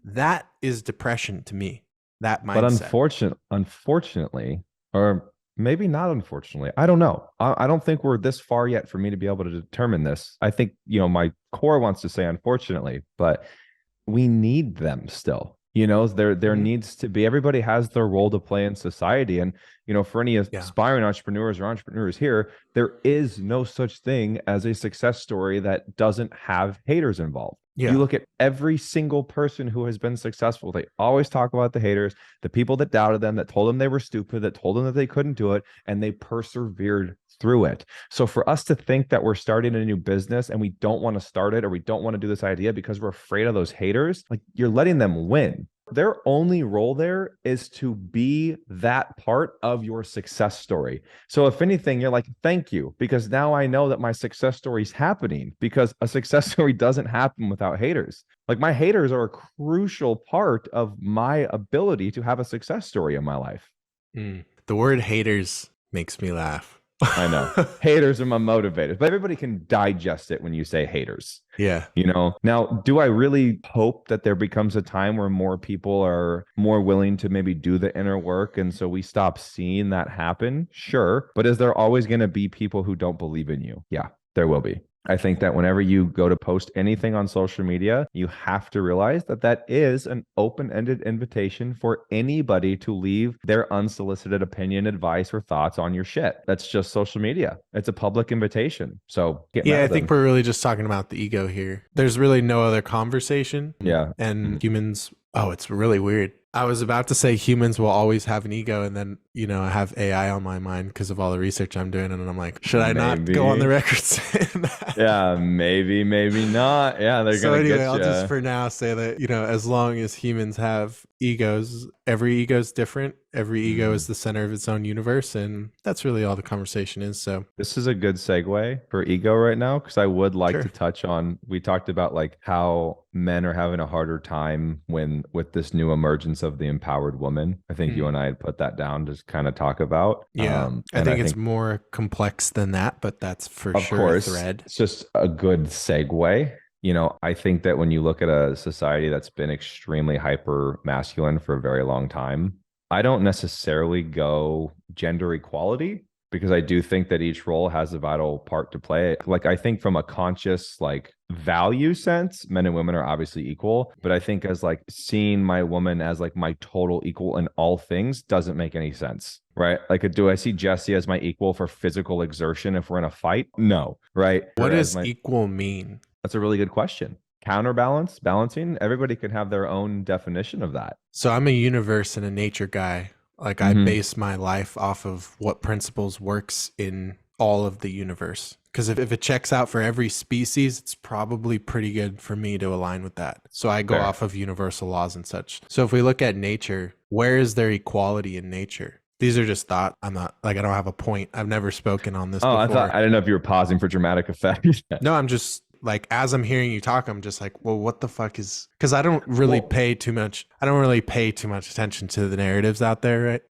That is depression to me, that mindset. But unfortunately, or maybe not unfortunately, I don't know. I don't think we're this far yet for me to be able to determine this. I think, my core wants to say unfortunately, but we need them still. There needs to be, everybody has their role to play in society. And, for any aspiring entrepreneurs or entrepreneurs here, there is no such thing as a success story that doesn't have haters involved. Yeah. You look at every single person who has been successful. They always talk about the haters, the people that doubted them, that told them they were stupid, that told them that they couldn't do it, and they persevered through it. So for us to think that we're starting a new business and we don't want to start it, or we don't want to do this idea because we're afraid of those haters, like, you're letting them win. Their only role there is to be that part of your success story. So if anything, you're like, thank you, because now I know that my success story is happening, because a success story doesn't happen without haters. Like, my haters are a crucial part of my ability to have a success story in my life. The word haters makes me laugh. I know. Haters are my motivators, but everybody can digest it when you say haters. Yeah. Now, do I really hope that there becomes a time where more people are more willing to maybe do the inner work, and so we stop seeing that happen? Sure. But is there always going to be people who don't believe in you? Yeah, there will be. I think that whenever you go to post anything on social media, you have to realize that is an open-ended invitation for anybody to leave their unsolicited opinion, advice, or thoughts on your shit. That's just social media. It's a public invitation. So I think we're really just talking about the ego here. There's really no other conversation. Yeah. And humans, it's really weird. I was about to say humans will always have an ego, and then, I have AI on my mind because of all the research I'm doing, and I'm like, should I not go on the record saying that? Yeah, maybe not. Yeah, they're gonna get you. I'll just for now say that, as long as humans have egos, every ego is different, Every ego is the center of its own universe, and that's really all the conversation is. So This is a good segue for ego right now, because I would like to sure. touch on, we talked about like how men are having a harder time when with this new emergence of the empowered woman. I think you and I had put that down to kind of talk about. Yeah, I And I think it's think, more complex than that, but that's for of sure a course, thread. it's just a good segue. I think that when you look at a society that's been extremely hyper masculine for a very long time, I don't necessarily go gender equality, because I do think that each role has a vital part to play. Like, I think from a conscious, like, value sense, men and women are obviously equal, but I think as like seeing my woman as like my total equal in all things doesn't make any sense. Right. Like, do I see Jesse as my equal for physical exertion if we're in a fight? No. Right. What Or as does my, equal mean? that's a really good question. Counterbalance, balancing, everybody can have their own definition of that. So I'm a universe and a nature guy. Like I Mm-hmm. base my life off of what principles works in all of the universe. Because if it checks out for every species, it's probably pretty good for me to align with that. So I go Fair. off of universal laws and such. So if we look at nature, where is there equality in nature? These are just thought. I'm not like I don't have a point. I've never spoken on this Oh, before. I didn't know if you were pausing for dramatic effect. No, I'm just like as I'm hearing you talk, I'm just like, well, what the fuck is? Because I don't really Well, pay too much. I don't really pay too much attention to the narratives out there, right?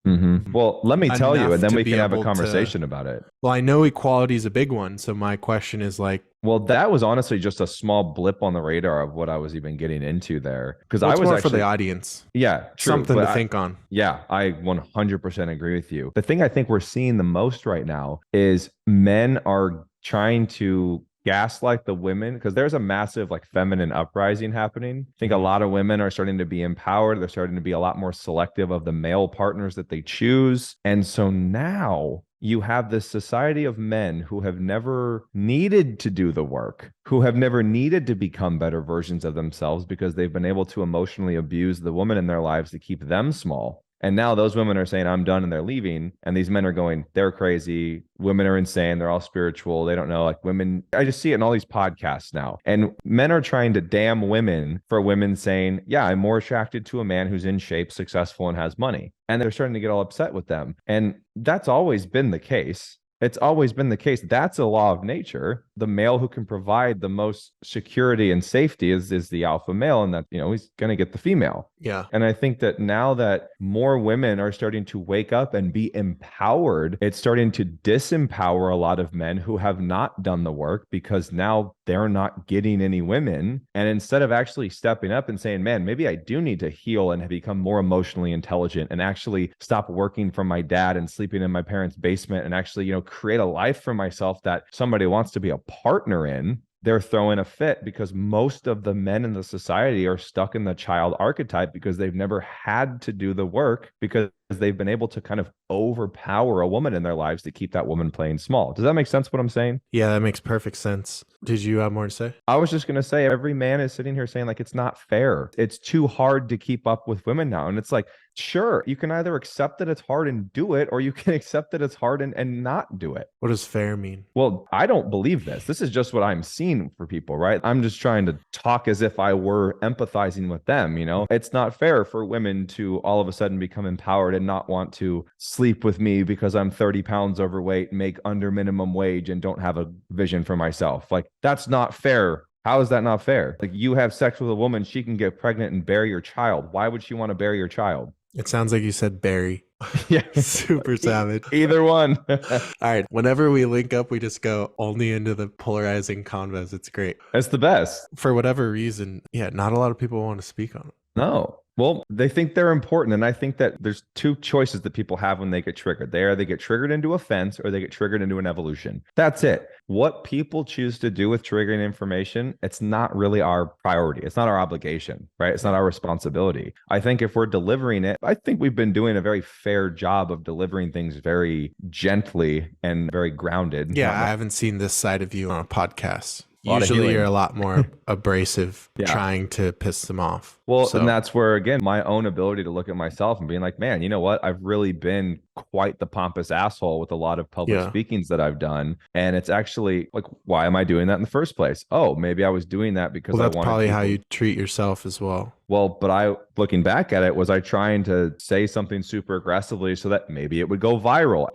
Well, let me tell you, Enough and then to we be can have a able to- conversation about it. Well, I know equality is a big one. So my question is like, Well, that was honestly just a small blip on the radar of what I was even getting into there. Because well, I it's was more actually, for the audience, yeah, true. something But to think on. yeah, I 100% agree with you. The thing I think we're seeing the most right now is men are trying to gaslight the women, because there's a massive like feminine uprising happening. I think a lot of women are starting to be empowered. They're starting to be a lot more selective of the male partners that they choose. And so now you have this society of men who have never needed to do the work, who have never needed to become better versions of themselves because they've been able to emotionally abuse the woman in their lives to keep them small. And now those women are saying, I'm done, and they're leaving. And these men are going, they're crazy. Women are insane. They're all spiritual. They don't know. Like, women, I just see it in all these podcasts now. And men are trying to damn women for women saying, yeah, I'm more attracted to a man who's in shape, successful, and has money. And they're starting to get all upset with them. And that's always been the case. It's always been the case. That's a law of nature. The male who can provide the most security and safety is the alpha male, and that, he's going to get the female. Yeah. And I think that now that more women are starting to wake up and be empowered, it's starting to disempower a lot of men who have not done the work, because now they're not getting any women. And instead of actually stepping up and saying, man, maybe I do need to heal and become more emotionally intelligent and actually stop working for my dad and sleeping in my parents' basement and actually, create a life for myself that somebody wants to be a partner in, they're throwing a fit, because most of the men in the society are stuck in the child archetype because they've never had to do the work, because they've been able to kind of overpower a woman in their lives to keep that woman playing small. Does that make sense what I'm saying? Yeah, that makes perfect sense. Did you have more to say? I was just going to say, every man is sitting here saying like, it's not fair. It's too hard to keep up with women now. And it's like, sure, you can either accept that it's hard and do it, or you can accept that it's hard and not do it. What does fair mean? Well, I don't believe this. This is just what I'm seeing for people, right? I'm just trying to talk as if I were empathizing with them. It's not fair for women to all of a sudden become empowered and not want to sleep with me because I'm 30 pounds overweight, make under minimum wage, and don't have a vision for myself. Like, that's not fair. How is that not fair? Like, you have sex with a woman, she can get pregnant and bury your child. Why would she want to bury your child? It sounds like you said Barry. Yeah. Super savage. Either one. All right. Whenever we link up, we just go only into the polarizing convos. It's great. It's the best. For whatever reason, yeah, not a lot of people want to speak on it. No. Well, they think they're important. And I think that there's two choices that people have when they get triggered. They get triggered into a fence, or they get triggered into an evolution. That's it. What people choose to do with triggering information, it's not really our priority. It's not our obligation, right? It's not our responsibility. I think if we're delivering it, I think we've been doing a very fair job of delivering things very gently and very grounded. Yeah, I haven't seen this side of you on a podcast. Lot of Usually healing. you're a lot more abrasive, Yeah. trying to piss them off. Well, So- and that's where, again, my own ability to look at myself and being like, man, you know what? I've really been quite the pompous asshole with a lot of public Yeah. speakings that I've done. And it's actually like, why am I doing that in the first place? Oh, maybe I was doing that because Well, I that's wanted probably how people. you treat yourself as well. Well, but looking back at it, was I trying to say something super aggressively so that maybe it would go viral?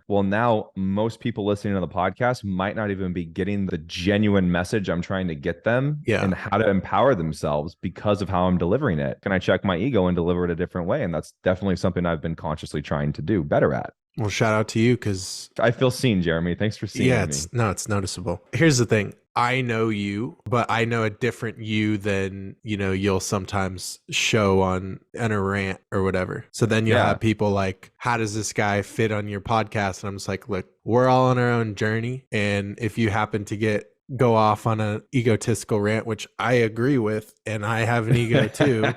Well, now most people listening to the podcast might not even be getting the genuine message I'm trying to get them Yeah. and how to empower themselves because of how I'm delivering it. Can I check my ego and deliver it a different way? And that's definitely something I've been consciously trying to do better at. Well, shout out to you because I feel seen, Jeremy. Thanks for seeing me. it's noticeable. Here's the thing. I know you, but I know a different you than, you'll sometimes show on a rant or whatever. So then you'll have people like, how does this guy fit on your podcast? And I'm just like, look, we're all on our own journey. And if you happen to go off on an egotistical rant, which I agree with, and I have an ego too,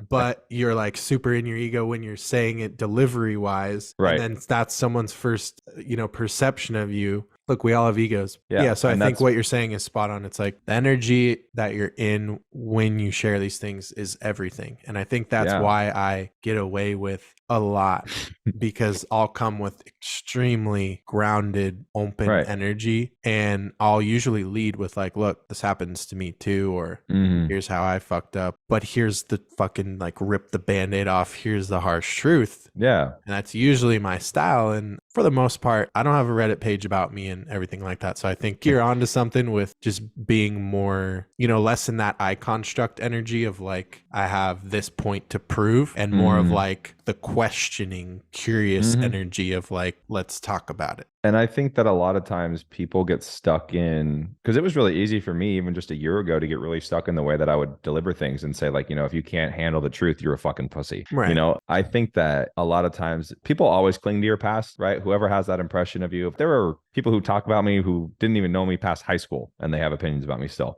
but you're like super in your ego when you're saying it delivery wise. Right. And then that's someone's first, perception of you. Look, we all have egos. Yeah. So I think what you're saying is spot on. It's like the energy that you're in when you share these things is everything. And I think that's why I get away with a lot because I'll come with extremely grounded, open energy. And I'll usually lead with like, look, this happens to me too. Or here's how I fucked up. But here's the fucking like rip the Band-Aid off. Here's the harsh truth. Yeah. And that's usually my style. And for the most part, I don't have a Reddit page about me and everything like that. So I think you're onto something with just being more, less in that I construct energy of like, I have this point to prove and more of like the questioning, curious energy of like, let's talk about it. And I think that a lot of times people get stuck in, because it was really easy for me even just a year ago to get really stuck in the way that I would deliver things and say like, if you can't handle the truth, you're a fucking pussy. Right. I think that a lot of times people always cling to your past, right? Whoever has that impression of you, if there are people who talk about me who didn't even know me past high school and they have opinions about me still,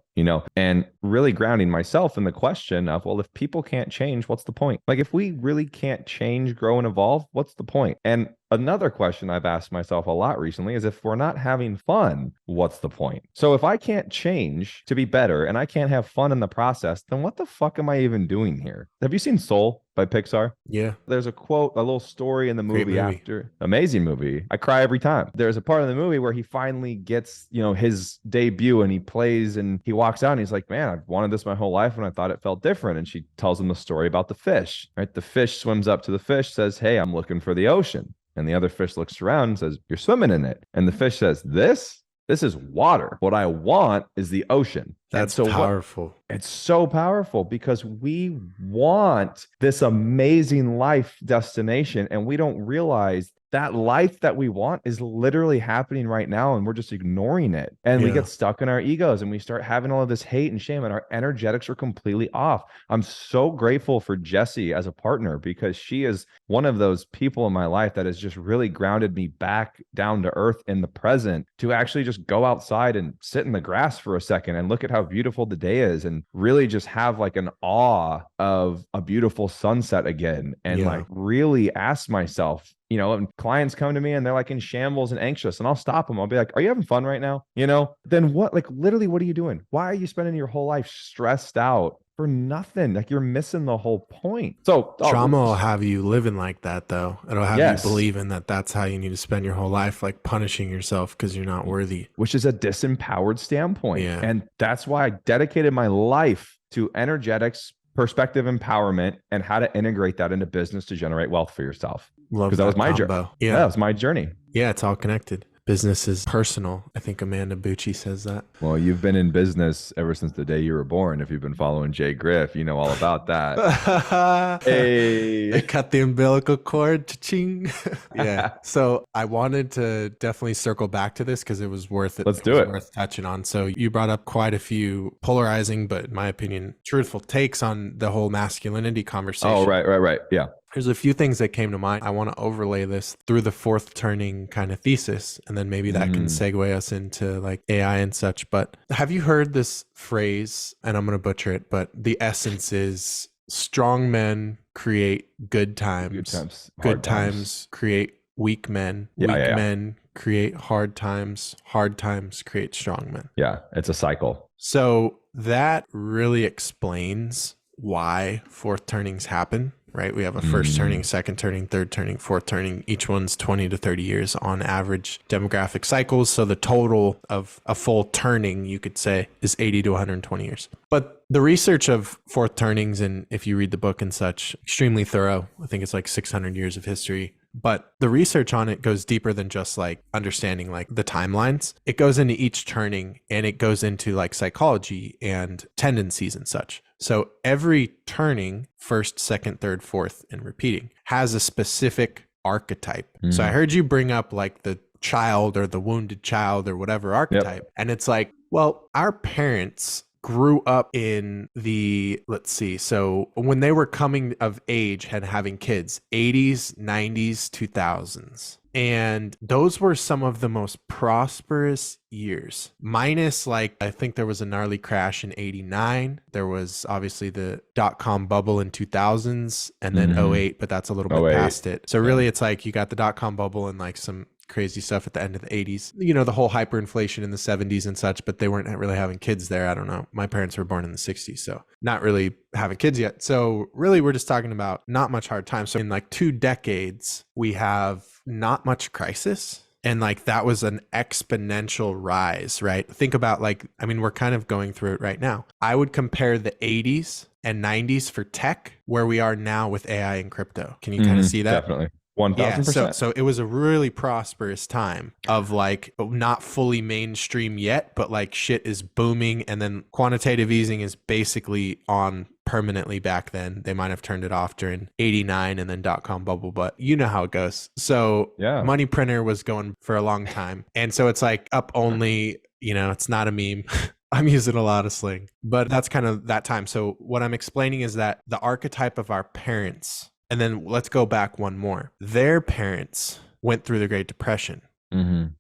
and really grounding myself in the question of, well, if people can't change, what's the point? Like if we really can't change, grow and evolve, what's the point? And another question I've asked myself a lot recently is if we're not having fun, what's the point? So if I can't change to be better and I can't have fun in the process, then what the fuck am I even doing here? Have you seen Soul by Pixar? Yeah. There's a quote, a little story in the movie. After. Amazing movie. I cry every time. There's a part of the movie where he finally gets, his debut and he plays and he walks out and he's like, man, I've wanted this my whole life and I thought it felt different. And she tells him the story about the fish, right? The fish swims up to the fish, says, hey, I'm looking for the ocean. And the other fish looks around and says, you're swimming in it. And the fish says, this is water. What I want is the ocean. That's so powerful. It's so powerful because we want this amazing life destination and we don't realize that life that we want is literally happening right now and we're just ignoring it. And we get stuck in our egos and we start having all of this hate and shame and our energetics are completely off. I'm so grateful for Jessie as a partner because she is one of those people in my life that has just really grounded me back down to earth in the present to actually just go outside and sit in the grass for a second and look at how beautiful the day is and really just have like an awe of a beautiful sunset again and like really ask myself, and clients come to me and they're like in shambles and anxious and I'll stop them. I'll be like, are you having fun right now? Then what, like literally, what are you doing? Why are you spending your whole life stressed out for nothing? Like you're missing the whole point. So trauma will have you living like that though. It'll have you believing that that's how you need to spend your whole life, like punishing yourself because you're not worthy. Which is a disempowered standpoint. Yeah. And that's why I dedicated my life to energetics, perspective empowerment, and how to integrate that into business to generate wealth for yourself. Because that was my journey. Yeah, that was my journey. Yeah, it's all connected. Business is personal. I think Amanda Bucci says that. Well, you've been in business ever since the day you were born. If you've been following Jay Griff, you know all about that. Hey. They cut the umbilical cord. Cha-ching. Yeah. So I wanted to definitely circle back to this because it was worth it. Let's do it. Worth touching on. So you brought up quite a few polarizing, but in my opinion, truthful takes on the whole masculinity conversation. Oh, right. Yeah. There's a few things that came to mind. I want to overlay this through the fourth turning kind of thesis, and then maybe that can segue us into like AI and such. But have you heard this phrase, and I'm going to butcher it, but the essence is strong men create good times. Good times create weak men. Weak men create hard times. Hard times create strong men. Yeah, it's a cycle. So that really explains why fourth turnings happen. right? We have a first turning, second turning, third turning, fourth turning. Each one's 20 to 30 years on average demographic cycles. So the total of a full turning, you could say, is 80 to 120 years. But the research of fourth turnings, and if you read the book and such, extremely thorough. I think it's like 600 years of history. But the research on it goes deeper than just like understanding like the timelines. It goes into each turning, and it goes into like psychology and tendencies and such. So every turning, first, second, third, fourth, and repeating, has a specific archetype. So I heard you bring up like the child or the wounded child or whatever archetype. Yep. And it's like, well, our parents grew up in the, let's see, so when they were coming of age and having kids, 80s, 90s, 2000s. And those were some of the most prosperous years, minus like, I think there was a gnarly crash in 89. There was obviously the dot-com bubble in 2000s and then 08, but that's a little bit past it. So really it's like you got the dot-com bubble and like some crazy stuff at the end of the 80s, you know, the whole hyperinflation in the 70s and such, but they weren't really having kids there. I don't know. My parents were born in the 60s, so not really having kids yet. So really we're just talking about not much hard time. So in like 2 decades, we have not much crisis. And like that was an exponential rise, right? Think about like, I mean, we're kind of going through it right now. I would compare the 80s and 90s for tech where we are now with AI and crypto. Can you kind of see that? Definitely. 1000%. Yeah, so it was a really prosperous time of like not fully mainstream yet, but like shit is booming. And then quantitative easing is basically on permanently back then. They might have turned it off during 89 and then dot-com bubble, but you know how it goes. So money printer was going for a long time. And so it's like up only, you know, it's not a meme. I'm using a lot of slang, but that's kind of that time. So what I'm explaining is that the archetype of our parents, and then let's go back one more. Their parents went through the Great Depression.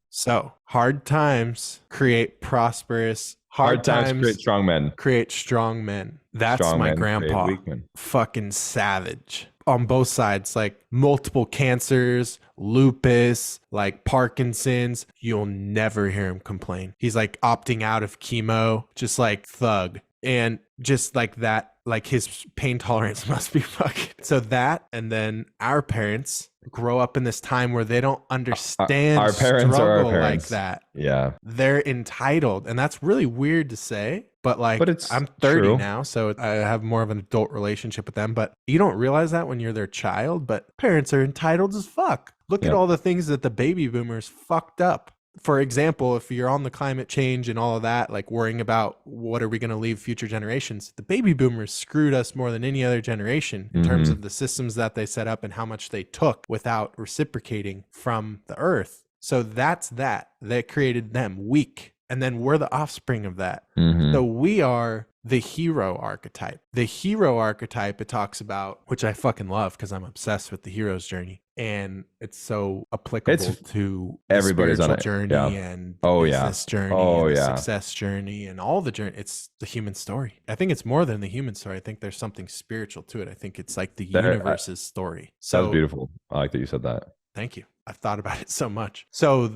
So hard times create prosperous. Hard times create strong men. Create strong men. That's strong my grandpa. Fucking savage. On both sides, like multiple cancers, lupus, like Parkinson's. You'll never hear him complain. He's like opting out of chemo, just like thug. And just like that, like his pain tolerance must be fucking. So that, and then our parents grow up in this time where they don't understand our parents struggle are our parents. Like that. Yeah. They're entitled. And that's really weird to say, but like, I'm 30 true. Now, so I have more of an adult relationship with them, but you don't realize that when you're their child, but parents are entitled as fuck. Look at all the things that the baby boomers fucked up. For example, if you're on the climate change and all of that, like worrying about what are we going to leave future generations, the baby boomers screwed us more than any other generation in terms of the systems that they set up and how much they took without reciprocating from the earth. So that's that created them weak. And then we're the offspring of that. So we are the hero archetype. The hero archetype it talks about, which I fucking love because I'm obsessed with the hero's journey. And it's so applicable to everybody's on it. Journey and business journey and the success journey and all the journey. It's the human story. I think it's more than the human story. I think there's something spiritual to it. I think it's like the universe's story. So that's beautiful. I like that you said that. Thank you. I've thought about it so much. So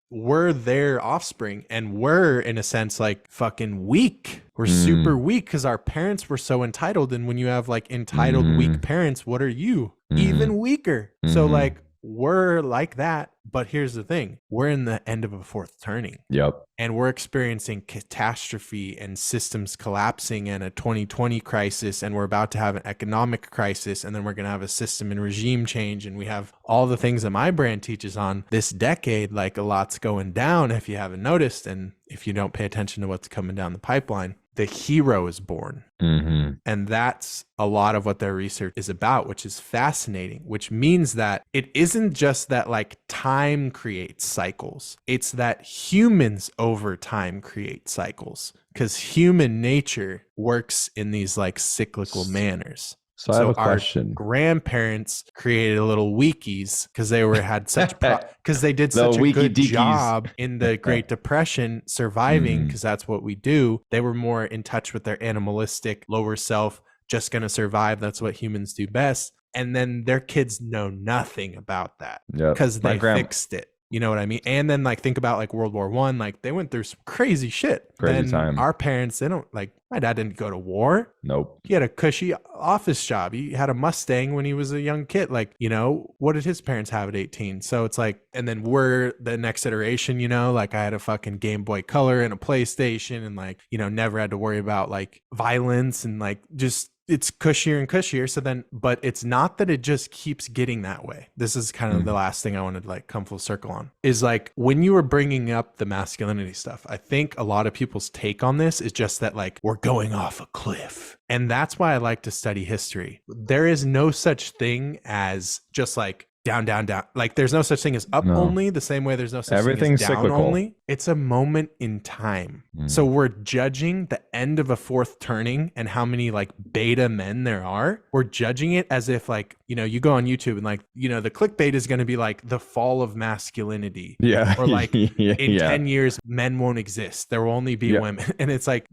we're their offspring, and we're in a sense like fucking weak. We're super weak because our parents were so entitled. And when you have like entitled weak parents, what are you? Even weaker. So like we're like that. But here's the thing. We're in the end of a fourth turning. Yep. And we're experiencing catastrophe and systems collapsing and a 2020 crisis. And we're about to have an economic crisis. And then we're going to have a system and regime change. And we have all the things that my brand teaches on this decade. Like a lot's going down if you haven't noticed. And if you don't pay attention to what's coming down the pipeline, the hero is born. And that's a lot of what their research is about, which is fascinating, which means that it isn't just that like time creates cycles. It's that humans over time create cycles because human nature works in these like cyclical manners. So I have a question. Our grandparents created a little wikis because they had such because they did such a good job in the Great Depression surviving because that's what we do. They were more in touch with their animalistic lower self, just going to survive. That's what humans do best. And then their kids know nothing about that because they fixed it. You know what I mean? And then like think about like World War One, like they went through some crazy shit. Crazy Then time. our parents, they don't like my dad didn't go to war. Nope. He had a cushy office job. He had a Mustang when he was a young kid. Like, you know, what did his parents have at 18? So it's like, and then we're the next iteration, you know, like I had a fucking Game Boy Color and a PlayStation and like, you know, never had to worry about like violence and like just it's cushier and cushier. So then, but it's not that it just keeps getting that way. This is kind of the last thing I wanted to like come full circle on is like when you were bringing up the masculinity stuff, I think a lot of people's take on this is just that like we're going off a cliff. And that's why I like to study history. There is no such thing as just like down, down, down. Like there's no such thing as up only, the same way there's no such thing as down cyclical. only. It's a moment in time. So we're judging the end of a fourth turning and how many like beta men there are. We're judging it as if like, you know, you go on YouTube and like, you know, the clickbait is going to be like the fall of masculinity. Yeah. Or like in 10 years, men won't exist. There will only be women. And it's like,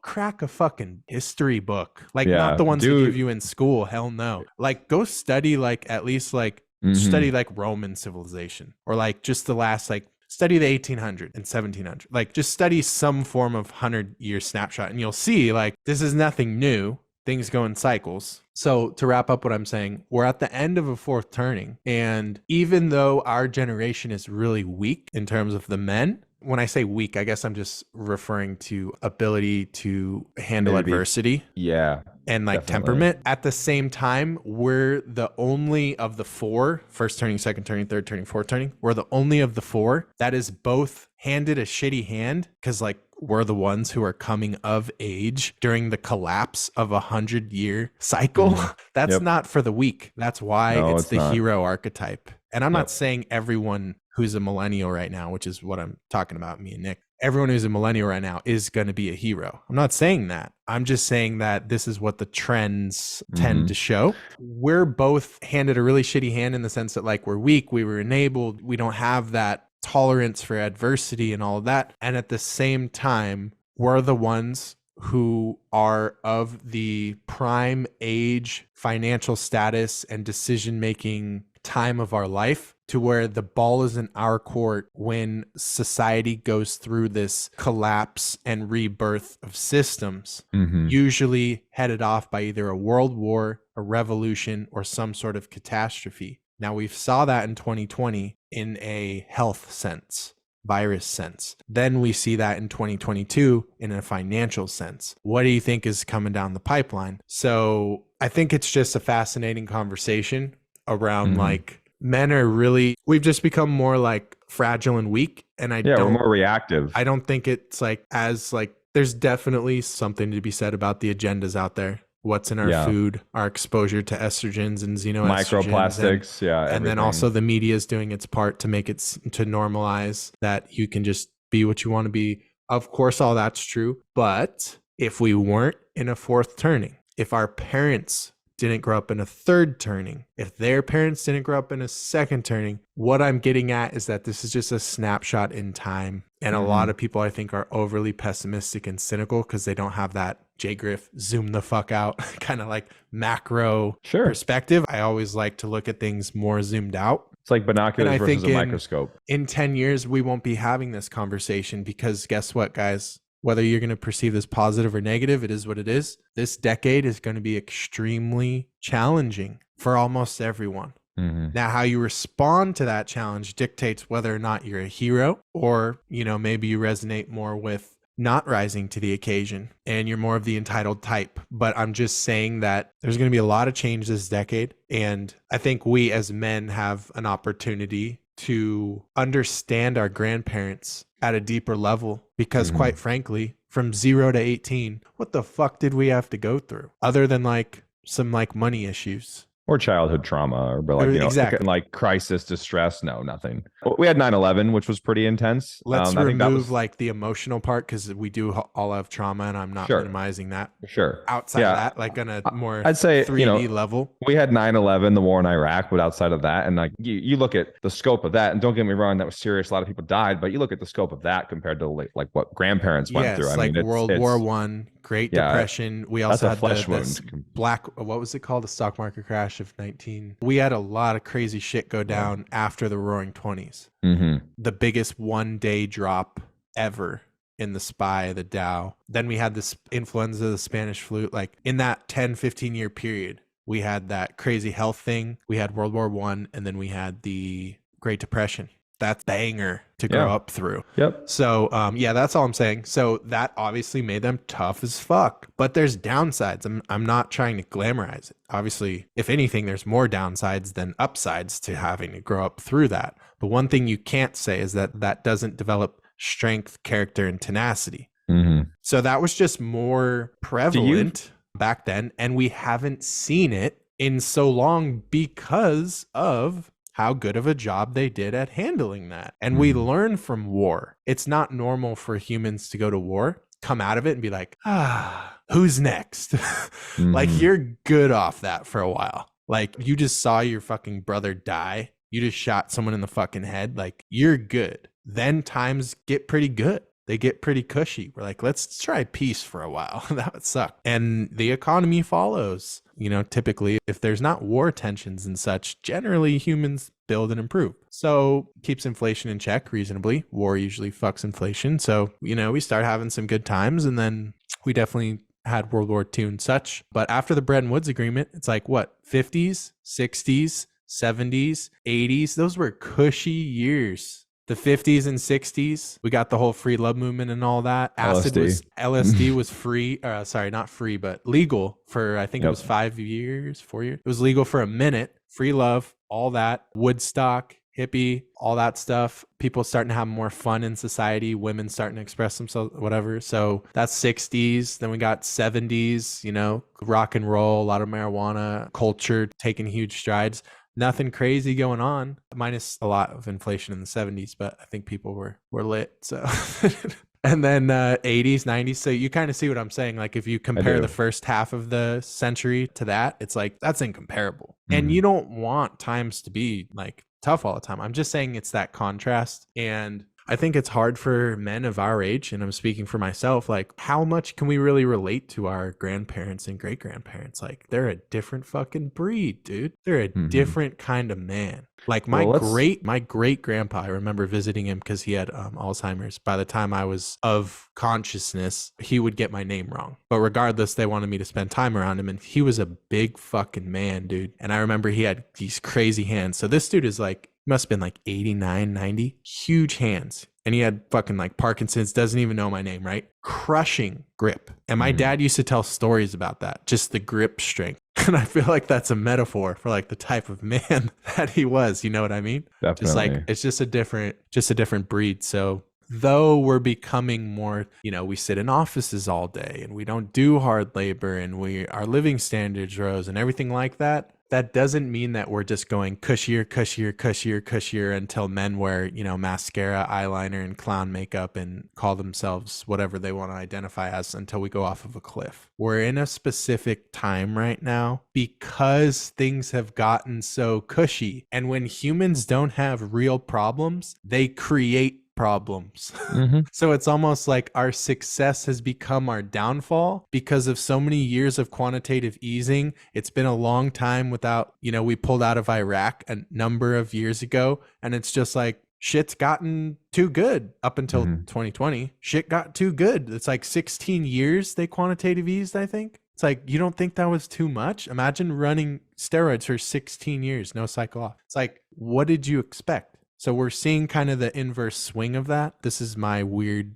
crack a fucking history book, like not the ones they give you in school. Hell no. Like go study like at least like study like Roman civilization or like just the last like study the 1800 and 1700. Like just study some form of 100-year snapshot and you'll see like this is nothing new. Things go in cycles. So to wrap up what I'm saying, we're at the end of a fourth turning. And even though our generation is really weak in terms of the men, when I say weak, I guess I'm just referring to ability to handle adversity. Yeah. And like temperament. At the same time, we're the only of the four, first turning, second turning, third turning, fourth turning. We're the only of the four that is both handed a shitty hand because like we're the ones who are coming of age during the collapse of 100-year cycle. That's not for the weak. That's why it's the hero archetype. And I'm not saying everyone who's a millennial right now, which is what I'm talking about, me and Nick, everyone who's a millennial right now is going to be a hero. I'm not saying that. I'm just saying that this is what the trends tend to show. We're both handed a really shitty hand in the sense that like we're weak, we were enabled, we don't have that tolerance for adversity and all of that. And at the same time, we're the ones who are of the prime age, financial status, and decision-making time of our life to where the ball is in our court when society goes through this collapse and rebirth of systems, usually headed off by either a world war, a revolution, or some sort of catastrophe. Now, we saw that in 2020 in a health sense, virus sense. Then we see that in 2022 in a financial sense. What do you think is coming down the pipeline? So I think it's just a fascinating conversation around like men are really, we've just become more like fragile and weak. And we're more reactive. I don't think it's like as like, there's definitely something to be said about the agendas out there. What's in our food, our exposure to estrogens and xenoestrogens. Microplastics, and then also the media is doing its part to make it, to normalize that you can just be what you want to be. Of course, all that's true. But if we weren't in a fourth turning, if our parents didn't grow up in a third turning, if their parents didn't grow up in a second turning, what I'm getting at is that this is just a snapshot in time. And a lot of people, I think, are overly pessimistic and cynical because they don't have that Griff zoom the fuck out kind of like macro perspective. I always like to look at things more zoomed out. It's like binoculars versus a microscope. In 10 years, we won't be having this conversation because guess what, guys? Whether you're going to perceive this positive or negative, it is what it is. This decade is going to be extremely challenging for almost everyone. Now, how you respond to that challenge dictates whether or not you're a hero or, you know, maybe you resonate more with not rising to the occasion and you're more of the entitled type. But I'm just saying that there's going to be a lot of change this decade. And I think we as men have an opportunity to understand our grandparents at a deeper level because quite frankly, from 0 to 18, what the fuck did we have to go through other than like some like money issues? Or childhood trauma, or like, you know, like crisis, distress. No, nothing. We had 9/11, which was pretty intense. Let's remove like the emotional part because we do all have trauma, and I'm not minimizing that. Outside of that, like on a more I'd say 3D level, we had 9/11, the war in Iraq, but outside of that, and like you look at the scope of that, and don't get me wrong, that was serious. A lot of people died, but you look at the scope of that compared to like what grandparents went through. I mean, it's World War I, Great Depression. We also had flesh this black, what was it called? The stock market crash. crash of 19. We had a lot of crazy shit go down after the Roaring 20s. Mm-hmm. The biggest one-day drop ever in the SPY, the Dow. Then we had this influenza, the Spanish flu. Like in that 10, 15-year period, we had that crazy health thing. We had World War I, and then we had the Great Depression. That's banger to grow up through. Yep. So, that's all I'm saying. So that obviously made them tough as fuck. But there's downsides. I'm not trying to glamorize it. Obviously, if anything, there's more downsides than upsides to having to grow up through that. But one thing you can't say is that that doesn't develop strength, character, and tenacity. Mm-hmm. So that was just more prevalent back then. And we haven't seen it in so long because of how good of a job they did at handling that. And we learn from war. It's not normal for humans to go to war, come out of it and be like, who's next? Like you're good off that for a while. Like you just saw your fucking brother die. You just shot someone in the fucking head. Like you're good. Then times get pretty good. They get pretty cushy. We're like, let's try peace for a while. That would suck. And the economy follows. You know, typically, if there's not war tensions and such, generally humans build and improve. So keeps inflation in check reasonably. War usually fucks inflation. So, you know, we start having some good times, and then we definitely had World War II and such. But after the Bretton Woods Agreement, it's like what, 50s, 60s, 70s, 80s? Those were cushy years. The 50s and 60s, we got the whole free love movement and all that. LSD was free. Sorry, not free, but legal for, I think it was 4 years. It was legal for a minute. Free love, all that. Woodstock, hippie, all that stuff. People starting to have more fun in society. Women starting to express themselves, whatever. So that's 60s. Then we got 70s, you know, rock and roll, a lot of marijuana, culture taking huge strides. Nothing crazy going on, minus a lot of inflation in the 70s, but I think people were lit. So, and then 80s, 90s. So you kind of see what I'm saying. Like if you compare the first half of the century to that, it's like, that's incomparable. And you don't want times to be like tough all the time. I'm just saying it's that contrast. And I think it's hard for men of our age, and I'm speaking for myself, like how much can we really relate to our grandparents and great grandparents? Like they're a different fucking breed, dude. They're a different kind of man. Like my great grandpa, I remember visiting him because he had Alzheimer's. By the time I was of consciousness, he would get my name wrong. But regardless, they wanted me to spend time around him, and he was a big fucking man, dude. And I remember he had these crazy hands. So this dude is like, must have been like 89, 90, huge hands. And he had fucking like Parkinson's, doesn't even know my name, right? Crushing grip. And my dad used to tell stories about that, just the grip strength. And I feel like that's a metaphor for like the type of man that he was. You know what I mean? Definitely. Just like, it's just a different breed. So though we're becoming more, you know, we sit in offices all day and we don't do hard labor and our living standards rose and everything like that. That doesn't mean that we're just going cushier until men wear, you know, mascara, eyeliner, and clown makeup and call themselves whatever they want to identify as until we go off of a cliff. We're in a specific time right now because things have gotten so cushy. And when humans don't have real problems, they create problems. So it's almost like our success has become our downfall because of so many years of quantitative easing. It's been a long time without, you know, we pulled out of Iraq a number of years ago, and it's just like shit's gotten too good up until 2020. Shit got too good. It's like 16 years they quantitative eased, I think. It's like, you don't think that was too much? Imagine running steroids for 16 years, no cycle off. It's like, what did you expect? So we're seeing kind of the inverse swing of that. This is my weird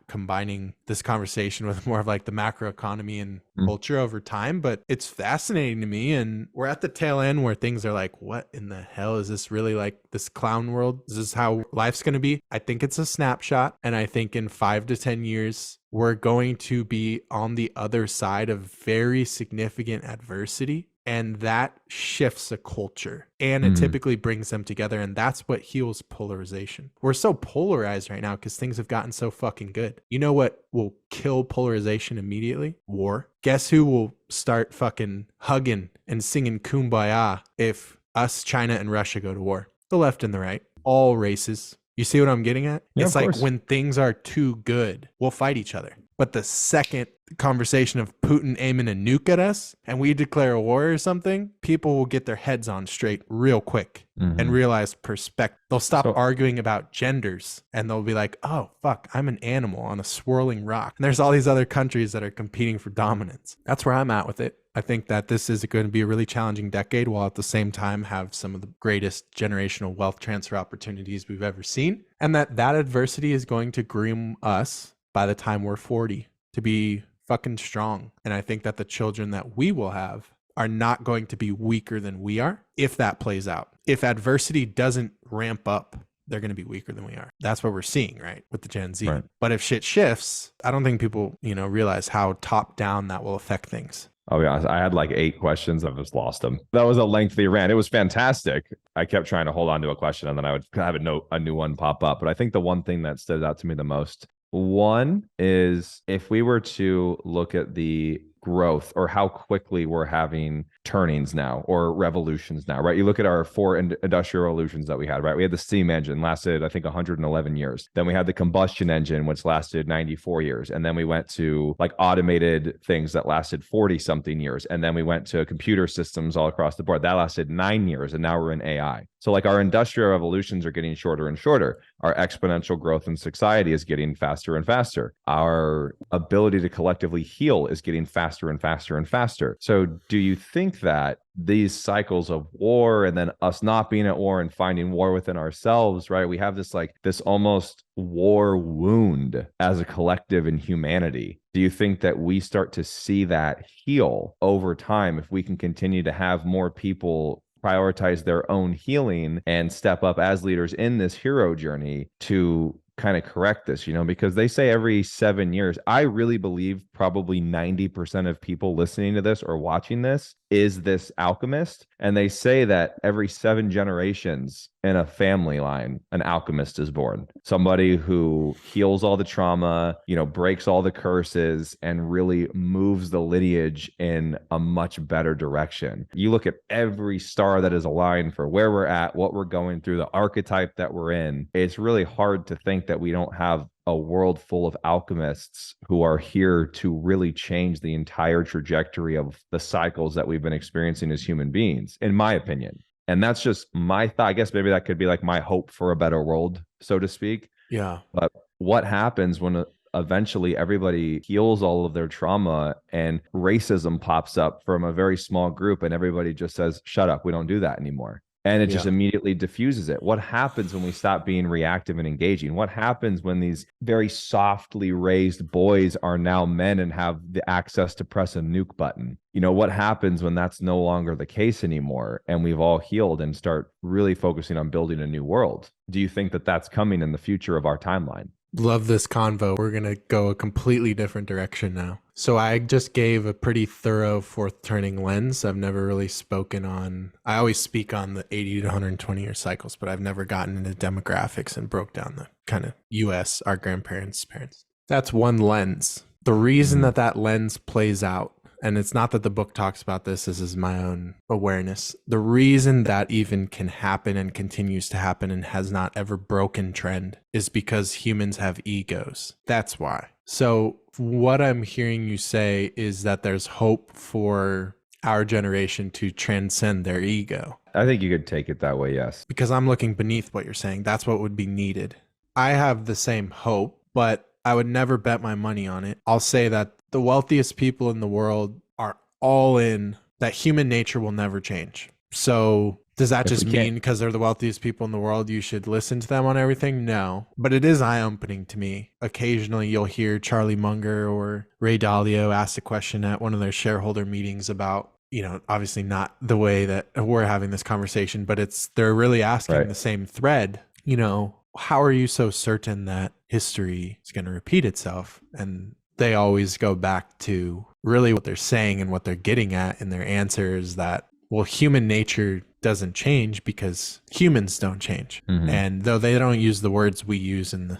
combining this conversation with more of like the macroeconomy and culture over time, but it's fascinating to me. And we're at the tail end where things are like, what in the hell is this really like this clown world? Is this how life's going to be? I think it's a snapshot. And I think in 5 to 10 years, we're going to be on the other side of very significant adversity. And that shifts a culture and it typically brings them together. And that's what heals polarization. We're so polarized right now because things have gotten so fucking good. You know what will kill polarization immediately? War. Guess who will start fucking hugging and singing Kumbaya if us, China, and Russia go to war? The left and the right. All races. You see what I'm getting at? Yeah, it's like course. when things are too good, we'll fight each other. But the second conversation of Putin aiming a nuke at us and we declare a war or something, people will get their heads on straight real quick and realize perspective. They'll stop arguing about genders and they'll be like, oh, fuck, I'm an animal on a swirling rock. And there's all these other countries that are competing for dominance. That's where I'm at with it. I think that this is going to be a really challenging decade while at the same time have some of the greatest generational wealth transfer opportunities we've ever seen. And that adversity is going to groom us by the time we're 40 to be fucking strong. And I think that the children that we will have are not going to be weaker than we are if that plays out. If adversity doesn't ramp up, they're going to be weaker than we are. That's what we're seeing, right, with the Gen Z. Right. But if shit shifts, I don't think people, realize how top down that will affect things. I'll be honest, I had like 8 questions. I've just lost them. That was a lengthy rant. It was fantastic. I kept trying to hold on to a question and then I would have a new one pop up. But I think the one thing that stood out to me the most, one is if we were to look at the growth or how quickly we're having turnings now or revolutions now, right? You look at our 4 industrial revolutions that we had, right? We had the steam engine, lasted, I think, 111 years. Then we had the combustion engine, which lasted 94 years. And then we went to like automated things that lasted 40 something years. And then we went to computer systems all across the board. That lasted 9 years. And now we're in AI. So like our industrial revolutions are getting shorter and shorter. Our exponential growth in society is getting faster and faster. Our ability to collectively heal is getting faster and faster and faster. So do you think that these cycles of war and then us not being at war and finding war within ourselves, right? We have this almost war wound as a collective in humanity. Do you think that we start to see that heal over time if we can continue to have more people prioritize their own healing and step up as leaders in this hero journey to kind of correct this, because they say every 7 years. I really believe probably 90% of people listening to this or watching this is this alchemist. And they say that every 7 generations in a family line, an alchemist is born. Somebody who heals all the trauma, breaks all the curses and really moves the lineage in a much better direction. You look at every star that is aligned for where we're at, what we're going through, the archetype that we're in. It's really hard to think that we don't have a world full of alchemists who are here to really change the entire trajectory of the cycles that we've been experiencing as human beings, in my opinion. And that's just my thought. I guess maybe that could be like my hope for a better world, so to speak. Yeah. But what happens when eventually everybody heals all of their trauma and racism pops up from a very small group and everybody just says, shut up, we don't do that anymore? And it just immediately diffuses it. What happens when we stop being reactive and engaging? What happens when these very softly raised boys are now men and have the access to press a nuke button? What happens when that's no longer the case anymore and we've all healed and start really focusing on building a new world? Do you think that that's coming in the future of our timeline? Love this convo. We're going to go a completely different direction now. So I just gave a pretty thorough fourth turning lens. I've never really spoken on, I always speak on the 80 to 120 year cycles, but I've never gotten into demographics and broke down the kind of US, our grandparents' parents. That's one lens. The reason that lens plays out, and it's not that the book talks about this is my own awareness. The reason that even can happen and continues to happen and has not ever broken trend is because humans have egos. That's why. So what I'm hearing you say is that there's hope for our generation to transcend their ego. I think you could take it that way, yes. Because I'm looking beneath what you're saying. That's what would be needed. I have the same hope, but I would never bet my money on it. I'll say that the wealthiest people in the world are all in that human nature will never change. So does that just mean because they're the wealthiest people in the world, you should listen to them on everything? No, but it is eye-opening to me. Occasionally you'll hear Charlie Munger or Ray Dalio ask a question at one of their shareholder meetings about, obviously not the way that we're having this conversation, but they're really asking the same thread, how are you so certain that history is going to repeat itself? And they always go back to really what they're saying and what they're getting at in their answer is that, well, human nature doesn't change because humans don't change. And though they don't use the words we use in the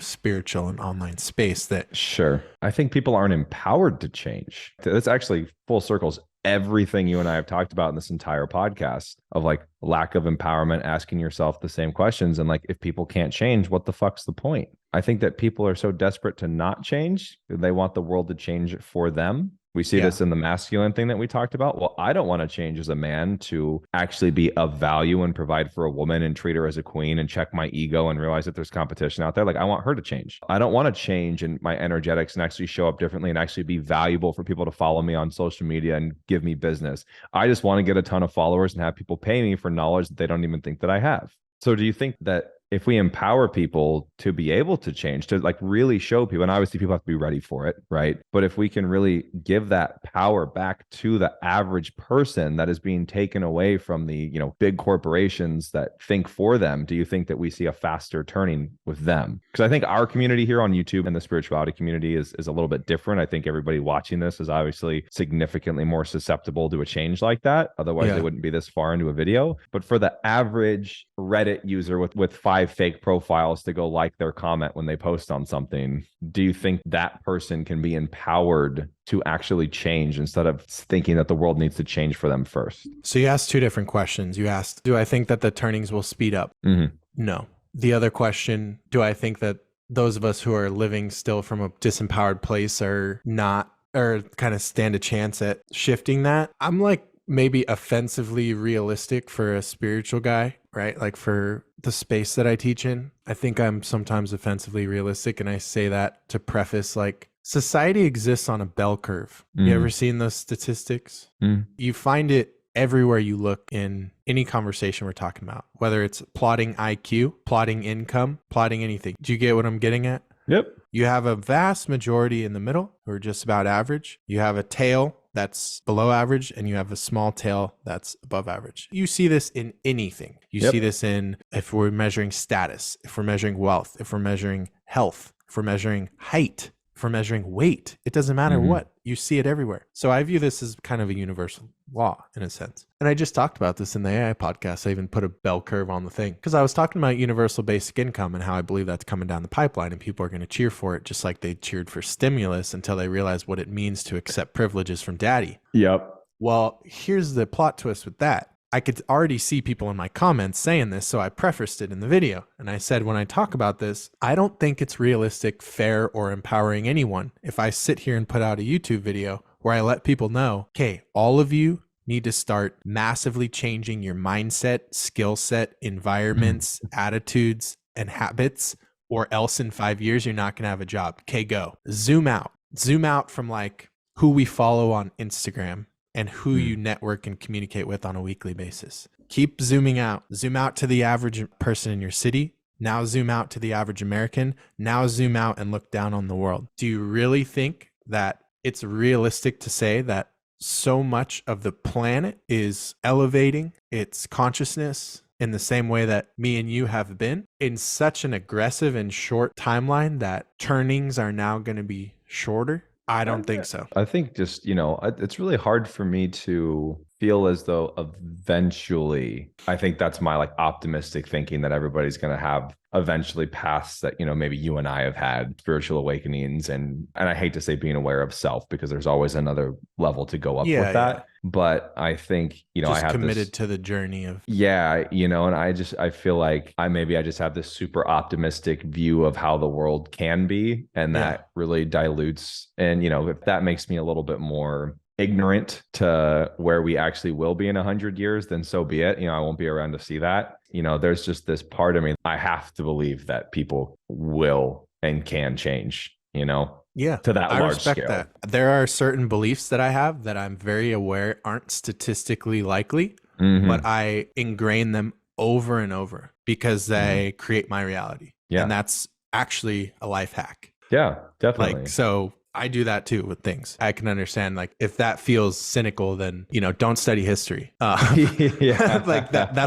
spiritual and online space, that sure, I think people aren't empowered to change. That's actually full circles everything you and I have talked about in this entire podcast of like lack of empowerment, asking yourself the same questions. And like, if people can't change, what the fuck's the point? I think that people are so desperate to not change. They want the world to change for them. We see Yeah. this in the masculine thing that we talked about. Well, I don't want to change as a man to actually be of value and provide for a woman and treat her as a queen and check my ego and realize that there's competition out there. Like, I want her to change. I don't want to change in my energetics and actually show up differently and actually be valuable for people to follow me on social media and give me business. I just want to get a ton of followers and have people pay me for knowledge that they don't even think that I have. So do you think that if we empower people to be able to change, to like really show people, and obviously people have to be ready for it, right? But if we can really give that power back to the average person that is being taken away from the, big corporations that think for them, do you think that we see a faster turning with them? Because I think our community here on YouTube and the spirituality community is a little bit different. I think everybody watching this is obviously significantly more susceptible to a change like that. Otherwise, they wouldn't be this far into a video. But for the average Reddit user with 5 fake profiles to go like their comment when they post on something, do you think that person can be empowered to actually change instead of thinking that the world needs to change for them first? So you asked 2 different questions. You asked, do I think that the turnings will speed up? Mm-hmm. No. The other question, do I think that those of us who are living still from a disempowered place are kind of stand a chance at shifting that? I'm like maybe offensively realistic for a spiritual guy, right? Like for the space that I teach in, I think I'm sometimes offensively realistic. And I say that to preface, like, society exists on a bell curve. You ever seen those statistics? You find it everywhere you look in any conversation we're talking about, whether it's plotting IQ, plotting income, plotting anything. Do you get what I'm getting at? Yep. You have a vast majority in the middle who are just about average. You have a tail that's below average, and you have a small tail that's above average. You see this in anything. You see this in, if we're measuring status, if we're measuring wealth, if we're measuring health, if we're measuring height, if we're measuring weight, it doesn't matter what. You see it everywhere. So I view this as kind of a universal law in a sense. And I just talked about this in the AI podcast. I even put a bell curve on the thing because I was talking about universal basic income and how I believe that's coming down the pipeline and people are going to cheer for it, just like they cheered for stimulus until they realize what it means to accept privileges from daddy. Yep. Well, here's the plot twist with that. I could already see people in my comments saying this, so I prefaced it in the video. And I said, when I talk about this, I don't think it's realistic, fair, or empowering anyone if I sit here and put out a YouTube video where I let people know, okay, all of you need to start massively changing your mindset, skill set, environments, attitudes, and habits, or else in 5 years, you're not going to have a job. Okay, go. Zoom out. Zoom out from like who we follow on Instagram and who you network and communicate with on a weekly basis. Keep zooming out. Zoom out to the average person in your city. Now zoom out to the average American. Now zoom out and look down on the world. Do you really think that it's realistic to say that so much of the planet is elevating its consciousness in the same way that me and you have been in such an aggressive and short timeline that turnings are now going to be shorter? I don't think so. I think just, it's really hard for me to feel as though eventually, I think that's my like optimistic thinking that everybody's going to have eventually paths that, maybe you and I have had spiritual awakenings. And I hate to say being aware of self because there's always another level to go up with that. But I think, just I have committed to the journey of. And I feel like I just have this super optimistic view of how the world can be. And that really dilutes. And, if that makes me a little bit more ignorant to where we actually will be in 100 years, then so be it. I won't be around to see that. There's just this part of me, I have to believe that people will and can change, to that large scale. That. There are certain beliefs that I have that I'm very aware aren't statistically likely, but I ingrain them over and over because they create my reality. Yeah. And that's actually a life hack. Yeah, definitely. So I do that too with things. I can understand, like, if that feels cynical, then, don't study history. That's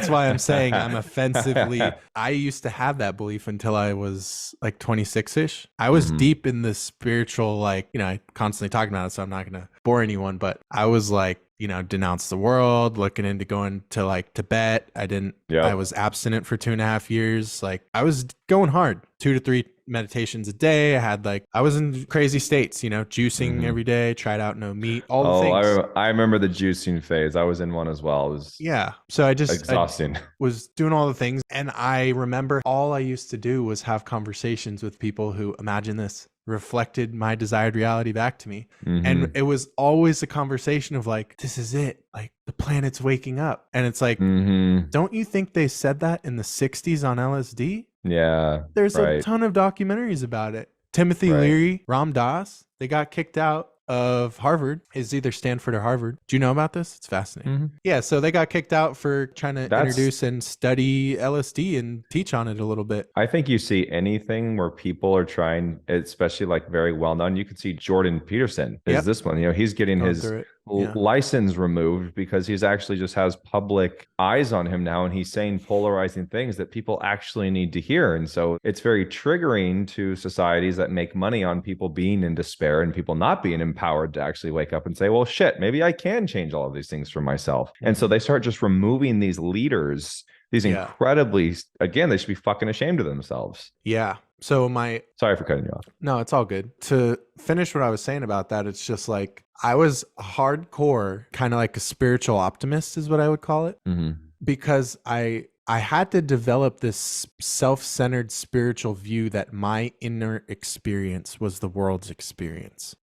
why I'm saying I'm offensively. I used to have that belief until I was like 26-ish. I was deep in the spiritual, I constantly talking about it, so I'm not going to bore anyone, but I was like, you know, denounce the world, looking into going to like Tibet. I was abstinent for 2.5 years. Like I was going hard, 2 to 3 meditations a day. I was in crazy states, you know, juicing every day, tried out no meat, all the things. I remember the juicing phase. I was in one as well. It was So I exhausting. was doing all the things. And I remember all I used to do was have conversations with people who, imagine this, reflected my desired reality back to me. And it was always a conversation of like, this is it. Like the planet's waking up. And it's like, don't you think they said that in the 60s on LSD? Yeah. There's a ton of documentaries about it. Timothy Leary, Ram Dass, they got kicked out of Harvard. Is either Stanford or Harvard. Do you know about this? It's fascinating. Yeah, so they got kicked out for trying to introduce and study LSD and teach on it a little bit. I think you see anything where people are trying, especially like very well known. You can see Jordan Peterson is this one. You know, he's getting his license removed because he's actually just has public eyes on him now, and he's saying polarizing things that people actually need to hear. And so it's very triggering to societies that make money on people being in despair and people not being empowered to actually wake up and say, well, shit, maybe I can change all of these things for myself. And so they start just removing these leaders, these incredibly, again, they should be fucking ashamed of themselves. Yeah. So sorry for cutting you off. No, it's all good. To finish what I was saying about that, it's just like, I was hardcore, kind of like a spiritual optimist is what I would call it, because I had to develop this self-centered spiritual view that my inner experience was the world's experience.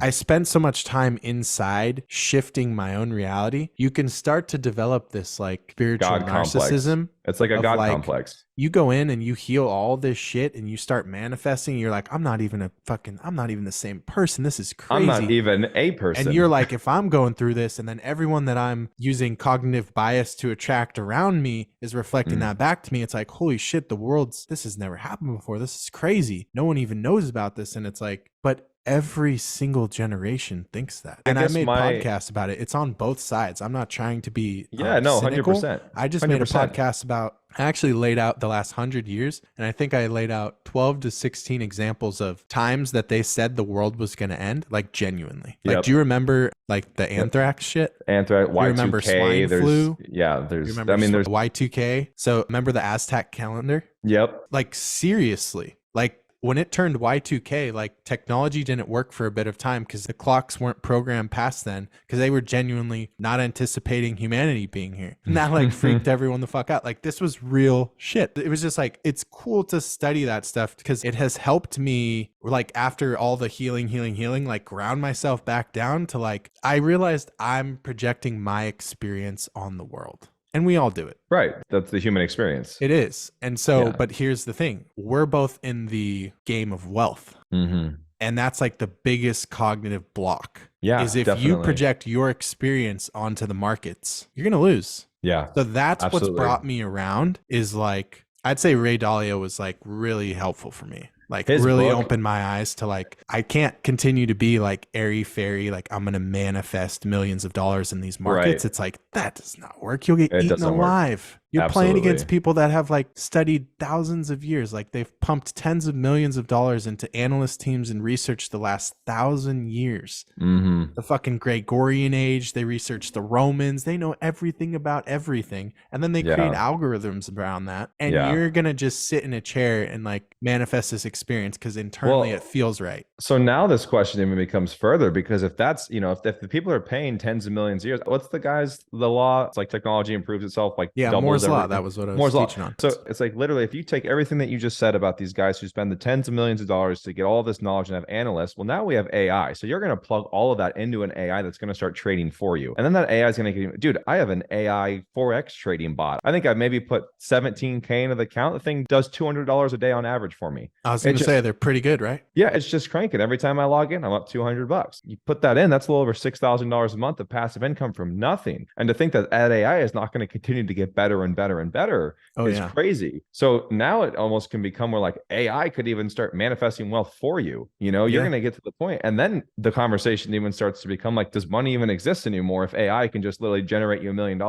I spent so much time inside shifting my own reality. You can start to develop this like spiritual God narcissism. Complex. It's like a God complex. You go in and you heal all this shit and you start manifesting. You're like, I'm not even the same person. This is crazy. I'm not even a person. And you're like, if I'm going through this and then everyone that I'm using cognitive bias to attract around me is reflecting that back to me, it's like, holy shit, this has never happened before. This is crazy. No one even knows about this. And it's like, but every single generation thinks that. And I made podcasts about it. It's on both sides. I'm not trying to be cynical. 100%. I just made a podcast about, I actually laid out the last 100 years. And I think I laid out 12 to 16 examples of times that they said the world was going to end, like genuinely. Like, do you remember like the anthrax shit? Anthrax, Y2K. You remember swine flu? Yeah, there's, there's Y2K. So remember the Aztec calendar? Yep. Like seriously, like when it turned Y2K, like technology didn't work for a bit of time because the clocks weren't programmed past then because they were genuinely not anticipating humanity being here. And that like freaked everyone the fuck out. Like this was real shit. It was just like, it's cool to study that stuff because it has helped me like after all the healing, like ground myself back down to like, I realized I'm projecting my experience on the world. And we all do it. Right. That's the human experience. It is. And so, but here's the thing. We're both in the game of wealth. And that's like the biggest cognitive block. Yeah, is if you project your experience onto the markets, you're going to lose. Yeah. So that's what's brought me around is like, I'd say Ray Dalio was like really helpful for me. Like his really book opened my eyes to like, I can't continue to be like airy fairy. Like I'm going to manifest millions of dollars in these markets. It's like, that does not work. You'll get eaten alive. You're playing against people that have like studied thousands of years. Like they've pumped tens of millions of dollars into analyst teams and researched the last 1,000 years. The fucking Gregorian age. They researched the Romans. They know everything about everything. And then they create algorithms around that. And you're going to just sit in a chair and like manifest this experience because internally it feels right. So now this question even becomes further because if that's, you know, if the people are paying tens of millions of years, what's the law? It's like technology improves itself like Moore's law. That was what I was teaching on. So it's like literally if you take everything that you just said about these guys who spend the tens of millions of dollars to get all this knowledge and have analysts, well, now we have AI. So you're going to plug all of that into an AI that's going to start trading for you. And then that AI is going to get, dude, I have an AI Forex trading bot. I think I maybe put 17K into the account. The thing does $200 a day on average for me. I was going to say they're pretty good, right? Yeah, it's just cranking. Every time I log in, I'm up $200. You put that in, that's a little over $6,000 a month of passive income from nothing. And to think that AI is not going to continue to get better and better and better Oh, is yeah. crazy. So now it almost can become more like AI could even start manifesting wealth for you. You know, you're Yeah. going to get to the point, and then the conversation even starts to become like, does money even exist anymore if AI can just literally generate you $1 million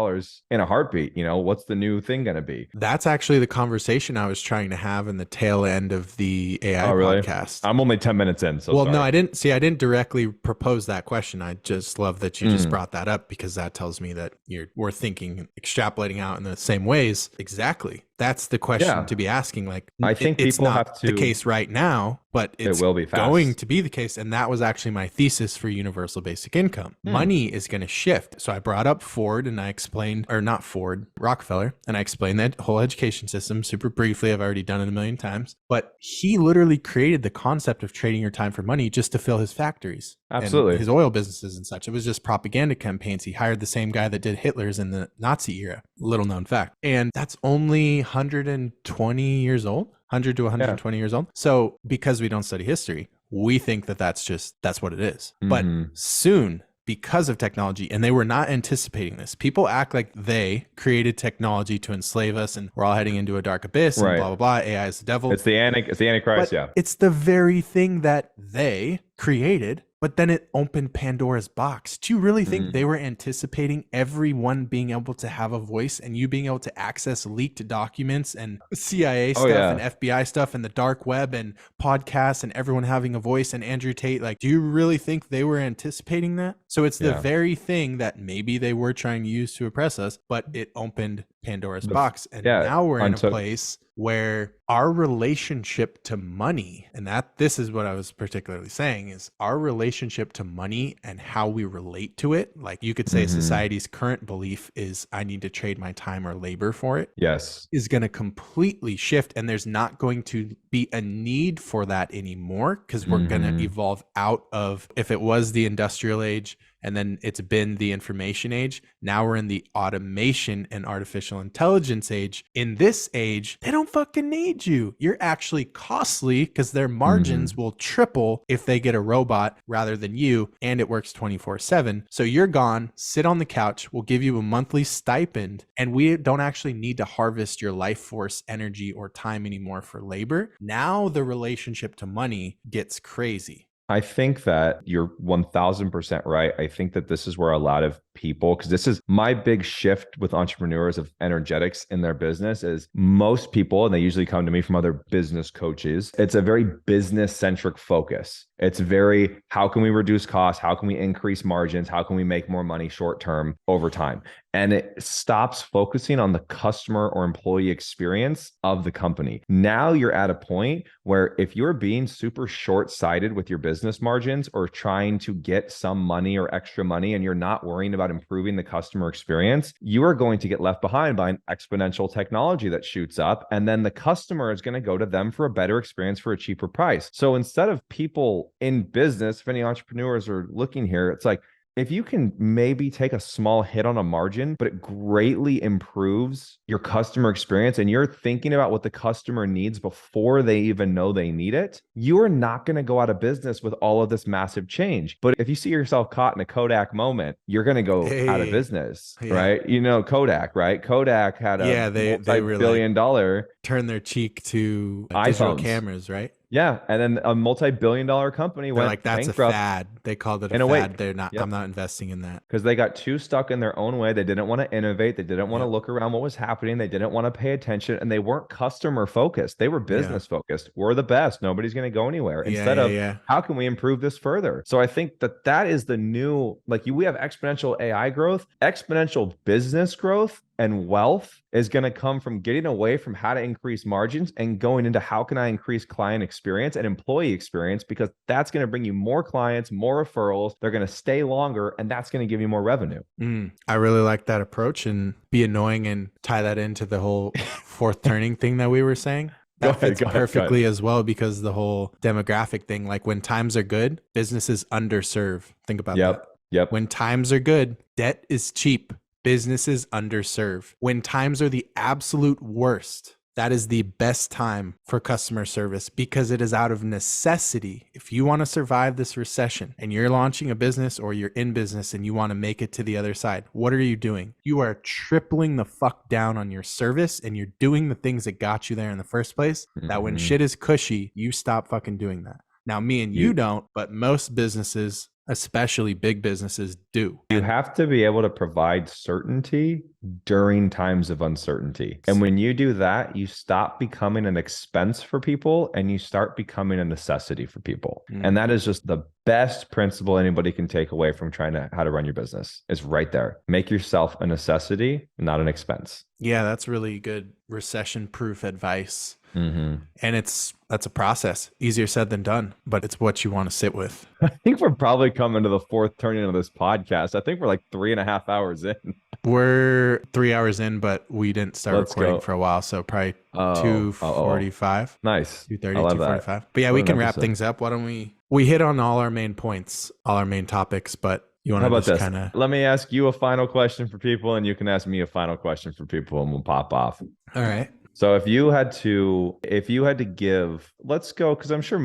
in a heartbeat? You know, what's the new thing going to be? That's actually the conversation I was trying to have in the tail end of the AI Oh, really? podcast. I'm only 10 minutes in, so Well, no, sorry. I didn't directly propose that question. I just love that you just Mm, brought that up because that tells me that we're thinking, extrapolating out in the same ways. Exactly. That's the question yeah. to be asking. Like, I think it's people not have the to, case right now, but it it's will be going fast. to be the case. And that was actually my thesis for universal basic income. Hmm. Money is going to shift. So I brought up Ford and I explained, or not Ford, Rockefeller, and I explained that whole education system super briefly. I've already done it a million times, but he literally created the concept of trading your time for money just to fill his factories and Absolutely. his oil businesses and such. It was just propaganda campaigns. He hired the same guy that did Hitler's in the Nazi era. Little known fact. And that's only 120 years old, 100 to Yeah. 120 years old. So because we don't study history, we think that that's what it is. But Mm-hmm. soon, because of technology, and they were not anticipating this. People act like they created technology to enslave us and we're all heading into a dark abyss and Right. blah, blah, blah. AI is the devil. It's the Antichrist, But yeah. it's the very thing that they created, but then it opened Pandora's box. Do you really think they were anticipating everyone being able to have a voice and you being able to access leaked documents and CIA Oh, stuff yeah. and FBI stuff and the dark web and podcasts and everyone having a voice and Andrew Tate? Like, do you really think they were anticipating that? So it's the Yeah. very thing that maybe they were trying to use to oppress us, but it opened Pandora's box. And yeah, now we're in a untook- place where our relationship to money, and this is what I was particularly saying, is our relationship to money and how we relate to it. Like, you could say Mhm. society's current belief is I need to trade my time or labor for it, Yes. is going to completely shift, and there's not going to be a need for that anymore because we're going to evolve out of, if it was the industrial age and then it's been the information age, now we're in the automation and artificial intelligence age. In this age, they don't fucking need you. You're actually costly because their margins will triple if they get a robot rather than you, and it works 24/7. So you're gone, sit on the couch, we'll give you a monthly stipend, and we don't actually need to harvest your life force, energy, or time anymore for labor. Now the relationship to money gets crazy. I think that you're 1000% right. I think that this is where a lot of people, because this is my big shift with entrepreneurs of energetics in their business, is most people, and they usually come to me from other business coaches, it's a very business centric focus. It's very, how can we reduce costs? How can we increase margins? How can we make more money short term over time? And it stops focusing on the customer or employee experience of the company. Now you're at a point where if you're being super short-sighted with your business margins or trying to get some money or extra money and you're not worrying about improving the customer experience, you are going to get left behind by an exponential technology that shoots up. And then the customer is going to go to them for a better experience for a cheaper price. So instead of people in business, if any entrepreneurs are looking here, it's like, if you can maybe take a small hit on a margin, but it greatly improves your customer experience and you're thinking about what the customer needs before they even know they need it, you are not going to go out of business with all of this massive change. But if you see yourself caught in a Kodak moment, you're going to go out of business, right? You know, Kodak, right? Kodak had a they were multi-billion dollar turn their cheek to digital iPhones. cameras, right? Yeah. And then a multi-billion dollar company They're went like, that's bankrupt. a fad. They called it a In a fad. week. They're not, Yep. I'm not investing in that. Because they got too stuck in their own way. They didn't want to innovate. They didn't want to look around what was happening. They didn't want to pay attention, and they weren't customer focused. They were business focused. We're the best. Nobody's going to go anywhere. Instead of how can we improve this further? So I think that that is the new, like, we have exponential AI growth, exponential business growth, and wealth is going to come from getting away from how to increase margins and going into how can I increase client experience and employee experience, because that's going to bring you more clients, more referrals. They're going to stay longer, and that's going to give you more revenue. I really like that approach, and be annoying and tie that into the whole fourth turning thing that we were saying. That fits perfectly as well, because the whole demographic thing, like when times are good, businesses underserve. Think about that. Yep. When times are good, debt is cheap. Businesses underserve. When times are the absolute worst, that is the best time for customer service because it is out of necessity. If you want to survive this recession and you're launching a business or you're in business and you want to make it to the other side, what are you doing? You are tripling the fuck down on your service and you're doing the things that got you there in the first place. That when shit is cushy, you stop fucking doing that. Now, me and you don't, but most businesses, especially big businesses, do. You have to be able to provide certainty during times of uncertainty. And when you do that, you stop becoming an expense for people and you start becoming a necessity for people. And that is just the best principle anybody can take away from trying to how to run your business is right there. Make yourself a necessity, not an expense. Yeah, that's really good recession-proof advice. And that's a process. Easier said than done, but it's what you want to sit with. I think we're probably coming to the fourth turning of this podcast. I think we're like 3.5 hours in. We're 3 hours in, but we didn't start recording for a while. So probably 2:45. Nice. 2:30, 2:45. But yeah, we can wrap things up. Why don't we hit on all our main points, all our main topics, but you want to just kind of... Let me ask you a final question for people and you can ask me a final question for people and we'll pop off. All right. So if you had to give, let's go, because I'm sure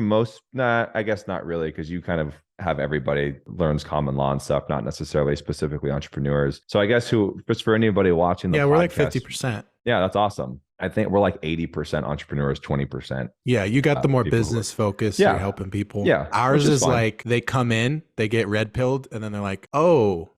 I guess not really, because you kind of have everybody learns common law and stuff, not necessarily specifically entrepreneurs. So I guess just for anybody watching the podcast, we're like 50%. Yeah, that's awesome. I think we're like 80% entrepreneurs, 20%. Yeah, you got the more business focus. You're helping people. Yeah. Ours is like they come in, they get red pilled, and then they're like, oh,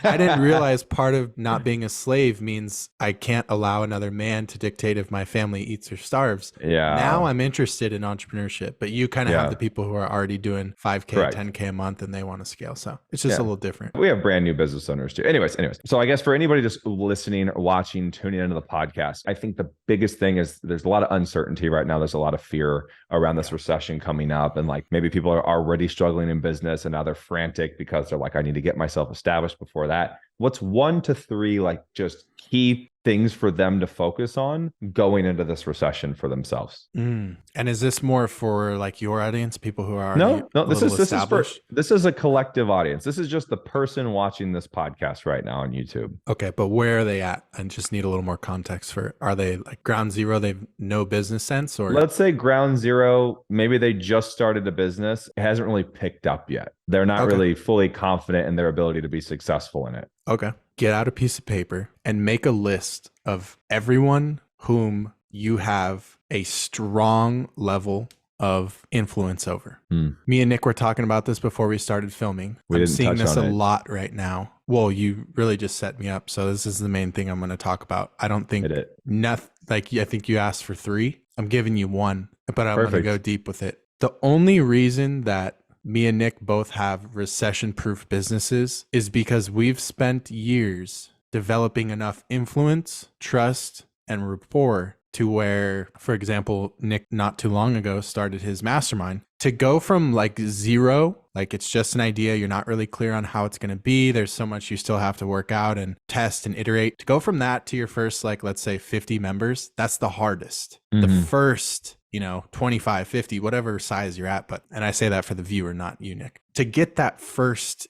I didn't realize part of not being a slave means I can't allow another man to dictate if my family eats or starves. Yeah. Now I'm interested in entrepreneurship, but you kind of have the people who are already doing 5K, 10K a month and they want to scale. So it's just a little different. We have brand new business owners too. Anyways. So I guess for anybody just listening or watching, tuning into the podcast, I think the biggest thing is there's a lot of uncertainty right now. There's a lot of fear around this recession coming up. And like maybe people are already struggling in business and now they're frantic because they're like, I need to get myself established before that. What's 1 to 3 like just key things for them to focus on going into this recession for themselves? And is this more for like your audience, people who are no, this is a collective audience. This is just the person watching this podcast right now on YouTube. Okay, but where are they at? I just need a little more context for, are they like ground zero? They've no business sense, or let's say ground zero, maybe they just started a business. It hasn't really picked up yet. They're not really fully confident in their ability to be successful in it. Okay. Get out a piece of paper and make a list of everyone whom you have a strong level of influence over. Me and Nick were talking about this before we started filming. I'm seeing this a lot right now. Well, you really just set me up. So this is the main thing I'm going to talk about. I don't think nothing, like I think you asked for 3. I'm giving you 1, but I'm going to go deep with it. The only reason that me and Nick both have recession-proof businesses is because we've spent years developing enough influence, trust, and rapport to where, for example, Nick not too long ago started his mastermind. To go from like 0, like it's just an idea, you're not really clear on how it's going to be, there's so much you still have to work out and test and iterate. To go from that to your first, like, let's say 50 members, that's the hardest. The first 25, 50, whatever size you're at. And I say that for the viewer, not you, Nick. To get that first,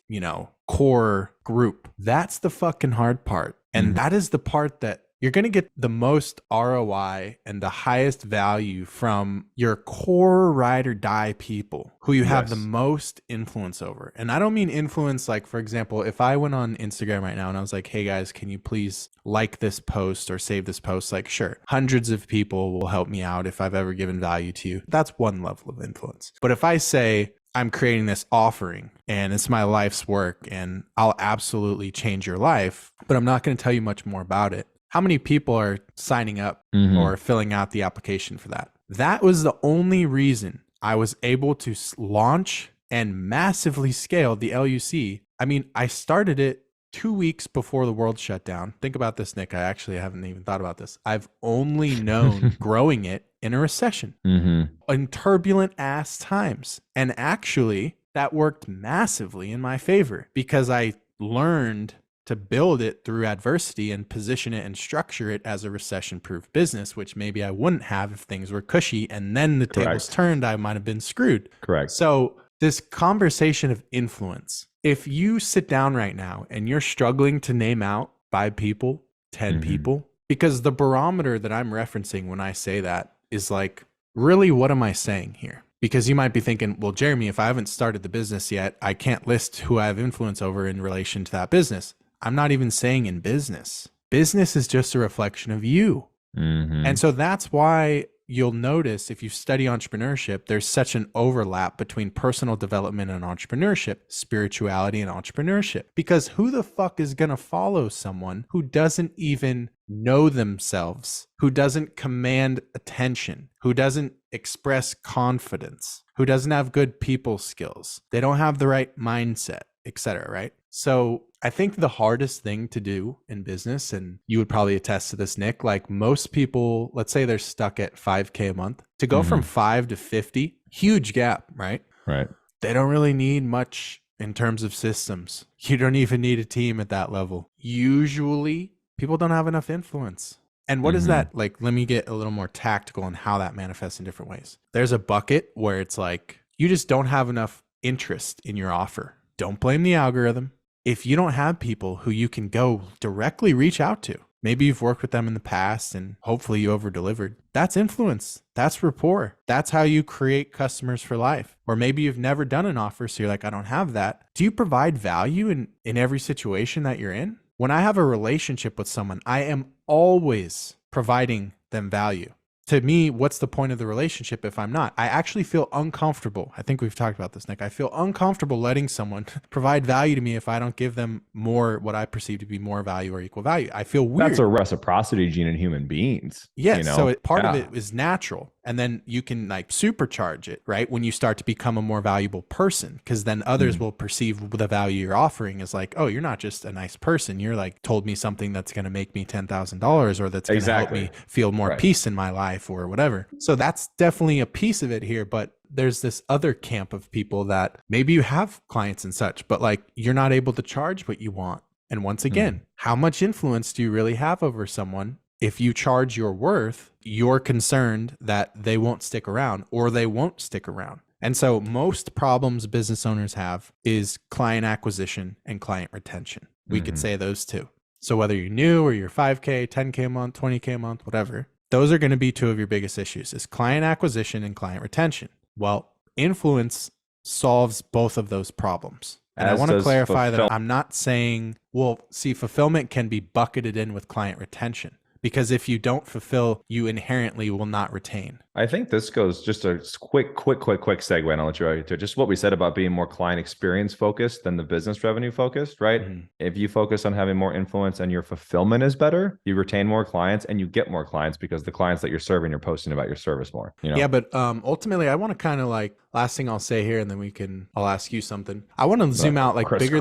core group, that's the fucking hard part. And that is the part that you're going to get the most ROI and the highest value from your core ride or die people who you have the most influence over. And I don't mean influence like, for example, if I went on Instagram right now and I was like, hey guys, can you please like this post or save this post? Like, sure, hundreds of people will help me out if I've ever given value to you. That's one level of influence. But if I say, I'm creating this offering and it's my life's work and I'll absolutely change your life, but I'm not going to tell you much more about it. How many people are signing up or filling out the application for that? That was the only reason I was able to launch and massively scale the LUC. I mean, I started it 2 weeks before the world shut down. Think about this, Nick. I actually haven't even thought about this. I've only known growing it in a recession, in turbulent ass times. And actually, that worked massively in my favor because I learned to build it through adversity and position it and structure it as a recession-proof business, which maybe I wouldn't have if things were cushy. And then the tables turned, I might have been screwed. Correct. So this conversation of influence, if you sit down right now and you're struggling to name out 5 people, 10 people, Because the barometer that I'm referencing when I say that is like, really, what am I saying here? Because you might be thinking, well, Jeremy, if I haven't started the business yet, I can't list who I have influence over in relation to that business. I'm not even saying in business. Business is just a reflection of you. Mm-hmm. And so that's why you'll notice if you study entrepreneurship, there's such an overlap between personal development and entrepreneurship, spirituality and entrepreneurship. Because who the fuck is going to follow someone who doesn't even know themselves, who doesn't command attention, who doesn't express confidence, who doesn't have good people skills? They don't have the right mindset, etc., right? So I think the hardest thing to do in business, and you would probably attest to this, Nick, like most people, let's say they're stuck at 5K a month, to go from 5 to 50, huge gap, right? Right. They don't really need much in terms of systems. You don't even need a team at that level. Usually people don't have enough influence. And what is that? Like, let me get a little more tactical on how that manifests in different ways. There's a bucket where it's like, you just don't have enough interest in your offer. Don't blame the algorithm. If you don't have people who you can go directly reach out to, maybe you've worked with them in the past and hopefully you over delivered. That's influence. That's rapport. That's how you create customers for life. Or maybe you've never done an offer. So you're like, I don't have that. Do you provide value in every situation that you're in? When I have a relationship with someone, I am always providing them value. To me, what's the point of the relationship if I'm not? I actually feel uncomfortable. I think we've talked about this, Nick. I feel uncomfortable letting someone provide value to me if I don't give them more, what I perceive to be more value or equal value. I feel weird. That's a reciprocity gene in human beings. Yes. So part of it is natural. And then you can like supercharge it, right? When you start to become a more valuable person, because then others will perceive the value you're offering as like, oh, you're not just a nice person. You're like told me something that's going to make me $10,000 or that's going to help me feel more peace in my life or whatever. So that's definitely a piece of it here. But there's this other camp of people that maybe you have clients and such, but like you're not able to charge what you want. And once again, how much influence do you really have over someone? If you charge your worth, you're concerned that they won't stick around or they won't stick around. And so most problems business owners have is client acquisition and client retention. We could say those two. So whether you're new or you're 5K, 10K a month, 20K a month, whatever, those are going to be two of your biggest issues is client acquisition and client retention. Well, influence solves both of those problems. And I want to clarify that I'm not saying, well, see, fulfillment can be bucketed in with client retention. Because if you don't fulfill, you inherently will not retain. I think this goes just a quick segue, and I'll let you right to just what we said about being more client experience focused than the business revenue focused, right? If you focus on having more influence and your fulfillment is better, you retain more clients and you get more clients because the clients that you're serving, you're posting about your service more. You know? Yeah, but ultimately, I want to kind of like last thing I'll say here, and then I'll ask you something. I want to zoom out like bigger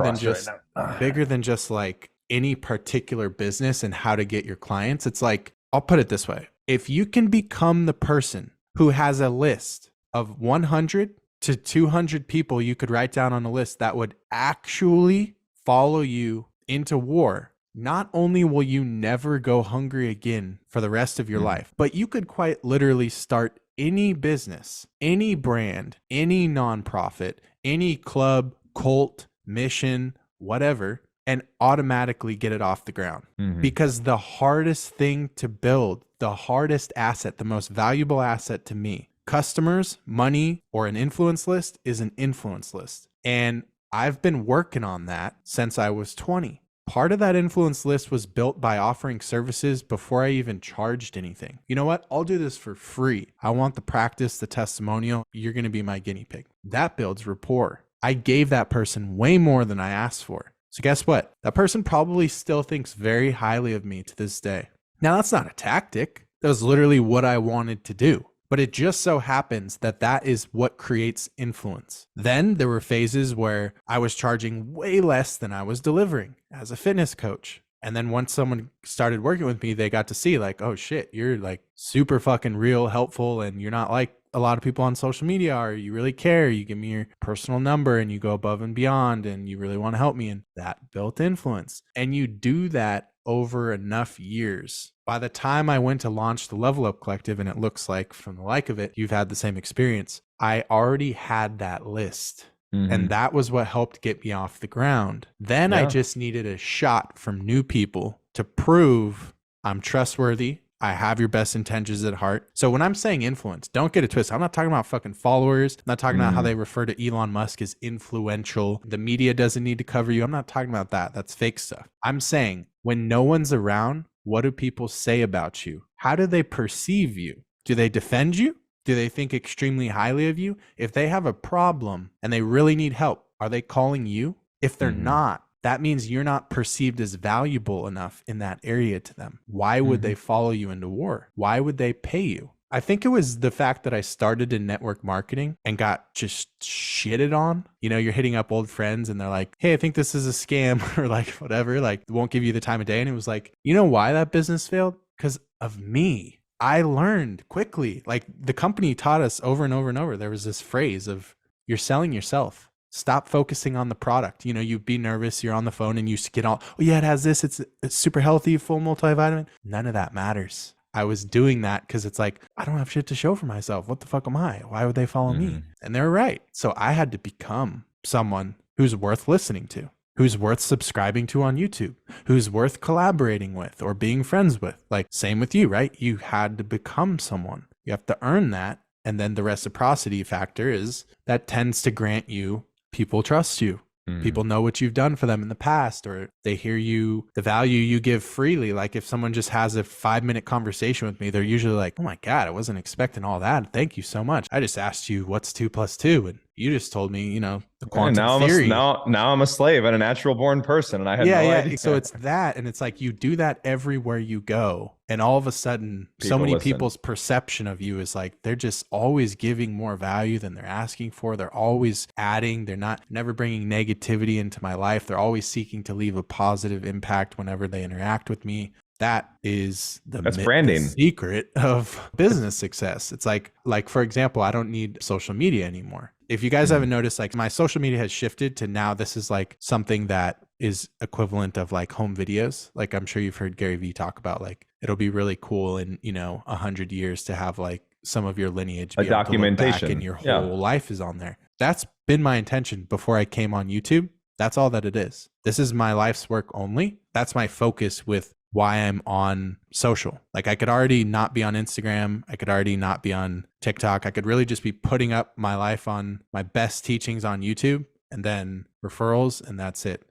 than just like any particular business and how to get your clients. It's like, I'll put it this way. If you can become the person who has a list of 100 to 200 people you could write down on a list that would actually follow you into war, not only will you never go hungry again for the rest of your life, but you could quite literally start any business, any brand, any nonprofit, any club, cult, mission, whatever, and automatically get it off the ground. Because the hardest thing to build, the hardest asset, the most valuable asset to me, customers, money, or an influence list is an influence list. And I've been working on that since I was 20. Part of that influence list was built by offering services before I even charged anything. You know what? I'll do this for free. I want the practice, the testimonial. You're going to be my guinea pig. That builds rapport. I gave that person way more than I asked for. So guess what? That person probably still thinks very highly of me to this day. Now, that's not a tactic. That was literally what I wanted to do. But it just so happens that that is what creates influence. Then there were phases where I was charging way less than I was delivering as a fitness coach. And then once someone started working with me, they got to see like, oh shit, you're like super fucking real, helpful, and you're not like a lot of people on social media are. You really care. You give me your personal number and you go above and beyond and you really want to help me. And that built influence. And you do that over enough years. By the time I went to launch the Level Up Collective, and it looks like from the like of it, you've had the same experience, I already had that list. And that was what helped get me off the ground. Then I just needed a shot from new people to prove I'm trustworthy. I have your best intentions at heart. So when I'm saying influence, don't get it twisted. I'm not talking about fucking followers. I'm not talking about how they refer to Elon Musk as influential. The media doesn't need to cover you. I'm not talking about that. That's fake stuff. I'm saying when no one's around, what do people say about you? How do they perceive you? Do they defend you? Do they think extremely highly of you? If they have a problem and they really need help, are they calling you? If they're not, that means you're not perceived as valuable enough in that area to them. Why would they follow you into war? Why would they pay you? I think it was the fact that I started in network marketing and got just shitted on. You know, you're hitting up old friends and they're like, hey, I think this is a scam or like whatever, like won't give you the time of day. And it was like, you know why that business failed? Because of me. I learned quickly. Like the company taught us over and over and over. There was this phrase of you're selling yourself. Stop focusing on the product. You know, you be nervous, you're on the phone and you get all, oh yeah, it has this, it's super healthy, full multivitamin. None of that matters. I was doing that because it's like, I don't have shit to show for myself. What the fuck am I? Why would they follow me? And they're right. So I had to become someone who's worth listening to, who's worth subscribing to on YouTube, who's worth collaborating with or being friends with. Like same with you, right? You had to become someone. You have to earn that. And then the reciprocity factor is that tends to grant you people trust you. People know what you've done for them in the past, or they hear you, the value you give freely. Like if someone just has a 5-minute conversation with me, they're usually like, oh my God, I wasn't expecting all that. Thank you so much. I just asked you what's 2 + 2. And you just told me, you know, the quantum theory. Now I'm a slave and a natural born person. And I had no idea. So it's that. And it's like, you do that everywhere you go. And all of a sudden, so many people's perception of you is like, they're just always giving more value than they're asking for. They're always adding. They're never bringing negativity into my life. They're always seeking to leave a positive impact whenever they interact with me. That is that's branding. The secret of business success. It's like, for example, I don't need social media anymore. If you guys haven't noticed, like my social media has shifted to now this is like something that is equivalent of like home videos. Like I'm sure you've heard Gary Vee talk about like, it'll be really cool in, 100 years to have like some of your lineage, a documentation, and your whole life is on there. That's been my intention before I came on YouTube. That's all that it is. This is my life's work only. That's my focus with why I'm on social. Like I could already not be on Instagram. I could already not be on TikTok. I could really just be putting up my life on my best teachings on YouTube and then referrals, and that's it.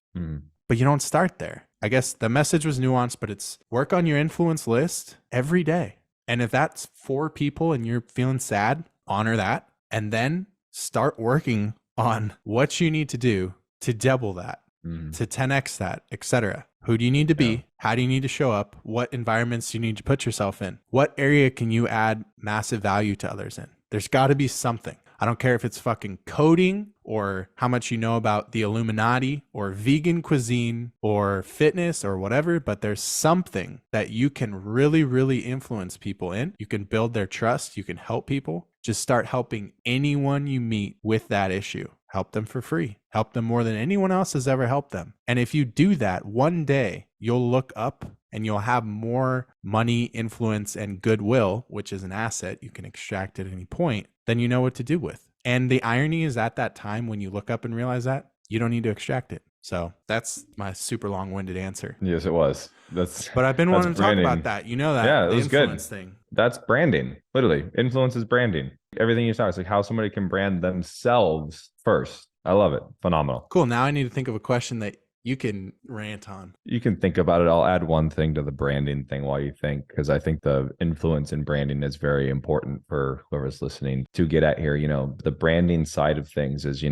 But you don't start there. I guess the message was nuanced, but it's work on your influence list every day. And if that's 4 people and you're feeling sad, honor that. And then start working on what you need to do to double that, to 10x that, etc. Who do you need to be? How do you need to show up? What environments do you need to put yourself in? What area can you add massive value to others in? There's got to be something. I don't care if it's fucking coding or how much you know about the Illuminati or vegan cuisine or fitness or whatever, but there's something that you can really, really influence people in. You can build their trust. You can help people. Just start helping anyone you meet with that issue. Help them for free. Help them more than anyone else has ever helped them. And if you do that, one day you'll look up and you'll have more money, influence, and goodwill, which is an asset you can extract at any point, then you know what to do with. And the irony is at that time when you look up and realize that, you don't need to extract it. So that's my super long-winded answer. Yes, it was. But I've been wanting to talk about that. You know that. Yeah, it the was influence good. thing. That's branding. Literally. Influence is branding. Everything you saw is like how somebody can brand themselves first. I love it. Phenomenal. Cool. Now I need to think of a question that you can rant on. You can think about it. I'll add one thing to the branding thing while you think, because I think the influence in branding is very important for whoever's listening to get at here. The branding side of things is,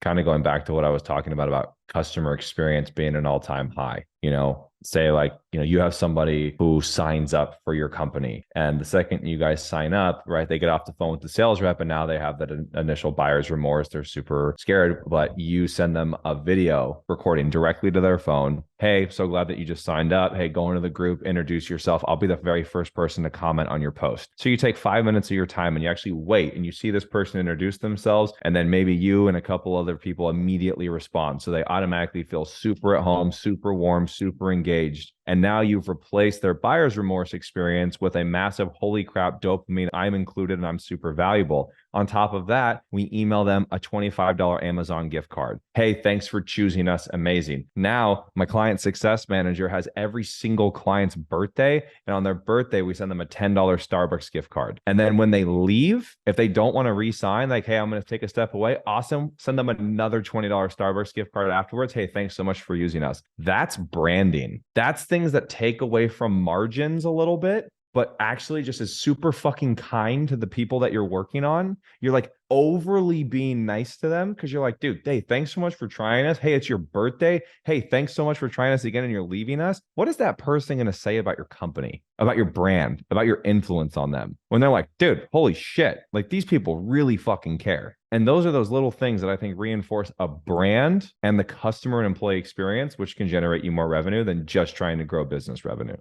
kind of going back to what I was talking about customer experience being an all-time high. Say like, you have somebody who signs up for your company, and the second you guys sign up, right, they get off the phone with the sales rep and now they have that initial buyer's remorse. They're super scared, but you send them a video recording directly to their phone. Hey, so glad that you just signed up. Hey, go into the group, introduce yourself. I'll be the very first person to comment on your post. So you take 5 minutes of your time and you actually wait and you see this person introduce themselves, and then maybe you and a couple other people immediately respond. So they automatically feel super at home, super warm, super engaged. And now you've replaced their buyer's remorse experience with a massive, holy crap, dopamine, I'm included and I'm super valuable. On top of that, we email them a $25 Amazon gift card. Hey, thanks for choosing us. Amazing. Now, my client success manager has every single client's birthday. And on their birthday, we send them a $10 Starbucks gift card. And then when they leave, if they don't want to re-sign, like, hey, I'm going to take a step away. Awesome. Send them another $20 Starbucks gift card afterwards. Hey, thanks so much for using us. That's branding. That's things that take away from margins a little bit, but actually just is super fucking kind to the people that you're working on. You're like overly being nice to them because you're like, dude, hey, thanks so much for trying us. Hey, it's your birthday. Hey, thanks so much for trying us again and you're leaving us. What is that person going to say about your company, about your brand, about your influence on them when they're like, dude, holy shit, like these people really fucking care. And those are those little things that I think reinforce a brand and the customer and employee experience, which can generate you more revenue than just trying to grow business revenue.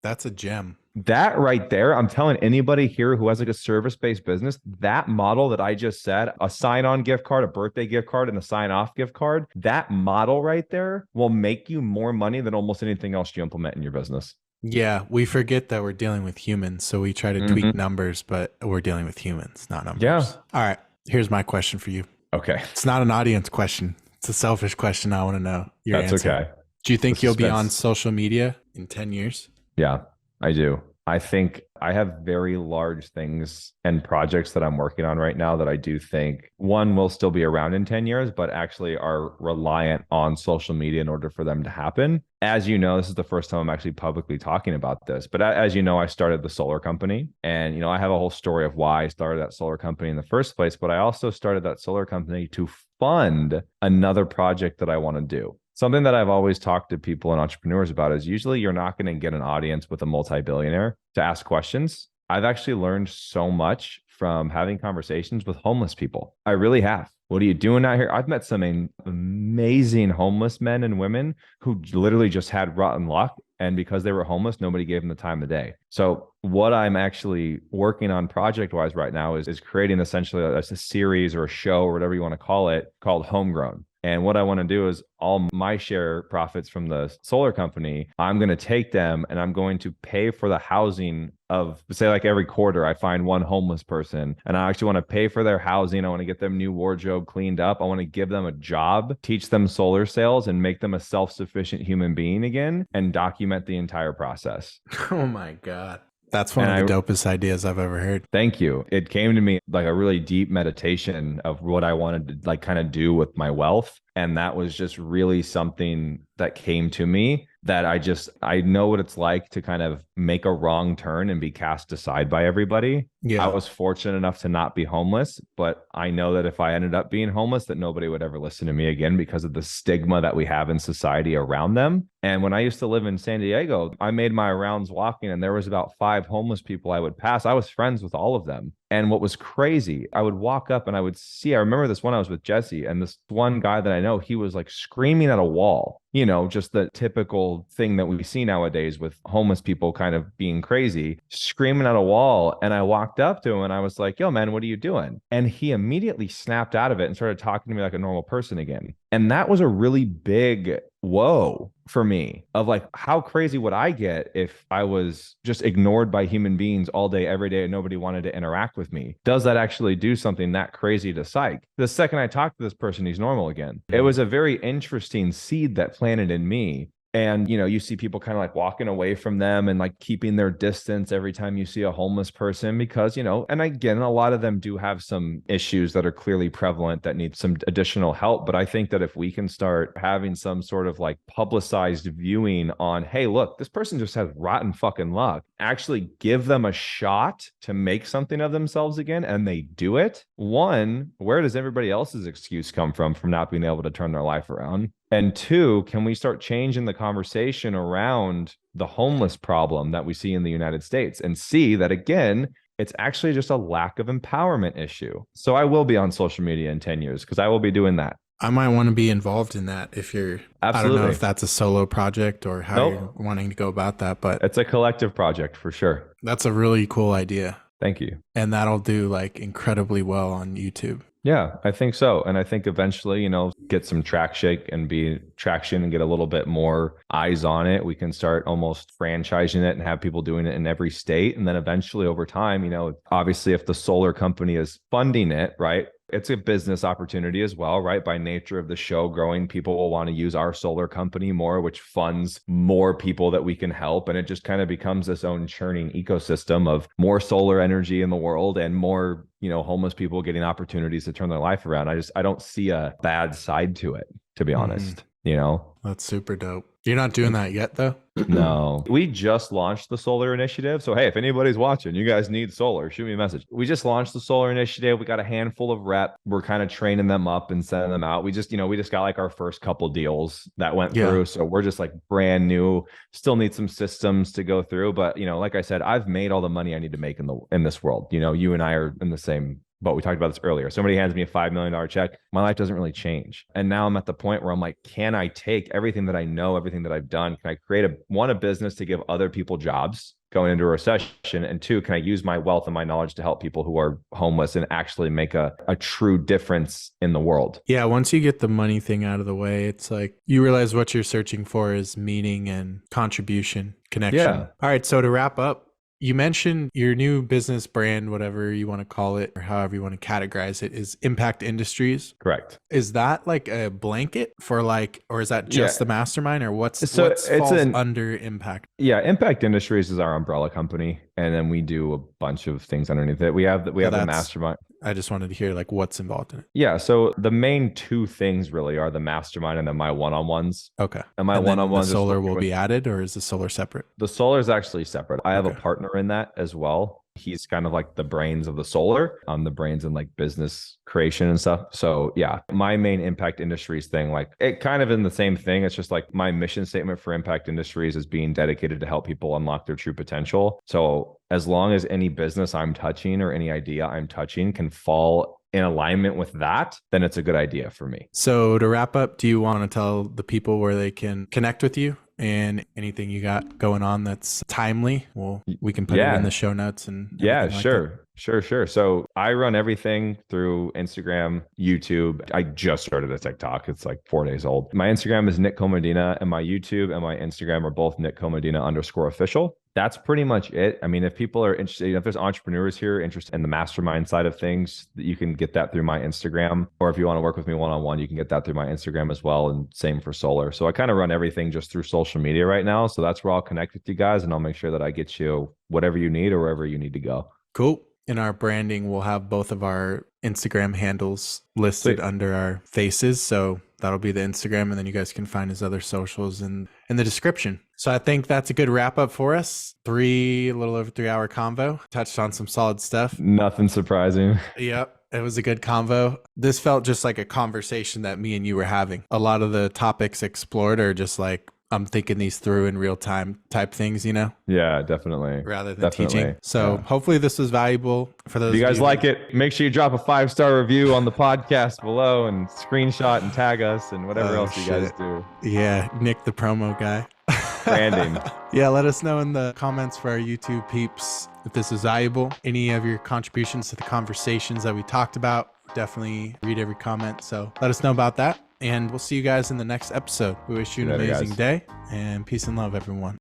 That's a gem. That right there, I'm telling anybody here who has like a service-based business, that model that I just said, a sign-on gift card, a birthday gift card, and a sign-off gift card, that model right there will make you more money than almost anything else you implement in your business. Yeah, we forget that we're dealing with humans. So we try to tweak numbers, but we're dealing with humans, not numbers. Yeah. All right. Here's my question for you. Okay. It's not an audience question. It's a selfish question. I want to know your That's answer. okay. Do you think The you'll be suspense. on social media in 10 years? Yeah, I do. I think I have very large things and projects that I'm working on right now that I do think one will still be around in 10 years, but actually are reliant on social media in order for them to happen. As you know, this is the first time I'm actually publicly talking about this, but as you know, I started the solar company and, you know, I have a whole story of why I started that solar company in the first place, but I also started that solar company to fund another project that I want to do. Something that I've always talked to people and entrepreneurs about is usually you're not going to get an audience with a multi-billionaire to ask questions. I've actually learned so much from having conversations with homeless people. I really have. What are you doing out here? I've met some amazing homeless men and women who literally just had rotten luck. And because they were homeless, nobody gave them the time of day. So what I'm actually working on project-wise right now is creating essentially a series or a show or whatever you want to call it called Homegrown. And what I want to do is all my share profits from the solar company, I'm going to take them and I'm going to pay for the housing of, say, like every quarter, I find one homeless person and I actually want to pay for their housing. I want to get them new wardrobe cleaned up. I want to give them a job, teach them solar sales and make them a self-sufficient human being again and document the entire process. Oh my God. That's one of the dopest ideas I've ever heard. Thank you. It came to me like a really deep meditation of what I wanted to like kind of do with my wealth. And that was just really something that came to me that I know what it's like to kind of make a wrong turn and be cast aside by everybody. Yeah. I was fortunate enough to not be homeless, but I know that if I ended up being homeless, that nobody would ever listen to me again because of the stigma that we have in society around them. And when I used to live in San Diego, I made my rounds walking and there was about 5 homeless people I would pass. I was friends with all of them. And what was crazy, I would walk up and I would see, I remember this one, I was with Jesse and this one guy that I know, he was like screaming at a wall, you know, just the typical thing that we see nowadays with homeless people kind of being crazy, screaming at a wall. And I walked up to him and I was like, yo, man, what are you doing? And he immediately snapped out of it and started talking to me like a normal person again. And that was a really big whoa for me of like, how crazy would I get if I was just ignored by human beings all day, every day, and nobody wanted to interact with me? Does that actually do something that crazy to psych? The second I talked to this person, he's normal again. It was a very interesting seed that planted in me. And, you know, you see people kind of like walking away from them and like keeping their distance every time you see a homeless person because, you know, and again, a lot of them do have some issues that are clearly prevalent that need some additional help. But I think that if we can start having some sort of like publicized viewing on, hey, look, this person just has rotten fucking luck, actually give them a shot to make something of themselves again and they do it. One, where does everybody else's excuse come from not being able to turn their life around? And 2, can we start changing the conversation around the homeless problem that we see in the United States and see that, again, it's actually just a lack of empowerment issue. So I will be on social media in 10 years because I will be doing that. I might want to be involved in that if you're, absolutely. I don't know if that's a solo project or how you're wanting to go about that, but it's a collective project for sure. That's a really cool idea. Thank you. And that'll do like incredibly well on YouTube. Yeah, I think so. And I think eventually, get some traction and get a little bit more eyes on it. We can start almost franchising it and have people doing it in every state. And then eventually over time, obviously if the solar company is funding it, right? It's a business opportunity as well, right? By nature of the show growing, people will want to use our solar company more, which funds more people that we can help. And it just kind of becomes this own churning ecosystem of more solar energy in the world and more, homeless people getting opportunities to turn their life around. I don't see a bad side to it, to be honest, That's super dope. You're not doing that yet though? No, we just launched the solar initiative. So, hey, if anybody's watching, you guys need solar, shoot me a message. We just launched the solar initiative. We got a handful of rep. We're kind of training them up and sending them out. We just got like our first couple deals that went through. So we're just like brand new, still need some systems to go through. But, like I said, I've made all the money I need to make in this world. You and I are in the same. But we talked about this earlier. Somebody hands me a $5 million check. My life doesn't really change. And now I'm at the point where I'm like, can I take everything that I know, everything that I've done? Can I create a business to give other people jobs going into a recession? And two, can I use my wealth and my knowledge to help people who are homeless and actually make a true difference in the world? Yeah. Once you get the money thing out of the way, it's like you realize what you're searching for is meaning and contribution, connection. Yeah. All right. So to wrap up, you mentioned your new business brand, whatever you want to call it, or however you want to categorize it, is Impakt Industries. Correct. Is that like a blanket for or is that just the Mastermind, or what falls under Impakt? Yeah, Impakt Industries is our umbrella company, and then we do a bunch of things underneath it. We have the Mastermind. I just wanted to hear like what's involved in it. Yeah, so the main two things really are the Mastermind and then my one-on-ones. Okay. And my one-on-ones, the solar will be added, or is the solar separate? The solar is actually separate. I have a partner in that as well. He's kind of like the brains of the solar. I'm the brains in like business creation and stuff. So yeah, my main Impakt Industries thing, like it kind of in the same thing. It's just like my mission statement for Impakt Industries is being dedicated to help people unlock their true potential. So as long as any business I'm touching or any idea I'm touching can fall in alignment with that, then it's a good idea for me. So to wrap up, do you want to tell the people where they can connect with you and anything you got going on that's timely? Well, we can put it in the show notes and Sure. So I run everything through Instagram, YouTube. I just started a TikTok. It's like 4 days old. My Instagram is Nick Comedina, and my YouTube and my Instagram are both Nick Comedina_official. That's pretty much it. I mean, if people are interested, if there's entrepreneurs here interested in the mastermind side of things, you can get that through my Instagram. Or if you want to work with me one-on-one, you can get that through my Instagram as well. And same for solar. So I kind of run everything just through social media right now. So that's where I'll connect with you guys, and I'll make sure that I get you whatever you need or wherever you need to go. Cool. In our branding, we'll have both of our Instagram handles listed under our faces. So that'll be the Instagram, and then you guys can find his other socials in the description. So I think that's a good wrap up for us. A little over 3 hour convo. Touched on some solid stuff. Nothing surprising. Yep. It was a good convo. This felt just like a conversation that me and you were having. A lot of the topics explored are just like, I'm thinking these through in real time type things, Yeah, definitely. Rather than teaching. So hopefully this was valuable for those. If you guys like it, make sure you drop a 5-star review on the podcast below and screenshot and tag us and whatever else you guys do. Yeah, Nick, the promo guy. Branding. Yeah, let us know in the comments for our YouTube peeps if this is valuable. Any of your contributions to the conversations that we talked about. Definitely read every comment. So let us know about that. And we'll see you guys in the next episode. We wish you an amazing day, and peace and love, everyone.